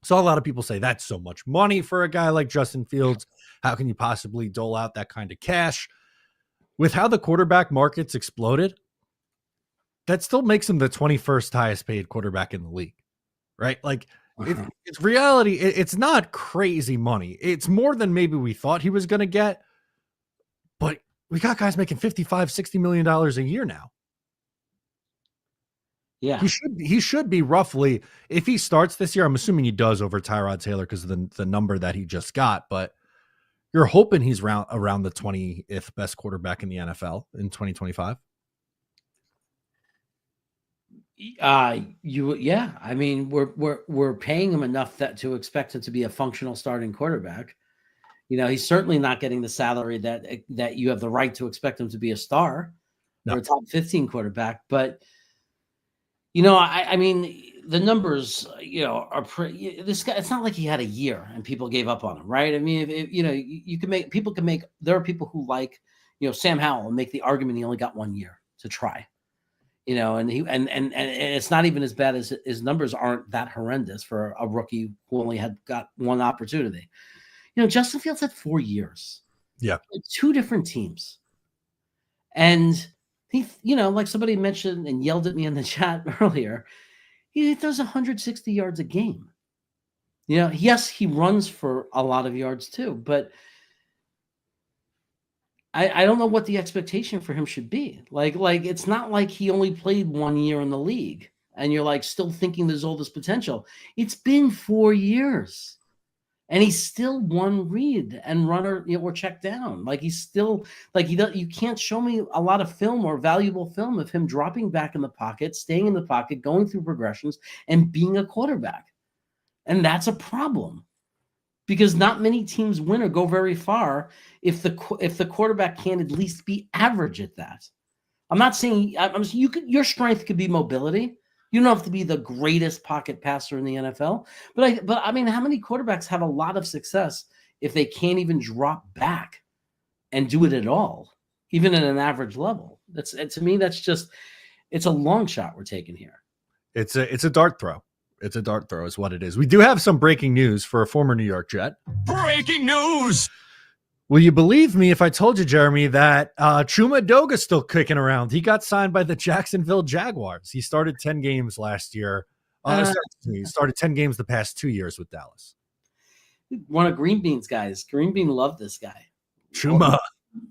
I saw a lot of people say that's so much money for a guy like Justin Fields. How can you possibly dole out that kind of cash? With how the quarterback market's exploded, that still makes him the 21st highest paid quarterback in the league, right? Like, it's reality. It's not crazy money. It's more than maybe we thought he was going to get, but we got guys making $55-60 million a year now. Yeah, he should be roughly, if he starts this year, I'm assuming he does over Tyrod Taylor because of the number that he just got, but you're hoping he's around the 20th best quarterback in the NFL in 2025. I mean, we're paying him enough to expect him to be a functional starting quarterback. He's certainly not getting the salary that you have the right to expect him to be a star or a top 15 quarterback. But I mean, the numbers, are pretty. This guy, it's not like he had a year and people gave up on him, right? I mean, there are people who like, Sam Howell and make the argument he only got 1 year to try. And it's not even as bad as his numbers aren't that horrendous for a rookie who only got one opportunity. Justin Fields had 4 years. Yeah. 2 different teams. And he, like somebody mentioned and yelled at me in the chat earlier, he throws 160 yards a game. Yes, he runs for a lot of yards too, but I don't know what the expectation for him should be. Like it's not like he only played 1 year in the league and you're like still thinking there's all this potential. It's been 4 years and he's still one read and runner, or check down. Like he's still like you can't show me a lot of film or valuable film of him dropping back in the pocket, staying in the pocket, going through progressions and being a quarterback. And that's a problem. Because not many teams win or go very far if the quarterback can't at least be average at that. I'm not saying your strength could be mobility, You don't have to be the greatest pocket passer in the NFL, but I mean, how many quarterbacks have a lot of success if they can't even drop back and do it at all, even at an average level? To me, it's a long shot we're taking here. It's a dart throw. It's a dart throw is what it is. We do have some breaking news for a former New York Jet. Breaking news. Will you believe me if I told you, Jeremy, that Chuma Doga's still kicking around? He got signed by the Jacksonville Jaguars. He started 10 games last year. He started 10 games the past 2 years with Dallas. One of Green Bean's guys. Green Bean loved this guy. Chuma.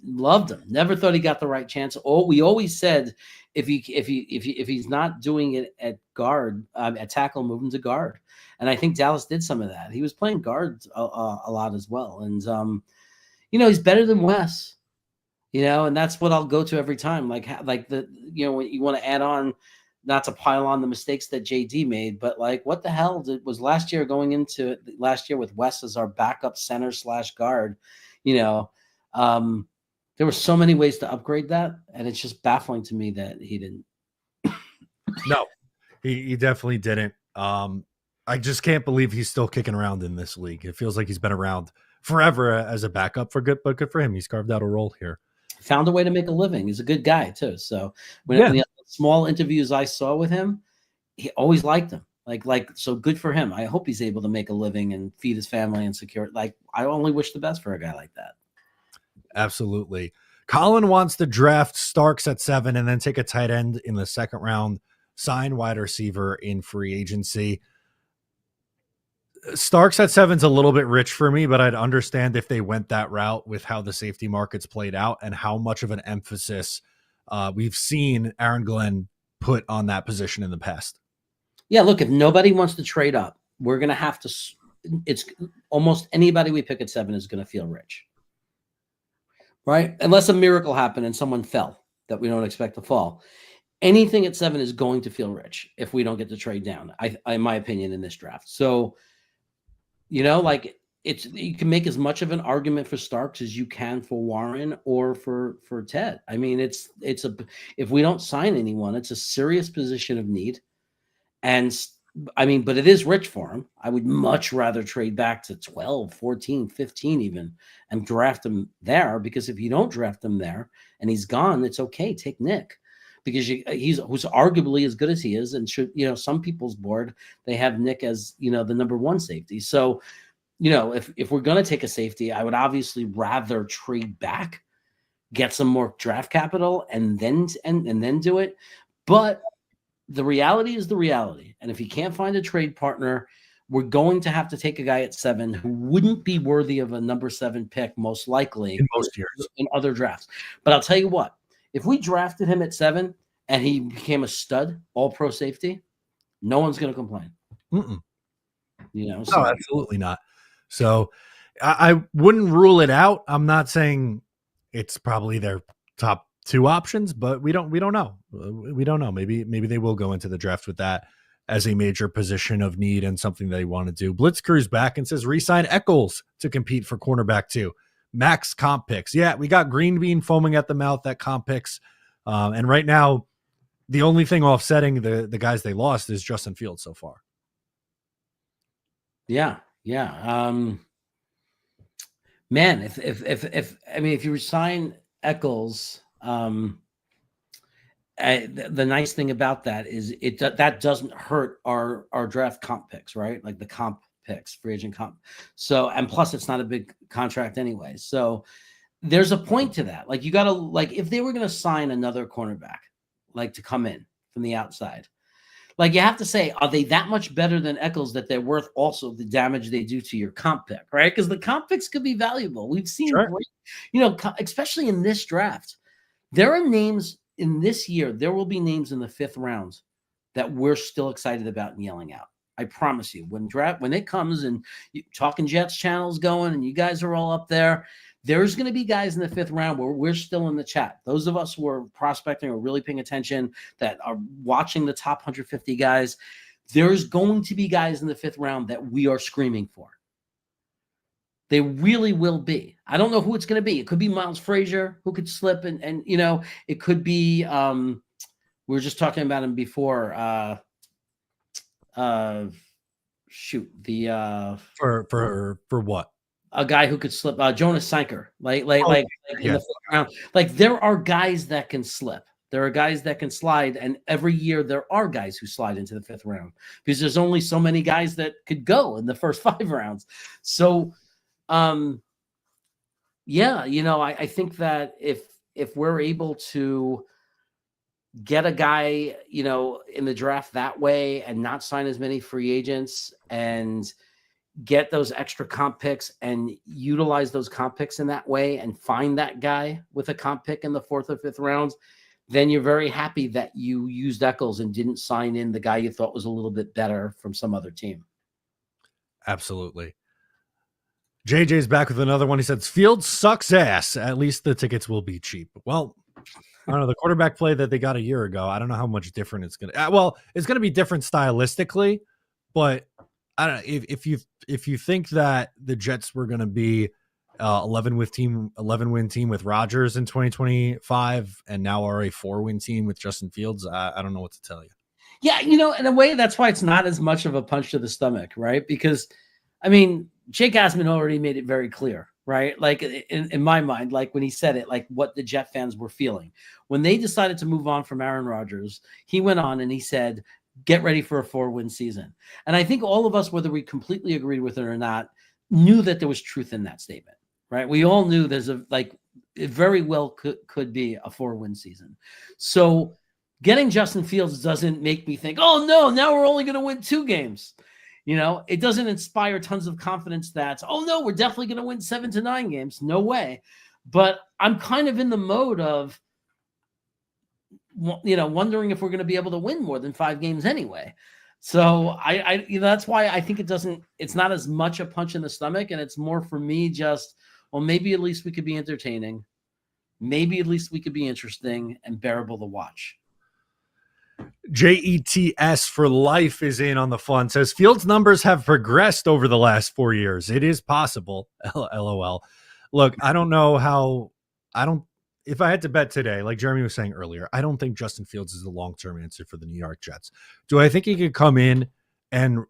Loved him. Never thought he got the right chance. We always said if he's not doing it at guard, at tackle, move him to guard. And I think Dallas did some of that. He was playing guard a lot as well. And he's better than Wes. And that's what I'll go to every time. When you want to add on, not to pile on the mistakes that JD made, but what the hell was last year going into last year with Wes as our backup center / guard? There were so many ways to upgrade that, and it's just baffling to me that he didn't. No, he definitely didn't. I just can't believe he's still kicking around in this league. It feels like he's been around forever as a backup but good for him. He's carved out a role here. Found a way to make a living. He's a good guy too. So when the small interviews I saw with him, he always liked him. So good for him. I hope he's able to make a living and feed his family and secure. I only wish the best for a guy like that. Absolutely. Colin wants to draft Starks at 7 and then take a tight end in the second round, sign wide receiver in free agency. Starks at 7's a little bit rich for me, but I'd understand if they went that route with how the safety markets played out and how much of an emphasis we've seen Aaron Glenn put on that position in the past. Yeah, look, if nobody wants to trade up, we're going to have to – it's almost anybody we pick at 7 is going to feel rich. Right? Unless a miracle happened and someone fell that we don't expect to fall. Anything at 7 is going to feel rich if we don't get to trade down, in my opinion, in this draft. So, you can make as much of an argument for Starks as you can for Warren or for Ted. I mean, if we don't sign anyone, it's a serious position of need. And but it is rich for him. I would much rather trade back to 12, 14, 15 even and draft him there, because if you don't draft him there and he's gone, it's okay. Take Nick, because who's arguably as good as he is, and should, some people's board, they have Nick as, the number 1 safety. So, if we're going to take a safety, I would obviously rather trade back, get some more draft capital and then do it. But the reality is the reality. And if you can't find a trade partner, we're going to have to take a guy at 7 who wouldn't be worthy of a number 7 pick, most likely in most years in other drafts. But I'll tell you what, if we drafted him at 7 and he became a stud, all pro safety, no one's going to complain. Mm-mm. No, absolutely not. So I wouldn't rule it out. I'm not saying it's probably their top 2 options, but we don't know. We don't know. Maybe they will go into the draft with that as a major position of need and something they want to do. Blitzker's back and says re-sign Eccles to compete for cornerback 2. Max comp picks. Yeah, we got Green Bean foaming at the mouth at comp picks. And right now, the only thing offsetting the guys they lost is Justin Fields so far. Yeah. Man, if you resign Eccles, the nice thing about that is that doesn't hurt our draft comp picks, right? Like the comp picks, free agent comp. So, and plus it's not a big contract anyway. So there's a point to that. Like, you got to, if they were going to sign another cornerback, to come in from the outside, you have to say, are they that much better than Eccles that they're worth also the damage they do to your comp pick, right? Because the comp picks could be valuable. We've seen, great, especially in this draft, there are names in this year. There will be names in the 5th round that we're still excited about and yelling out. I promise you, when it comes and Talking Jets channels going and you guys are all up there, there's going to be guys in the 5th round where we're still in the chat. Those of us who are prospecting or really paying attention, that are watching the top 150 guys, there's going to be guys in the 5th round that we are screaming for. They really will be. I don't know who it's going to be. It could be Miles Frazier, who could slip, and it could be we were just talking about him before. shoot, the For what? a guy who could slip, Jonas Sanker, like Oh, in the 5th round. Like there are guys that can slip. There are guys that can slide, and every year there are guys who slide into the 5th round because there's only so many guys that could go in the first 5 rounds. So, yeah, I think that if we're able to get a guy, in the draft that way and not sign as many free agents and get those extra comp picks and utilize those comp picks in that way and find that guy with a comp pick in the 4th or 5th rounds, then you're very happy that you used Eccles and didn't sign in the guy you thought was a little bit better from some other team. Absolutely. JJ's back with another one. He says, Fields sucks ass. At least the tickets will be cheap. Well, I don't know. The quarterback play that they got a year ago, I don't know how much different it's going to. Well, it's going to be different stylistically, but I don't know if you think that the Jets were going to be 11 win team with Rodgers in 2025, and now are a 4-win team with Justin Fields. I don't know what to tell you. Yeah, in a way, that's why it's not as much of a punch to the stomach, right? Because, I mean, Jake Asman already made it very clear, right? Like in my mind, like when he said it, like what the Jet fans were feeling when they decided to move on from Aaron Rodgers. He went on and he said, get ready for a 4-win season. And I think all of us, whether we completely agreed with it or not, knew that there was truth in that statement, right? We all knew it very well could be a 4-win season. So getting Justin Fields doesn't make me think, oh no, now we're only going to win 2 games. It doesn't inspire tons of confidence that, oh no, we're definitely going to win 7 to 9 games. No way. But I'm kind of in the mode of, wondering if we're going to be able to win more than 5 games anyway. So I that's why I think it's not as much a punch in the stomach. And it's more for me just, well, maybe at least we could be entertaining. Maybe at least we could be interesting and bearable to watch. JETS for life is in on the fun. Says Fields numbers have progressed over the last 4 years. It is possible. LOL. Look, I don't know if I had to bet today, like Jeremy was saying earlier, I don't think Justin Fields is the long-term answer for the New York Jets. Do I think he could come in and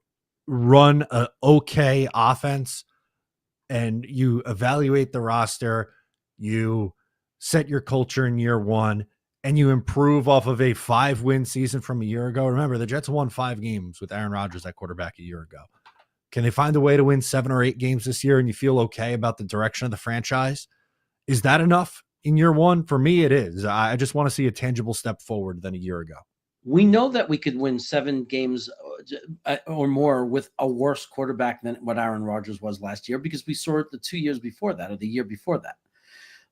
run an okay offense, and you evaluate the roster, you set your culture in year 1, and you improve off of a 5-win season from a year ago? Remember, the Jets won 5 games with Aaron Rodgers at quarterback a year ago. Can they find a way to win 7 or 8 games this year and you feel okay about the direction of the franchise? Is that enough in year 1? For me, it is. I just want to see a tangible step forward than a year ago. We know that we could win 7 games or more with a worse quarterback than what Aaron Rodgers was last year, because we saw it the 2 years before that or the year before that.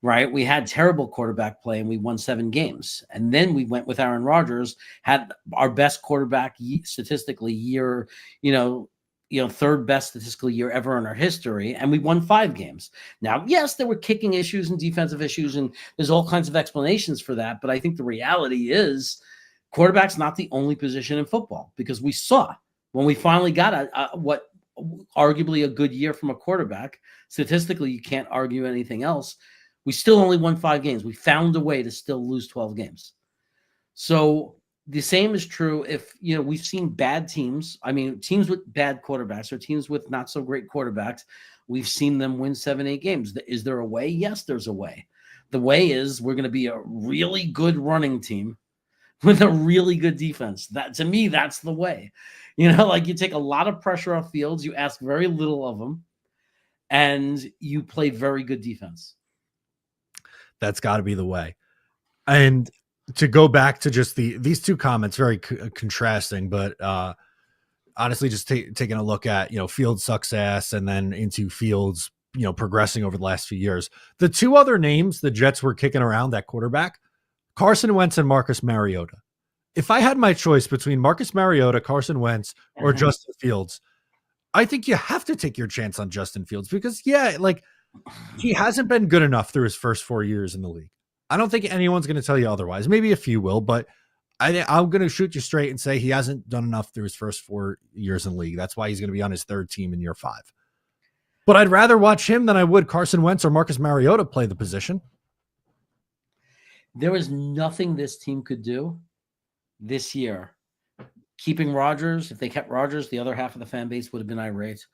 Right. We had terrible quarterback play and we won 7 games. And then we went with Aaron Rodgers, had our best quarterback statistically year, 3rd best statistical year ever in our history. And we won 5 games. Now, yes, there were kicking issues and defensive issues, and there's all kinds of explanations for that. But I think the reality is quarterback's not the only position in football, because we saw when we finally got what arguably a good year from a quarterback, statistically, you can't argue anything else. We still only won 5 games. We found a way to still lose 12 games. So the same is true if, we've seen bad teams. I mean, teams with bad quarterbacks or teams with not so great quarterbacks. We've seen them win 7, 8 games. Is there a way? Yes, there's a way. The way is we're going to be a really good running team with a really good defense. That, to me, that's the way. Like you take a lot of pressure off Fields, you ask very little of them, and you play very good defense. That's got to be the way. And to go back to just these 2 comments, very contrasting, but honestly, just taking a look at, Fields sucks ass, and then into Fields, progressing over the last few years. The 2 other names the Jets were kicking around at quarterback, Carson Wentz and Marcus Mariota. If I had my choice between Marcus Mariota, Carson Wentz, or Justin Fields, I think you have to take your chance on Justin Fields, because he hasn't been good enough through his first 4 years in the league. I don't think anyone's going to tell you otherwise. Maybe a few will, but I'm going to shoot you straight and say he hasn't done enough through his first 4 years in the league. That's why he's going to be on his 3rd team in year 5. But I'd rather watch him than I would Carson Wentz or Marcus Mariota play the position. There is nothing this team could do this year keeping Rodgers. If they kept Rodgers, the other half of the fan base would have been irate.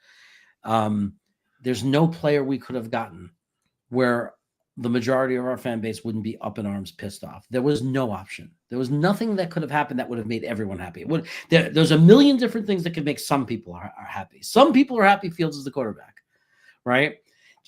There's no player we could have gotten where the majority of our fan base wouldn't be up in arms, pissed off. There was no option. There was nothing that could have happened that would have made everyone happy. There's a million different things that could make some people are happy. Some people are happy Fields is the quarterback, right?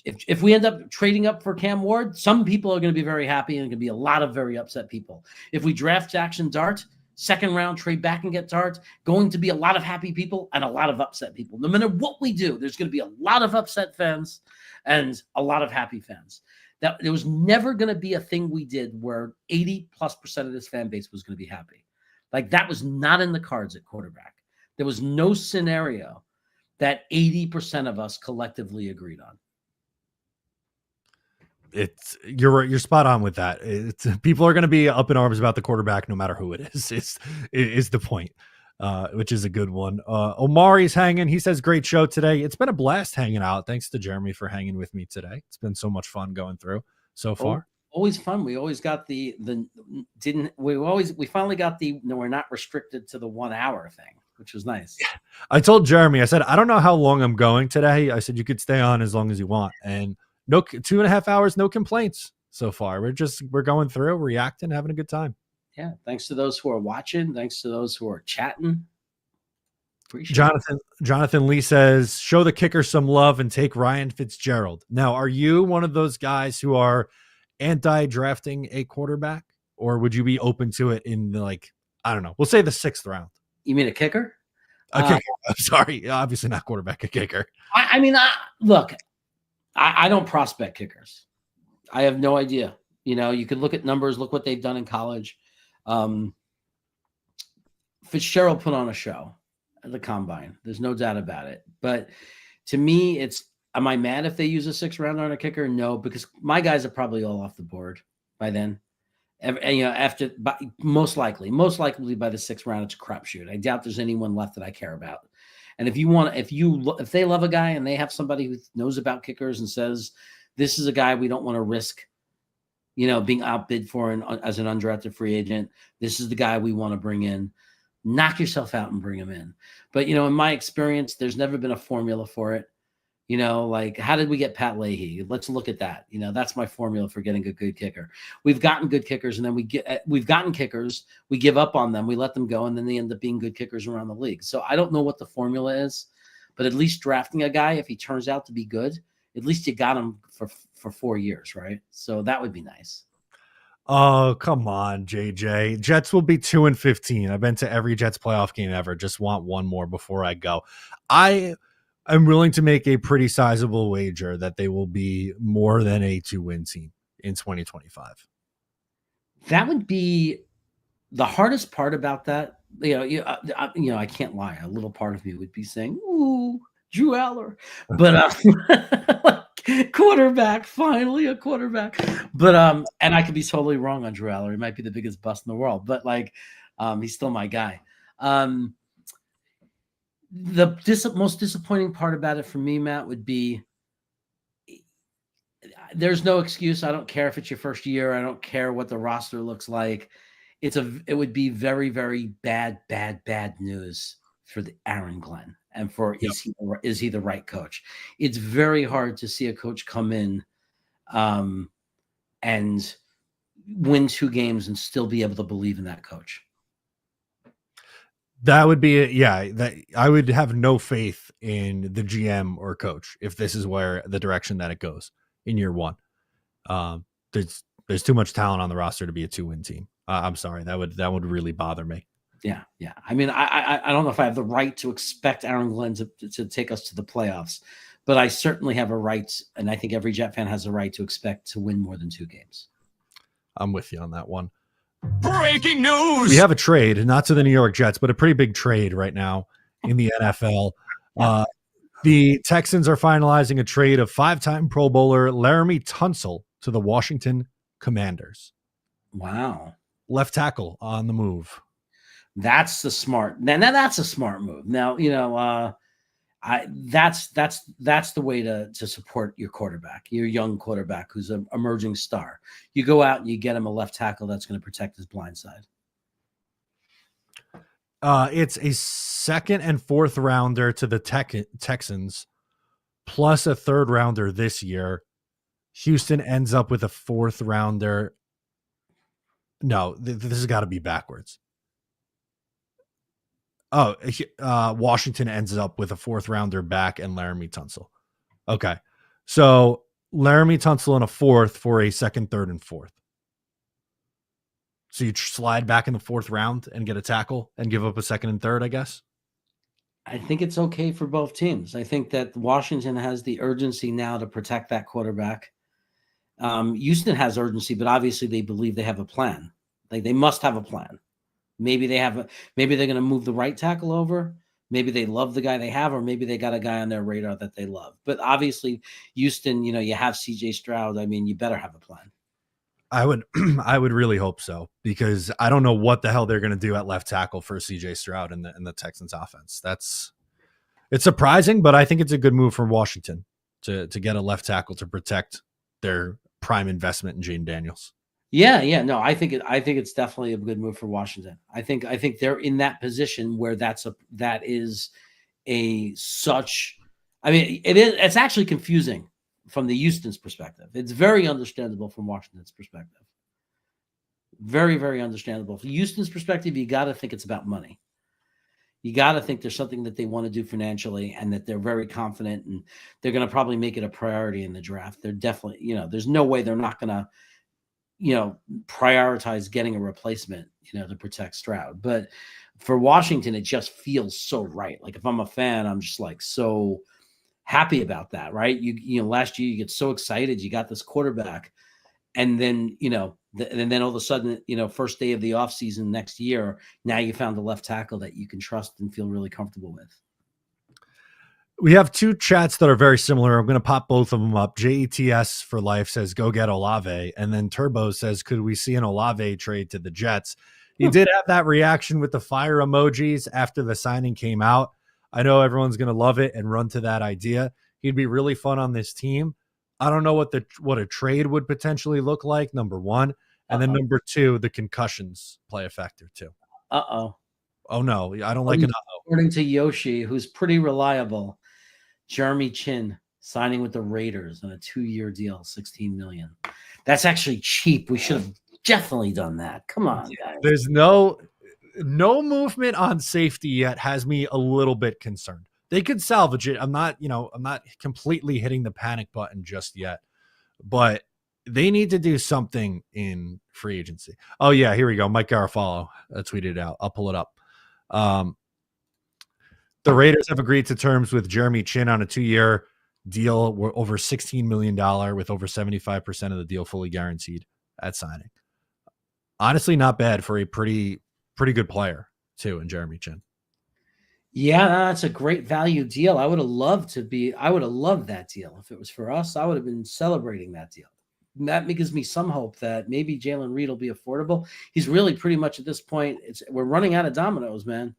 If we end up trading up for Cam Ward, some people are going to be very happy and going to be a lot of very upset people. If we draft Jackson Dart, second round, trade back and get Dart, going to be a lot of happy people and a lot of upset people. No matter what we do, there's going to be a lot of upset fans and a lot of happy fans. That there was never going to be a thing we did where 80+% of this fan base was going to be happy. Like that was not in the cards at quarterback. There was no scenario that 80% of us collectively agreed on. You're spot on with that. People are going to be up in arms about the quarterback no matter who it is the point, which is a good one. Omari's hanging. He says, great show today. It's been a blast hanging out. Thanks to Jeremy for hanging with me today. It's been so much fun going through so far. Always fun. We always got we finally got we're not restricted to the 1 hour thing, which was nice. I told Jeremy, I said, I don't know how long I'm going today. I said, you could stay on as long as you want. And no, 2.5 hours, no complaints so far. We're going through, reacting, having a good time. Yeah. Thanks to those who are watching. Thanks to those who are chatting. Appreciate Jonathan Lee says, show the kicker some love and take Ryan Fitzgerald. Now, are you one of those guys who are anti-drafting a quarterback, or would you be open to it in I don't know, we'll say the 6th round? You mean a kicker? A kicker. I'm sorry. Obviously not quarterback, a kicker. Look, I don't prospect kickers. I have no idea. You could look at numbers, look what they've done in college. Fitzgerald put on a show at the combine. There's no doubt about it. But to me, am I mad if they use a 6th rounder on a kicker? No, because my guys are probably all off the board by then. Most likely by the 6th round, it's a crapshoot. I doubt there's anyone left that I care about. And if they love a guy and they have somebody who knows about kickers and says, this is a guy we don't want to risk, being outbid for as an undrafted free agent, this is the guy we want to bring in, knock yourself out and bring him in. But, in my experience, there's never been a formula for it. How did we get Pat Leahy? Let's look at that. That's my formula for getting a good kicker. We've gotten good kickers, and then we've gotten kickers. We give up on them. We let them go, and then they end up being good kickers around the league. So I don't know what the formula is, but at least drafting a guy, if he turns out to be good, at least you got him for 4 years, right? So that would be nice. Oh, come on, JJ. Jets will be 2-15. I've been to every Jets playoff game ever. Just want one more before I go. I'm willing to make a pretty sizable wager that they will be more than a 2-win team in 2025. That would be the hardest part about that. I can't lie. A little part of me would be saying, "Ooh, Drew Aller," but quarterback, finally a quarterback. But and I could be totally wrong on Drew Aller. He might be the biggest bust in the world, but he's still my guy. The most disappointing part about it for me, Matt, would be there's no excuse. I don't care if it's your first year. I don't care what the roster looks like. It would be very, very bad news for the Aaron Glenn and for is he the right coach? It's very hard to see a coach come in and win 2 games and still be able to believe in that coach. That would be that I would have no faith in the GM or coach if this is where the direction that it goes in year 1. There's too much talent on the roster to be a 2-win team. I'm sorry, that would really bother me. Yeah. I mean, I don't know if I have the right to expect Aaron Glenn to take us to the playoffs, but I certainly have a right, and I think every Jet fan has a right to expect to win more than 2 games. I'm with you on that one. Breaking news! We have a trade, not to the New York Jets, but a pretty big trade right now in the NFL. The Texans are finalizing a trade of 5-time Pro Bowler Laramy Tunsil to the Washington Commanders. Wow. Left tackle on the move. That's the smart. Now that's a smart move. Now, that's the way to support your quarterback, your young quarterback who's an emerging star. You go out and you get him a left tackle that's going to protect his blind side. It's a second and fourth rounder to the Texans, plus a third rounder this year. Houston ends up with a fourth rounder. No, this has got to be backwards. Oh, Washington ends up with a fourth rounder back and Laramy Tunsil. Okay. So Laramy Tunsil and a fourth for a second, third, and fourth. So you slide back in the fourth round and get a tackle and give up a second and third, I guess. I think it's okay for both teams. I think that Washington has the urgency now to protect that quarterback. Houston has urgency, but obviously they believe they have a plan. Like they must have a plan. Maybe they're going to move the right tackle over. Maybe they love the guy they have, or maybe they got a guy on their radar that they love. But obviously, Houston, you have CJ Stroud. I mean, you better have a plan. I would really hope so, because I don't know what the hell they're going to do at left tackle for CJ Stroud in the Texans offense. It's surprising, but I think it's a good move from Washington to get a left tackle to protect their prime investment in Jaden Daniels. Yeah. No, I think it's definitely a good move for Washington. I think they're in that position where it's actually confusing from the Houston's perspective. It's very understandable from Washington's perspective. Very, very understandable. From Houston's perspective, you got to think it's about money. You got to think there's something that they want to do financially and that they're very confident, and they're going to probably make it a priority in the draft. They're definitely, there's no way they're not going to, prioritize getting a replacement, to protect Stroud. But for Washington, it just feels so right. Like if I'm a fan, I'm just like so happy about that, right? Last year you get so excited, you got this quarterback, and then and then all of a sudden, first day of the offseason next year, now you found a left tackle that you can trust and feel really comfortable with. We have two chats that are very similar. I'm going to pop both of them up. JETS for life says, go get Olave. And then Turbo says, could we see an Olave trade to the Jets? He did have that reaction with the fire emojis after the signing came out. I know everyone's going to love it and run to that idea. He'd be really fun on this team. I don't know what a trade would potentially look like, number one. And then number two, the concussions play a factor too. Uh-oh. Oh, no. I don't like an uh-oh. According to Yoshi, who's pretty reliable, Jeremy Chin signing with the Raiders on a 2-year deal, $16 million. That's actually cheap. We should have definitely done that. Come on, guys. There's no movement on safety yet has me a little bit concerned. They could salvage it. I'm not completely hitting the panic button just yet, but they need to do something in free agency. Oh yeah, here we go. Mike Garafolo tweeted it out. I'll pull it up. The Raiders have agreed to terms with Jeremy Chin on a 2-year deal. We're over $16 million with over 75% of the deal fully guaranteed at signing. Honestly, not bad for a pretty good player too in Jeremy Chin. Yeah, that's a great value deal. I would have loved that deal. If it was for us, I would have been celebrating that deal. And that gives me some hope that maybe Jalen Reed will be affordable. He's really pretty much at this point, we're running out of dominoes, man.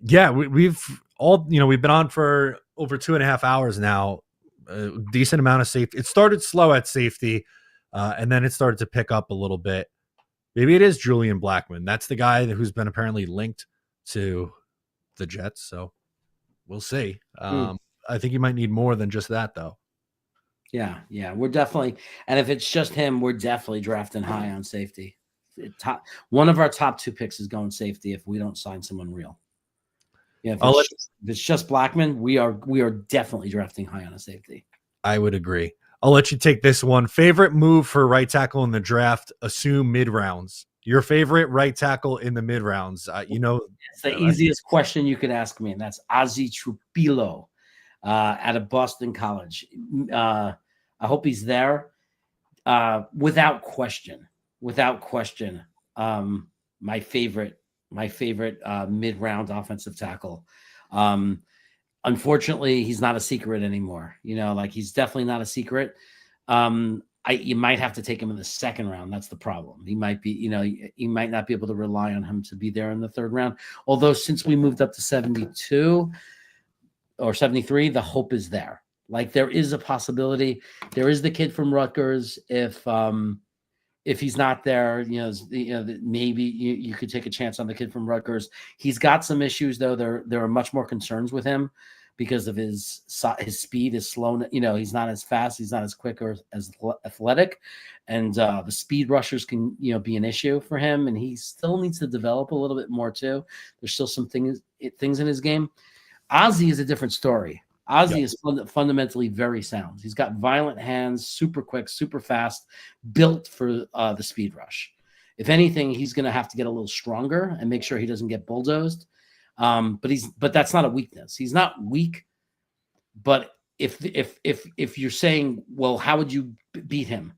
Yeah, we've been on for over 2.5 hours now. A decent amount of safety. It started slow at safety, and then it started to pick up a little bit. Maybe it is Julian Blackmon. That's the guy who's been apparently linked to the Jets. So we'll see. I think you might need more than just that, though. Yeah, we're definitely, and if it's just him, we're definitely drafting high on safety. One of our top 2 picks is going safety if we don't sign someone real. Yeah, if it's just Blackmon, we are definitely drafting high on a safety. I would agree. I'll let you take this one. Favorite move for right tackle in the draft? Assume mid rounds. Your favorite right tackle in the mid rounds? It's the easiest question you could ask me, and that's Ozzie Trupillo out of Boston College. I hope he's there. Without question. My favorite mid-round offensive tackle. Unfortunately, he's not a secret anymore. He's definitely not a secret. You might have to take him in the 2nd round. That's the problem. He might be, you might not be able to rely on him to be there in the 3rd round. Although since we moved up to 72 or 73, the hope is there. Like there is a possibility. There is the kid from Rutgers. If if he's not there, maybe you could take a chance on the kid from Rutgers. He's got some issues though. There are much more concerns with him because of his speed, his slowness. He's not as fast, he's not as quick or as athletic, and the speed rushers can be an issue for him, and he still needs to develop a little bit more too. There's still some things in his game. Ozzie is a different story. Ozzie is fundamentally very sound. He's got violent hands, super quick, super fast, built for the speed rush. If anything, he's going to have to get a little stronger and make sure he doesn't get bulldozed. But that's not a weakness. He's not weak. But if you're saying, well, how would you beat him?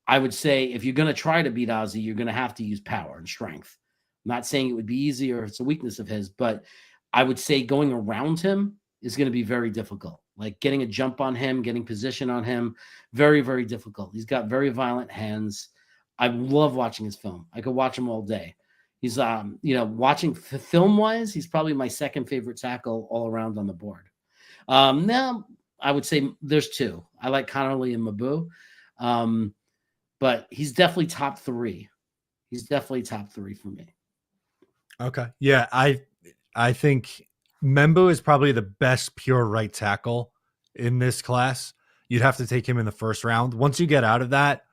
I would say if you're going to try to beat Ozzie, you're going to have to use power and strength. I'm not saying it would be easy or it's a weakness of his, but I would say going around him is going to be very difficult. Like getting a jump on him, getting position on him, very, very difficult. He's got very violent hands. I love watching his film. I could watch him all day. He's, watching film wise, he's probably my second favorite tackle all around on the board. Now I would say there's two. I like Connerly and Mabu. But he's definitely top three. He's definitely top three for me. Okay. Yeah. I think Membo is probably the best pure right tackle in this class. You'd have to take him in the first round. Once you get out of that,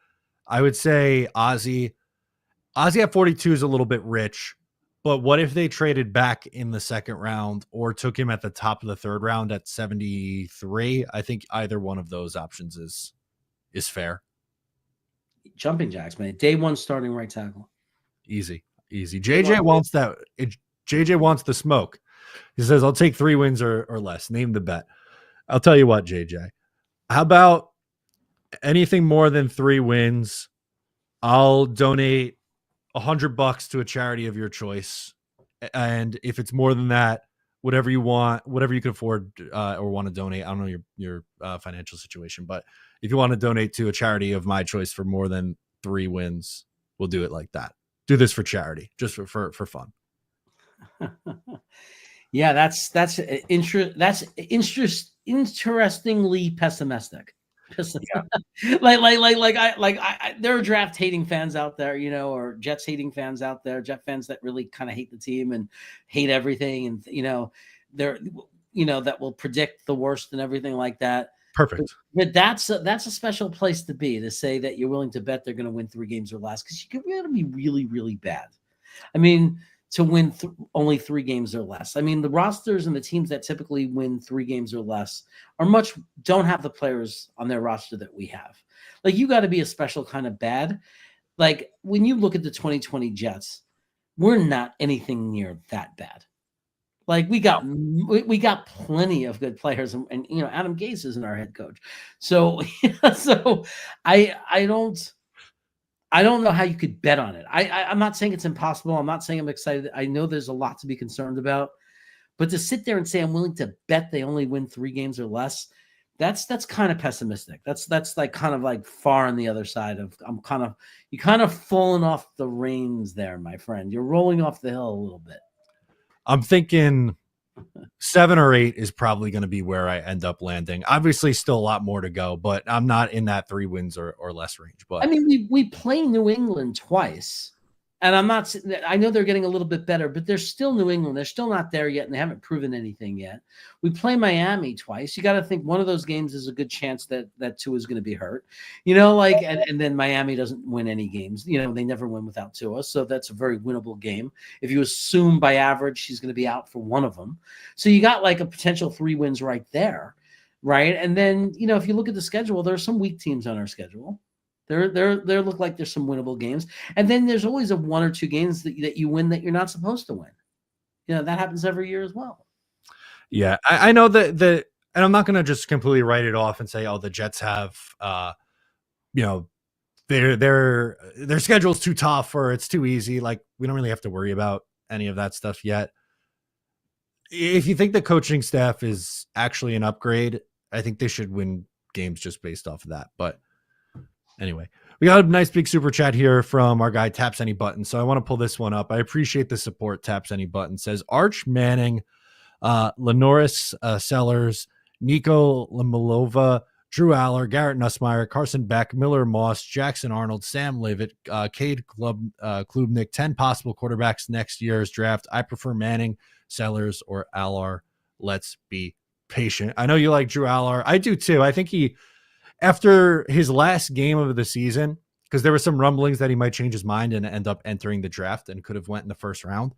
I would say Ozzie at 42 is a little bit rich, but what if they traded back in the second round or took him at the top of the third round at 73? I think either one of those options is fair. Jumping jacks, man. Day one starting right tackle. Easy. JJ wants that. JJ wants the smoke. He says, I'll take 3 wins or less. Name the bet. I'll tell you what, JJ. How about anything more than 3 wins? I'll donate $100 to a charity of your choice. And if it's more than that, whatever you want, whatever you can afford or want to donate, I don't know your financial situation, but if you want to donate to a charity of my choice for more than 3 wins, we'll do it like that. Do this for charity, just for fun. Yeah, that's interestingly pessimistic. Yeah. like there are draft hating fans out there, or Jets hating fans out there, Jet fans that really kind of hate the team and hate everything, and they're that will predict the worst and everything like that. Perfect. But that's a special place to be, to say that you're willing to bet they're going to win 3 games or less, because you could really be really, really bad. I mean, to win only 3 games or less. I mean, the rosters and the teams that typically win 3 games or less don't have the players on their roster that we have. Like, you got to be a special kind of bad. Like, when you look at the 2020 Jets, we're not anything near that bad. Like, we got plenty of good players, and Adam Gase isn't our head coach. So I don't know how you could bet on it. I'm not saying it's impossible. I'm not saying I'm excited. I know there's a lot to be concerned about, but to sit there and say I'm willing to bet they only win 3 games or less, that's kind of pessimistic. That's like kind of like far on the other side of you kind of falling off the reins there, my friend. You're rolling off the hill a little bit. I'm thinking 7 or 8 is probably going to be where I end up landing. Obviously, still a lot more to go, but I'm not in that 3 wins or less range. But I mean, we play New England twice, and I know they're getting a little bit better, but they're still New England. They're still not there yet, and they haven't proven anything yet. We play Miami twice. You got to think one of those games is a good chance that Tua is going to be hurt. And then Miami doesn't win any games. They never win without Tua, so that's a very winnable game. If you assume by average he's going to be out for one of them, so you got like a potential 3 wins right there, right? And then if you look at the schedule, there are some weak teams on our schedule. There look like there's some winnable games, and then there's always a 1 or 2 games that you win that you're not supposed to win. That happens every year as well. Yeah, I know that and I'm not going to just completely write it off and say, oh, the Jets have, their schedule's too tough or it's too easy. Like, we don't really have to worry about any of that stuff yet. If you think the coaching staff is actually an upgrade, I think they should win games just based off of that. But anyway, we got a nice big super chat here from our guy Taps Any Button. So I want to pull this one up. I appreciate the support. Taps Any Button says Arch Manning, Lenoris Sellers, Nico Lamilova, Drew Aller, Garrett Nussmeier, Carson Beck, Miller Moss, Jackson Arnold, Sam Levitt, Cade Klubnik, 10 possible quarterbacks next year's draft. I prefer Manning, Sellers, or Aller. Let's be patient. I know you like Drew Aller. I do too. I think he, after his last game of the season, because there were some rumblings that he might change his mind and end up entering the draft and could have went in the first round.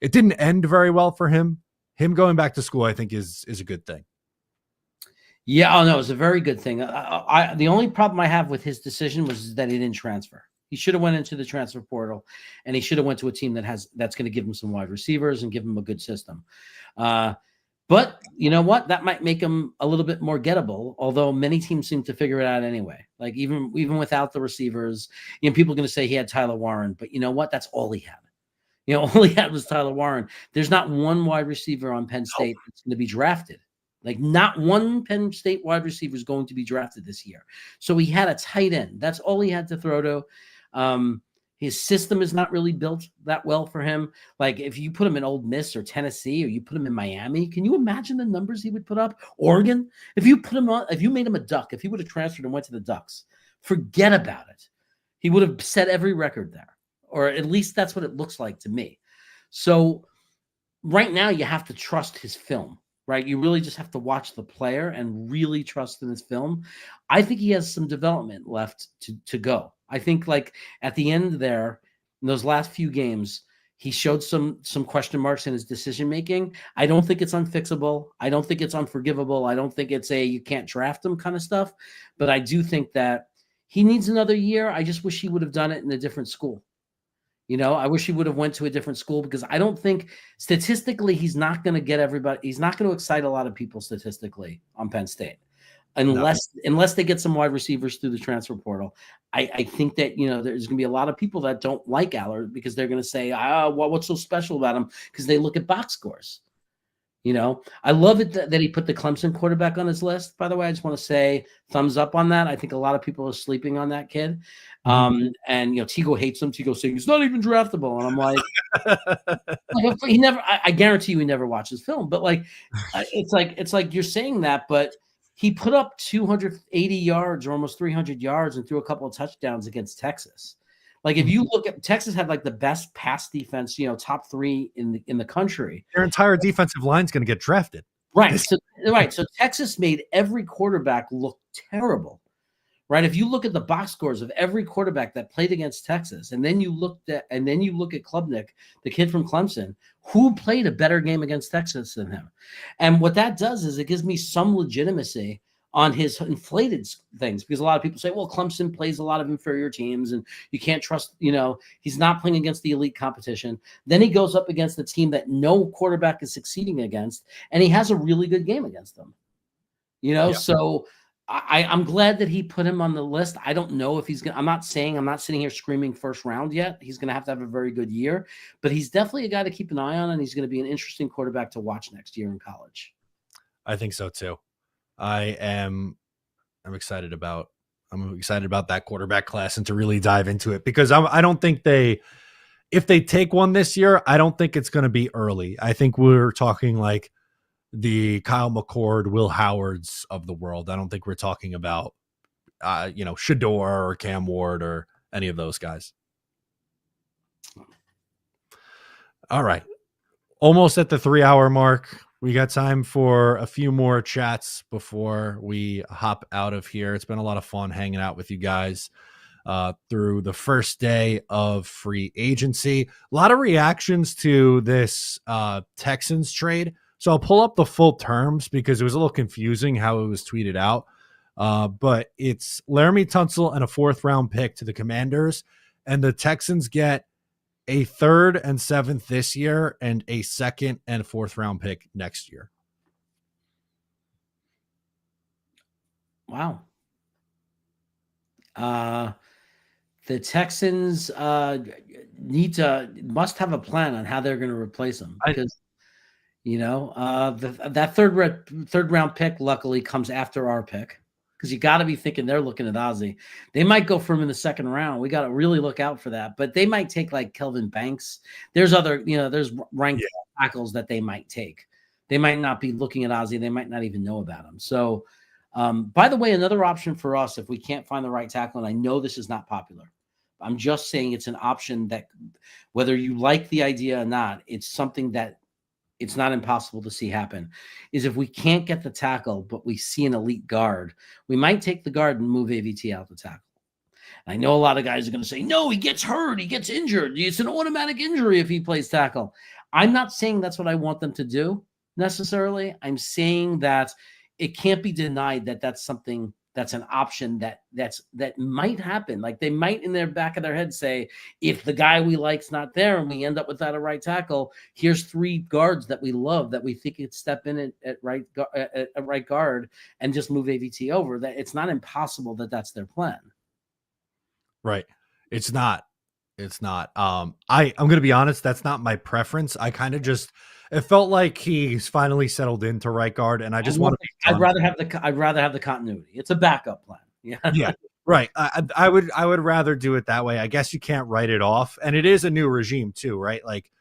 It didn't end very well for him. Him going back to school, I think, is a good thing. Yeah, oh no, it's a very good thing. The only problem I have with his decision was that he didn't transfer. He should have went into the transfer portal, and he should have went to a team that's going to give him some wide receivers and give him a good system. But you know what? That might make him a little bit more gettable, although many teams seem to figure it out anyway. Like even without the receivers, people are going to say he had Tyler Warren, but you know what? That's all he had. All he had was Tyler Warren. There's not one wide receiver on Penn State that's going to be drafted. Like not one Penn State wide receiver is going to be drafted this year. So he had a tight end. That's all he had to throw to. His system is not really built that well for him. Like if you put him in Ole Miss or Tennessee, or you put him in Miami, can you imagine the numbers he would put up? Oregon, if you made him a Duck, if he would have transferred and went to the Ducks, forget about it. He would have set every record there, or at least that's what it looks like to me. So right now you have to trust his film. Right, you really just have to watch the player and really trust in his film. I think he has some development left to go. I think like at the end there, in those last few games, he showed some question marks in his decision making. I don't think it's unfixable. I don't think it's unforgivable. I don't think it's you can't draft him kind of stuff. But I do think that he needs another year. I just wish he would have done it in a different school. I wish he would have went to a different school, because I don't think statistically he's not going to get everybody. He's not going to excite a lot of people statistically on Penn State unless they get some wide receivers through the transfer portal. I think that, there's going to be a lot of people that don't like Aller because they're going to say, what's so special about him? Because they look at box scores. I love it that he put the Clemson quarterback on his list. By the way, I just want to say thumbs up on that. I think a lot of people are sleeping on that kid. And Tigo hates him. Tigo saying he's not even draftable. And I'm like, he never, I guarantee you he never watches film, but it's like you're saying that, but he put up 280 yards or almost 300 yards and threw a couple of touchdowns against Texas. Like if you look at Texas had like the best pass defense, top 3 in the country. Their entire defensive line is going to get drafted. Right. So Texas made every quarterback look terrible. Right. If you look at the box scores of every quarterback that played against Texas, and then you look at Klubnik, the kid from Clemson, who played a better game against Texas than him. And what that does is it gives me some legitimacy on his inflated things, because a lot of people say, well, Clemson plays a lot of inferior teams and you can't trust, he's not playing against the elite competition. Then he goes up against the team that no quarterback is succeeding against, and he has a really good game against them. So I'm glad that he put him on the list. I don't know if he's going to, I'm not sitting here screaming first round yet. He's going to have a very good year, but he's definitely a guy to keep an eye on, and he's going to be an interesting quarterback to watch next year in college. I think so too. I'm excited about that quarterback class and to really dive into it, because I don't think if they take one this year, I don't think it's going to be early. I think we're talking like the Kyle McCord, Will Howards of the world. I don't think we're talking about, Shador or Cam Ward or any of those guys. All right. Almost at the 3-hour mark. We got time for a few more chats before we hop out of here. It's been a lot of fun hanging out with you guys through the first day of free agency. A lot of reactions to this Texans trade. So I'll pull up the full terms because it was a little confusing how it was tweeted out. But it's Laramy Tunsil and a 4th-round pick to the Commanders, and the Texans get a 3rd and 7th this year and a 2nd and 4th-round pick next year. Wow. The Texans must have a plan on how they're going to replace him, because that third round pick luckily comes after our pick, because you got to be thinking they're looking at Ozzie. They might go for him in the 2nd round. We got to really look out for that. But they might take like Kelvin Banks. There's other, there's ranked tackles that they might take. They might not be looking at Ozzie. They might not even know about him. So By the way, another option for us, if we can't find the right tackle, and I know this is not popular, I'm just saying it's an option that whether you like the idea or not, it's something that it's not impossible to see happen, is if we can't get the tackle, but we see an elite guard, we might take the guard and move AVT out the tackle. And I know a lot of guys are going to say, no, he gets hurt, he gets injured. It's an automatic injury if he plays tackle. I'm not saying that's what I want them to do necessarily. I'm saying that it can't be denied that that's something that's an option that might happen. Like they might in their back of their head say, if the guy we like's not there and we end up without a right tackle, here's 3 guards that we love that we think could step in at right guard and just move AVT over. That it's not impossible that that's their plan. Right. It's not. I'm going to be honest. That's not my preference. I kind of just, it felt like he's finally settled into right guard, and I just want to. I'd rather have the continuity. It's a backup plan. Yeah. Yeah. Right. I would rather do it that way. I guess you can't write it off, and it is a new regime too, right? Like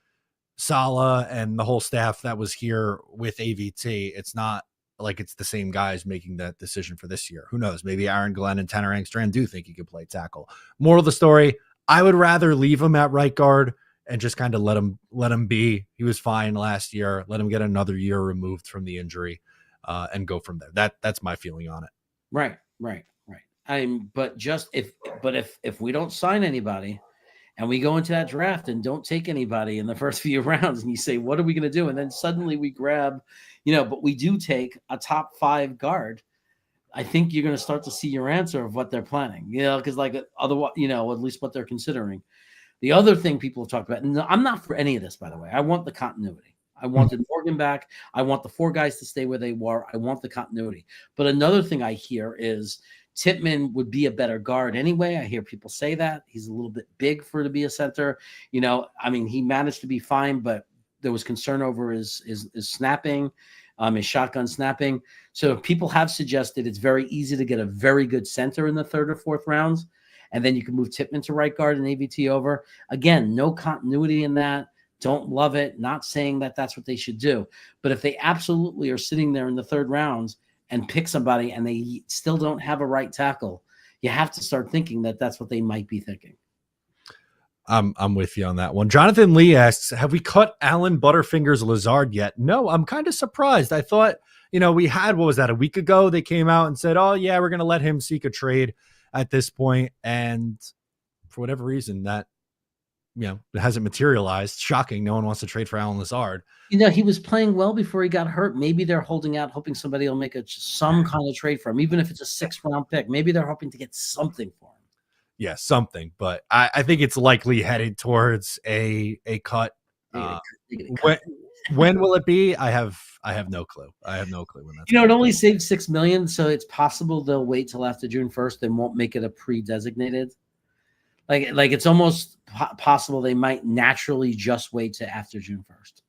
Saleh and the whole staff that was here with AVT. It's not like it's the same guys making that decision for this year. Who knows? Maybe Aaron Glenn and Tanner Engstrand do think he could play tackle. Moral of the story: I would rather leave him at right guard and just kind of let him be. He was fine last year. Let him get another year removed from the injury, and go from there. That's my feeling on it. Right. But if we don't sign anybody and we go into that draft and don't take anybody in the first few rounds, and you say, what are we going to do? And then suddenly we grab, but we do take a top 5 guard. I think you're going to start to see your answer of what they're planning, because like otherwise, at least what they're considering. The other thing people have talked about, and I'm not for any of this, by the way, I want the continuity. I wanted Morgan back. I want the 4 guys to stay where they were. I want the continuity. But another thing I hear is Tippmann would be a better guard anyway. I hear people say that. He's a little bit big to be a center. He managed to be fine, but there was concern over his snapping, his shotgun snapping. So people have suggested it's very easy to get a very good center in the 3rd or 4th rounds, and then you can move Tippmann to right guard and AVT over. Again, no continuity in that. Don't love it. Not saying that that's what they should do. But if they absolutely are sitting there in the 3rd rounds and pick somebody and they still don't have a right tackle, you have to start thinking that that's what they might be thinking. I'm with you on that one. Jonathan Lee asks, have we cut Alan Butterfingers Lazard yet? No, I'm kind of surprised. I thought, we had, what was that, a week ago? They came out and said, oh yeah, we're going to let him seek a trade at this point. And for whatever reason that, it hasn't materialized. Shocking. No one wants to trade for Alan Lazard. He was playing well before he got hurt. Maybe they're holding out, hoping somebody will make some kind of trade for him, even if it's a 6th round pick. Maybe they're hoping to get something for him. Yeah, something. But I think it's likely headed towards a cut. When will it be? I have no clue. I have no clue when that's. It only saved $6 million, so it's possible they'll wait till after June 1st and won't make it a pre-designated. Like it's almost possible they might naturally just wait to after June 1st,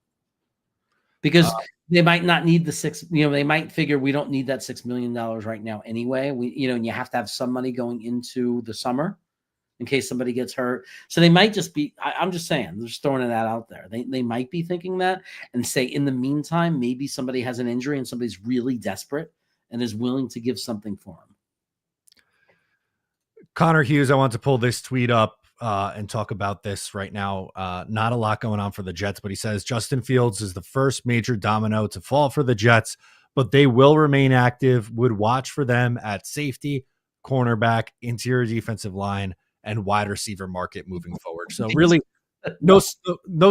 because they might not need the 6. They might figure we don't need that $6 million right now anyway. And you have to have some money going into the summer in case somebody gets hurt. So they might just be. I'm just saying, they're just throwing that out there. They might be thinking that and say, in the meantime, maybe somebody has an injury and somebody's really desperate and is willing to give something for him. Connor Hughes, I want to pull this tweet up and talk about this right now. Not a lot going on for the Jets, but he says Justin Fields is the first major domino to fall for the Jets, but they will remain active. Would watch for them at safety, cornerback, interior defensive line, and wide receiver market moving forward. So really no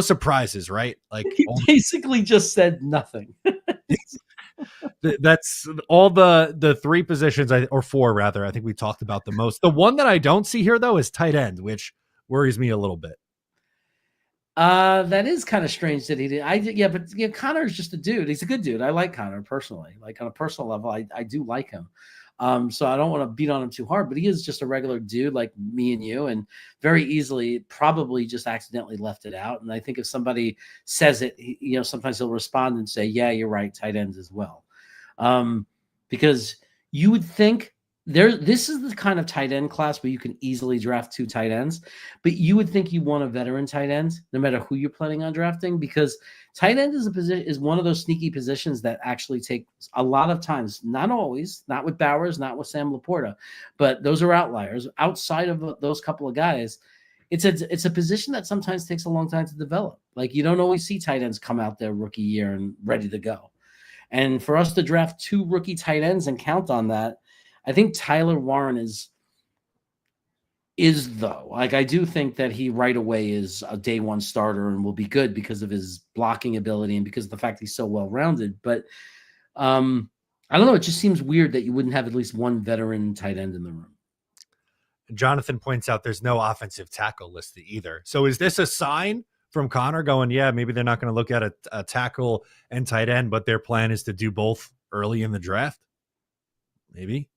surprises, right? Like he basically just said nothing. That's all the 3 positions, or 4 rather. I think we talked about the most. The one that I don't see here though is tight end, which worries me a little bit. That is kind of strange that he did. But Connor's just a dude. He's a good dude. I like Connor personally. Like on a personal level, I do like him. So I don't want to beat on him too hard, but he is just a regular dude like me and you, and very easily probably just accidentally left it out. And I think if somebody says it, sometimes he'll respond and say, yeah, you're right, tight ends as well. Because you would think This is the kind of tight end class where you can easily draft 2 tight ends, but you would think you want a veteran tight end no matter who you're planning on drafting, because tight end is one of those sneaky positions that actually takes a lot of times, not always, not with Bowers, not with Sam Laporta, but those are outliers. Outside of those couple of guys, it's a position that sometimes takes a long time to develop. Like, you don't always see tight ends come out their rookie year and ready to go. And for us to draft 2 rookie tight ends and count on that, I think Tyler Warren is though. Like, I do think that he right away is a day 1 starter and will be good because of his blocking ability and because of the fact he's so well-rounded. But I don't know. It just seems weird that you wouldn't have at least one veteran tight end in the room. Jonathan points out there's no offensive tackle listed either. So is this a sign from Connor going, yeah, maybe they're not going to look at a tackle and tight end, but their plan is to do both early in the draft? Maybe.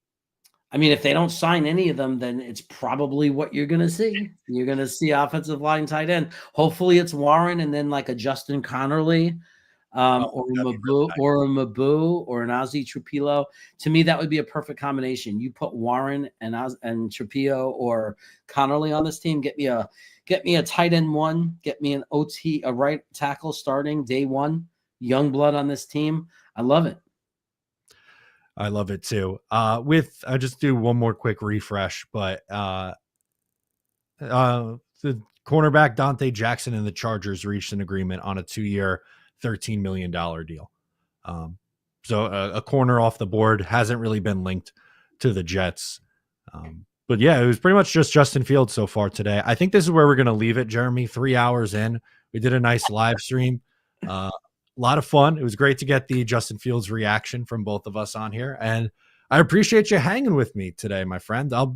I mean, if they don't sign any of them, then it's probably what you're going to see. You're going to see offensive line tight end. Hopefully it's Warren and then like a Justin Connerly or a Mabu or an Ozzie Trapilo. To me, that would be a perfect combination. You put Warren and Trapilo or Connerly on this team, get me a tight end 1, get me an OT, a right tackle starting day 1, young blood on this team. I love it. I love it too. I'll just do one more quick refresh, but the cornerback Dante Jackson and the Chargers reached an agreement on a 2-year, $13 million deal. So a corner off the board, hasn't really been linked to the Jets. But yeah, it was pretty much just Justin Fields so far today. I think this is where we're going to leave it, Jeremy. 3 hours in, we did a nice live stream. A lot of fun. It was great to get the Justin Fields reaction from both of us on here, and I appreciate you hanging with me today, my friend. I'll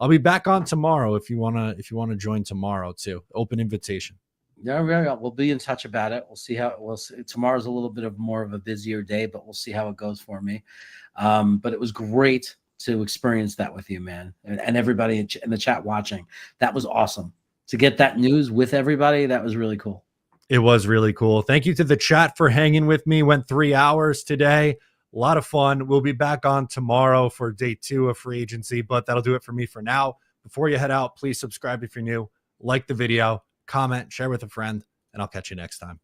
be back on tomorrow if you wanna join tomorrow too. Open invitation. Yeah, we'll be in touch about it. We'll see how it will. Tomorrow's a little bit of more of a busier day, but we'll see how it goes for me. But it was great to experience that with you, man, and everybody in the chat watching. That was awesome to get that news with everybody. That was really cool. It was really cool. Thank you to the chat for hanging with me. Went 3 hours today. A lot of fun. We'll be back on tomorrow for day 2 of free agency, but that'll do it for me for now. Before you head out, please subscribe if you're new, like the video, comment, share with a friend, and I'll catch you next time.